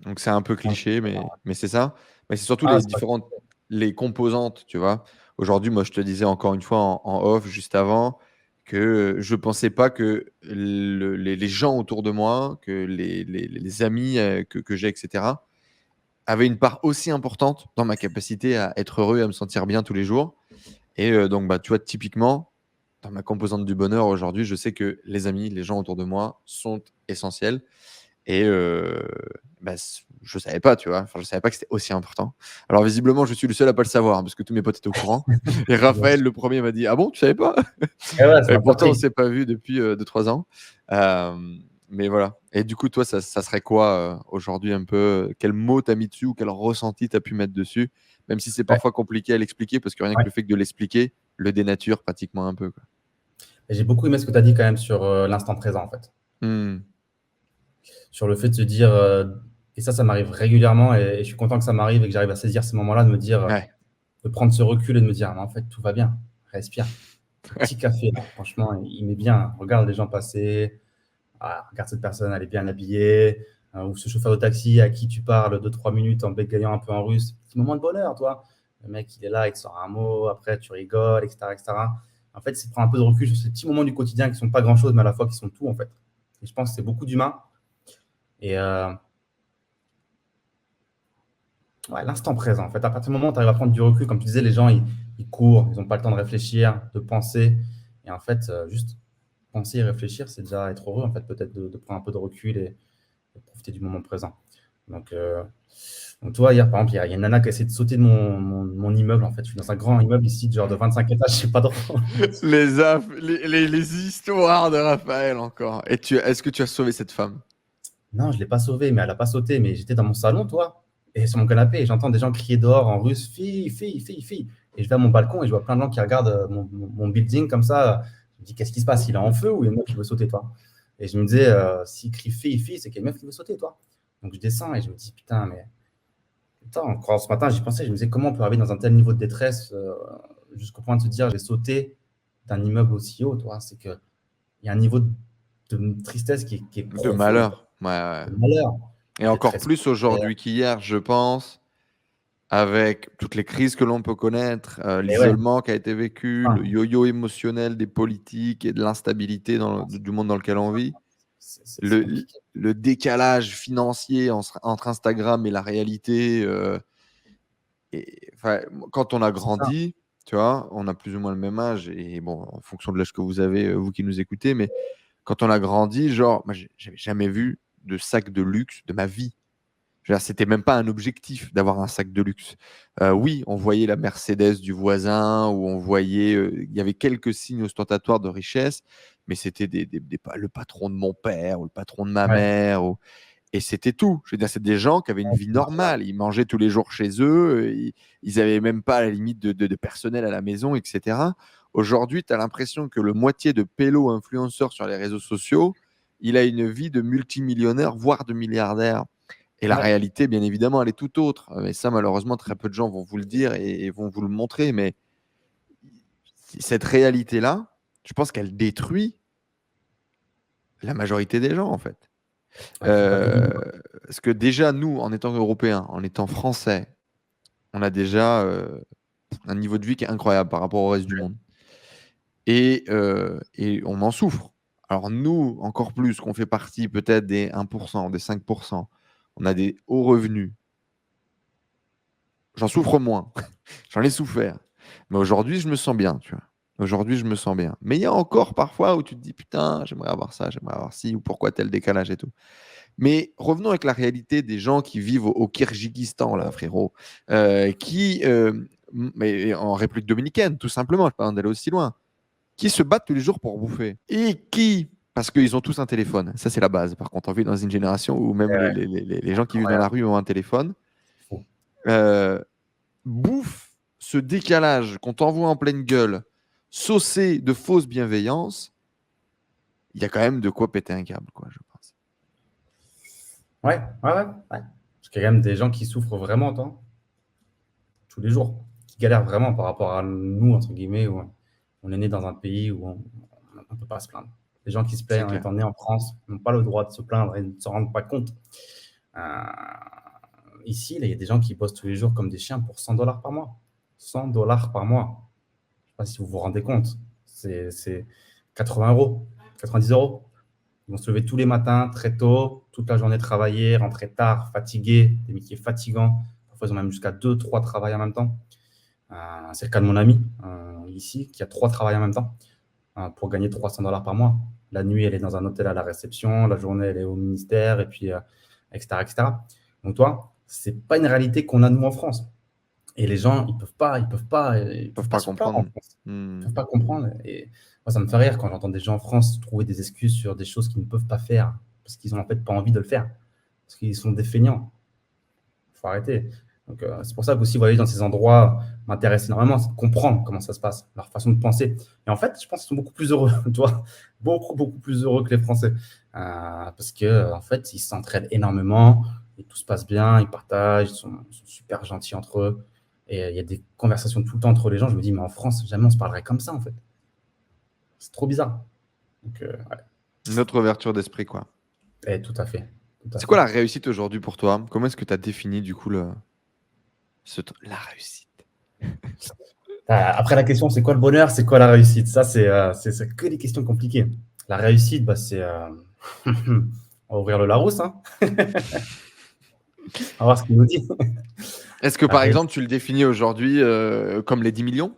Donc c'est un peu cliché, mais c'est ça. Mais c'est surtout Ah, les c'est pas... différentes les composantes, tu vois. Aujourd'hui, moi, je te disais encore une fois en off, juste avant, que je pensais pas que les gens autour de moi, que les amis que j'ai, etc., avaient une part aussi importante dans ma capacité à être heureux et à me sentir bien tous les jours. Et donc, tu vois, typiquement, dans ma composante du bonheur aujourd'hui, je sais que les amis, les gens autour de moi sont essentiels. Et je savais pas, tu vois. Enfin, je savais pas que c'était aussi important. Alors visiblement, je suis le seul à pas le savoir, hein, parce que tous mes potes étaient au courant. Et Bien Raphaël, sûr. le premier, m'a dit: «Ah bon, tu savais pas?» Et ouais, ça Et m'a pourtant, on surpris. s'est pas vu depuis 2-3 ans. Mais voilà. Et du coup, toi, ça serait quoi aujourd'hui un peu quel mot t'as mis dessus ou quel ressenti t'as pu mettre dessus? Même si c'est Ouais, parfois compliqué à l'expliquer, parce que rien que ouais. le fait que de l'expliquer le dénature pratiquement un peu, quoi. Et j'ai beaucoup aimé ce que tu as dit quand même sur l'instant présent, en fait. Mmh. Sur le fait de se dire, et ça m'arrive régulièrement, et je suis content que ça m'arrive et que j'arrive à saisir ces moments-là, de me dire, Ouais. de prendre ce recul et de me dire, mais en fait, tout va bien, respire. Ce petit café, là, franchement, il met bien. Regarde les gens passer, ah, regarde cette personne, elle est bien habillée, ou ce chauffeur de taxi à qui tu parles 2-3 minutes en bégayant un peu en russe. Petit moment de bonheur, toi. Le mec, il est là, il te sort un mot, après tu rigoles, etc., etc. En fait, c'est de prendre un peu de recul sur ces petits moments du quotidien qui ne sont pas grand-chose, mais à la fois qui sont tout, en fait. Et je pense que c'est beaucoup d'humains. Et ouais, l'instant présent, en fait. À partir du moment où tu arrives à prendre du recul, comme tu disais, les gens, ils courent, ils n'ont pas le temps de réfléchir, de penser. Et en fait, juste penser et réfléchir, c'est déjà être heureux, en fait, peut-être de prendre un peu de recul et de profiter du moment présent. Donc, toi, hier, par exemple, il y a une nana qui a essayé de sauter de mon immeuble, en fait. Je suis dans un grand immeuble ici, de genre de 25 étages, je sais pas trop. Les histoires de Raphaël encore. Et est-ce que tu as sauvé cette femme? Non, je ne l'ai pas sauvée, mais elle n'a pas sauté. Mais j'étais dans mon salon, toi, et sur mon canapé, et j'entends des gens crier dehors en russe, fille, fille, fille, fille. Et je vais à mon balcon et je vois plein de gens qui regardent mon building comme ça. Je me dis, qu'est-ce qui se passe? Il est en feu ou il y a une meuf qui veut sauter, toi? Et je me disais, s'il crie fille, fille, c'est qu'il y a une meuf qui veut sauter, toi. Donc je descends et je me dis, putain, mais putain, encore ce matin, j'y pensais, je me disais, comment on peut arriver dans un tel niveau de détresse jusqu'au point de se dire, je vais sauter d'un immeuble aussi haut, toi. C'est qu'il y a un niveau de tristesse qui est De profond, en fait, malheur. Ouais, ouais. de malheur. Et D'être encore resté. plus aujourd'hui qu'hier, je pense, avec toutes les crises que l'on peut connaître, Et ouais, l'isolement qui a été vécu, le enfin, yo-yo émotionnel des politiques et de l'instabilité du monde dans lequel on vit, c'est le, compliqué. le décalage financier entre Instagram et la réalité. Enfin, quand on a C'est ça. grandi, tu vois, on a plus ou moins le même âge, et bon, en fonction de l'âge que vous avez, vous qui nous écoutez, mais quand on a grandi, genre, moi, j'avais jamais vu de sac de luxe de ma vie. Je veux dire, c'était même pas un objectif d'avoir un sac de luxe. Oui, on voyait la Mercedes du voisin, ou on voyait, il y avait quelques signes ostentatoires de richesse, mais c'était le patron de mon père ou le patron de ma Ouais, mère, et c'était tout. Je veux dire, c'est des gens qui avaient une ouais, vie c'est marginal. normale. Ils mangeaient tous les jours chez eux, ils avaient même pas à la limite de personnel à la maison, etc. Aujourd'hui, tu as l'impression que le moitié de pélo influenceurs sur les réseaux sociaux, il a une vie de multimillionnaire, voire de milliardaire. Et la Ouais, réalité, bien évidemment, elle est tout autre. Et ça, malheureusement, très peu de gens vont vous le dire et vont vous le montrer. Mais cette réalité-là, je pense qu'elle détruit la majorité des gens, en fait. ouais, il faut pas t'oublier. Parce que déjà, nous, en étant Européens, en étant Français, on a déjà un niveau de vie qui est incroyable par rapport au reste du monde. Et on en souffre. Alors nous, encore plus, qu'on fait partie peut-être des 1%, des 5%, on a des hauts revenus. J'en souffre moins. J'en ai souffert. Mais aujourd'hui, je me sens bien, tu vois. Aujourd'hui, je me sens bien. Mais il y a encore parfois où tu te dis, putain, j'aimerais avoir ça, j'aimerais avoir ci, ou pourquoi tel décalage et tout. Mais revenons avec la réalité des gens qui vivent au Kirghizistan, là, frérot, mais en République dominicaine, tout simplement, je pas besoin d'aller aussi loin, qui se battent tous les jours pour bouffer. Et qui, parce qu'ils ont tous un téléphone, ça c'est la base. Par contre, on vit dans une génération où même Ouais, les gens qui vivent dans la incroyable, rue ont un téléphone, fou. euh, bouffent ce décalage qu'on t'envoie en pleine gueule, saucé de fausse bienveillance. Il y a quand même de quoi péter un câble, quoi, je pense. Ouais, ouais, ouais, ouais. Parce qu'il y a quand même des gens qui souffrent vraiment, toi, tous les jours, qui galèrent vraiment par rapport à nous, entre guillemets, où on est né dans un pays où on ne peut pas se plaindre. Les gens qui se C'est plaignent en clair. étant nés en France n'ont pas le droit de se plaindre et ne se rendent pas compte. Euh, Ici, là, il y a des gens qui bossent tous les jours comme des chiens pour 100 dollars par mois. 100 dollars par mois. Je ne sais pas si vous vous rendez compte. C'est 80 euros, 90 euros. Ils vont se lever tous les matins, très tôt, toute la journée travailler, rentrer tard, fatigués, des métiers fatigants. Parfois, ils ont même jusqu'à 2, 3 travails en même temps. C'est le cas de mon ami ici, qui a 3 travails en même temps pour gagner 300 dollars par mois. La nuit, elle est dans un hôtel à la réception, la journée, elle est au ministère, et puis, etc., etc. Donc, toi, c'est pas une réalité qu'on a nous en France. Et les gens, ils Peuvent peuvent pas pas se plaindre en comprendre. France. Ils Hmm. peuvent pas comprendre. Et moi, ça me fait rire quand j'entends des gens en France trouver des excuses sur des choses qu'ils ne peuvent pas faire parce qu'ils ont en fait pas envie de le faire, parce qu'ils sont des feignants. Il faut arrêter. Donc, c'est pour ça qu'aussi voyager dans ces endroits m'intéresse énormément, c'est de comprendre comment ça se passe, leur façon de penser. Et en fait, je pense qu'ils sont beaucoup plus heureux, tu vois, beaucoup, beaucoup plus heureux que les Français. Parce que, en fait, ils s'entraident énormément, et tout se passe bien, ils partagent, ils sont super gentils entre eux. Et il y a des conversations tout le temps entre les gens. Je me dis, mais en France, jamais on se parlerait comme ça, en fait. C'est trop bizarre. Donc, ouais. Une autre ouverture d'esprit, quoi. Tout à fait. Tout à C'est quoi fait. la réussite aujourd'hui pour toi? Comment est-ce que tu as défini du coup la réussite? Après, la question, c'est quoi le bonheur? C'est quoi la réussite? Ça, c'est que des questions compliquées. La réussite, bah, c'est. On va ouvrir le Larousse, hein. On va voir ce qu'il nous dit. Est-ce que La par réussite, exemple tu le définis aujourd'hui comme les 10 millions?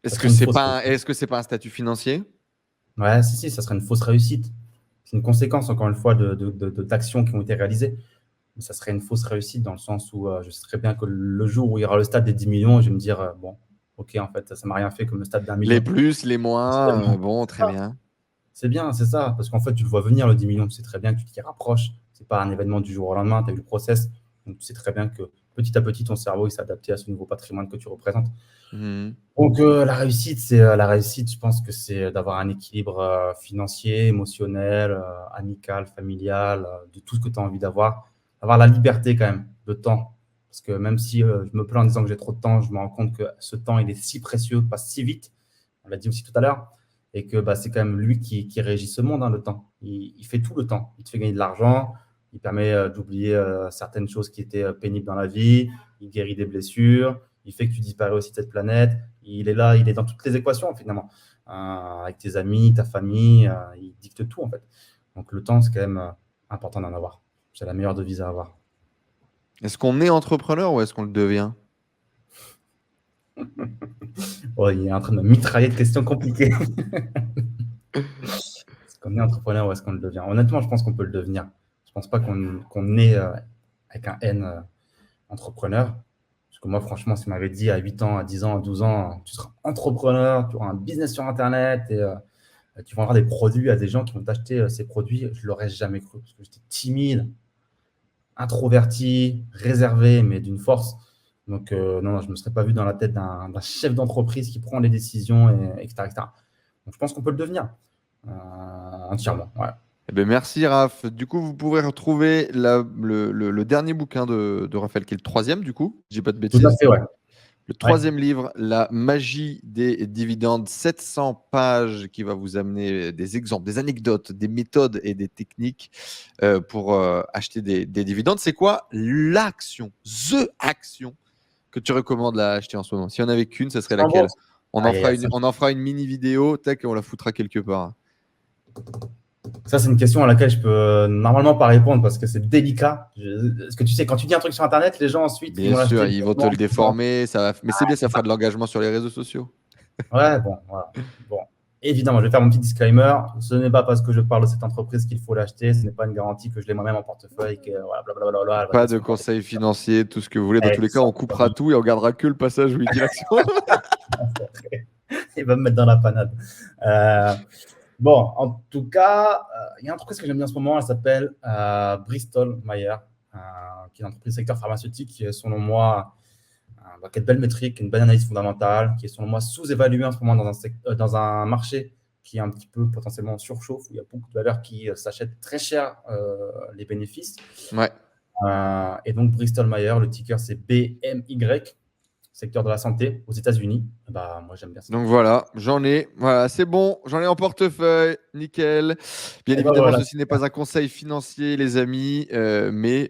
ça Est-ce serait que une c'est fausse pas, réussite. est-ce que c'est pas un statut financier? Ouais, si, ça serait une fausse réussite. C'est une conséquence, encore une fois, d'actions qui ont été réalisées. Mais ça serait une fausse réussite dans le sens où je sais très bien que le jour où il y aura le stade des 10 millions, je vais me dire, bon, ok, en fait, ça m'a rien fait comme le stade d'1 Les million. plus, les moins, bon, très bien. C'est bien, c'est ça, parce qu'en fait, tu le vois venir, le 10 millions, tu sais très bien que tu t'y rapproches. C'est pas un événement du jour au lendemain, tu as eu le process. Donc, tu sais très bien que petit à petit, ton cerveau il s'est adapté à ce nouveau patrimoine que tu représentes. Mhm. Donc, la réussite, je pense que c'est d'avoir un équilibre financier, émotionnel, amical, familial, de tout ce que tu as envie d'avoir. Avoir la liberté quand même, de temps. Parce que même si je me plains en disant que j'ai trop de temps, je me rends compte que ce temps, il est si précieux, passe si vite. On l'a dit aussi tout à l'heure. Et que bah, c'est quand même lui qui régit ce monde, hein, le temps. Il fait tout le temps. Il te fait gagner de l'argent, il permet d'oublier certaines choses qui étaient pénibles dans la vie, il guérit des blessures, il fait que tu disparais aussi de cette planète. Il est là, il est dans toutes les équations finalement. Avec tes amis, ta famille, il dicte tout en fait. Donc le temps, c'est quand même important d'en avoir. C'est la meilleure devise à avoir. Est-ce qu'on est entrepreneur ou est-ce qu'on le devient? Oh, il est en train de me mitrailler de questions compliquées. Est-ce qu'on est entrepreneur ou est-ce qu'on le devient? Honnêtement, je pense qu'on peut le devenir. Je ne pense pas qu'on est avec un N entrepreneur. Parce que moi, franchement, si on m'avait dit à 8 ans, à 10 ans, à 12 ans, tu seras entrepreneur, tu auras un business sur Internet et tu vendras des produits à des gens qui vont t'acheter ces produits, je ne l'aurais jamais cru. Parce que j'étais timide, introverti, réservé, mais d'une force. Donc, non, je ne me serais pas vu dans la tête d'un chef d'entreprise qui prend les décisions, etc., etc. Donc, je pense qu'on peut le devenir entièrement. Ouais. Eh ben, merci Raph. Du coup, vous pourrez retrouver le dernier bouquin de Raphaël, qui est le troisième, du coup, je dis pas de Tout à bêtises. fait, ouais. Le Ouais. troisième livre, La magie des dividendes, 700 pages qui va vous amener des exemples, des anecdotes, des méthodes et des techniques pour acheter des dividendes. C'est quoi the action que tu recommandes à acheter en ce moment? Si on avait qu'une, ce serait En laquelle? bourse. On en Aïe, aïe, fera aïe, une, on en fera une mini vidéo, tac, et on la foutra quelque part. ça, c'est une question à laquelle je peux normalement pas répondre parce que c'est délicat. Parce que tu sais, quand tu dis un truc sur Internet, les gens ensuite, ils Bien vont sûr, l'acheter ils vont te directement. le déformer, ça va... mais c'est bien, ça fera de l'engagement sur les réseaux sociaux. Ouais, bon, voilà. Bon, évidemment, je vais faire mon petit disclaimer. Ce n'est pas parce que je parle de cette entreprise qu'il faut l'acheter. Ce n'est pas une garantie que je l'ai moi-même en portefeuille. Que, voilà, blablabla, elle va Pas bien de se comporter. conseils financiers, tout ce que vous voulez. Dans tous les cas, on coupera Exactement. tout et on gardera que le passage où il dit l'action. Il va me mettre dans la panade. Euh, bon, en tout cas, il y a une entreprise que j'aime bien en ce moment. Elle s'appelle Bristol Myers, qui est une entreprise du secteur pharmaceutique qui est, selon moi, qui a de belles métriques, une belle analyse fondamentale, qui est selon moi sous-évaluée en ce moment dans un marché qui est un petit peu potentiellement surchauffe, où il y a beaucoup de valeurs qui s'achètent très cher les bénéfices. Ouais. Et donc Bristol Myers, le ticker c'est BMY, secteur de la santé aux États-Unis. Bah, moi j'aime bien ça. Donc voilà, j'en ai. Voilà, c'est bon, j'en ai en portefeuille. Nickel. Bien Et bah évidemment, voilà, ceci n'est pas un conseil financier, les amis, mais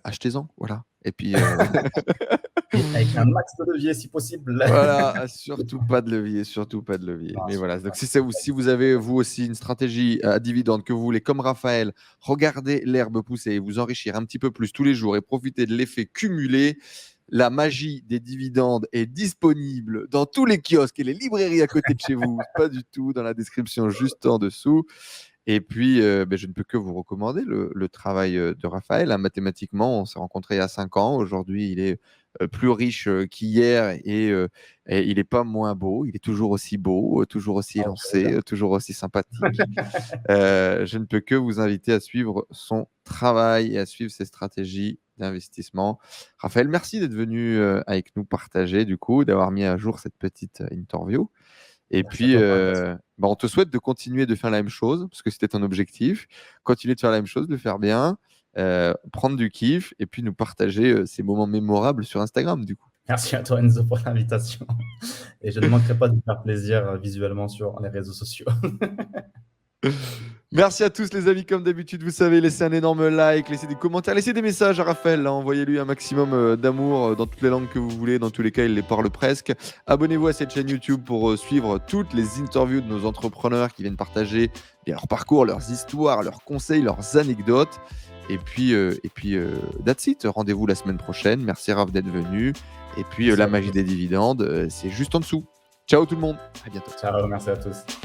achetez-en. Voilà. Et puis, avec un max de levier si possible. voilà, surtout pas de levier, surtout pas de levier. Non, Mais voilà, donc pas. si vous avez vous aussi une stratégie à dividende que vous voulez, comme Raphaël, regardez l'herbe pousser et vous enrichir un petit peu plus tous les jours et profiter de l'effet cumulé, La magie des dividendes est disponible dans tous les kiosques et les librairies à côté de chez vous. Pas du tout dans la description juste en dessous. Et puis, je ne peux que vous recommander le travail de Raphaël. Mathématiquement, on s'est rencontrés il y a 5 ans. Aujourd'hui, il est plus riche qu'hier et il n'est pas moins beau. Il est toujours aussi beau, toujours aussi élancé, toujours aussi sympathique. Je ne peux que vous inviter à suivre son travail et à suivre ses stratégies d'investissement. Raphaël, merci d'être venu avec nous partager, du coup, d'avoir mis à jour cette petite interview. Et Merci puis, à toi. on te souhaite de continuer de faire la même chose, parce que c'était ton objectif. Continuer de faire la même chose, de le faire bien, prendre du kiff, et puis nous partager ces moments mémorables sur Instagram, du coup. Merci à toi, Enzo, pour l'invitation. Et je ne manquerai pas de vous faire plaisir visuellement sur les réseaux sociaux. Merci à tous les amis, comme d'habitude, vous savez, laissez un énorme like, laissez des commentaires, laissez des messages à Raphaël, là, envoyez-lui un maximum d'amour dans toutes les langues que vous voulez, dans tous les cas, il les parle presque. Abonnez-vous à cette chaîne YouTube pour suivre toutes les interviews de nos entrepreneurs qui viennent partager leur parcours, leurs histoires, leurs conseils, leurs anecdotes. Et puis, that's it. Rendez-vous la semaine prochaine. Merci Raph d'être venu. Et puis, la magie des dividendes, c'est juste en dessous. Ciao tout le monde. À bientôt. Ciao, merci à tous.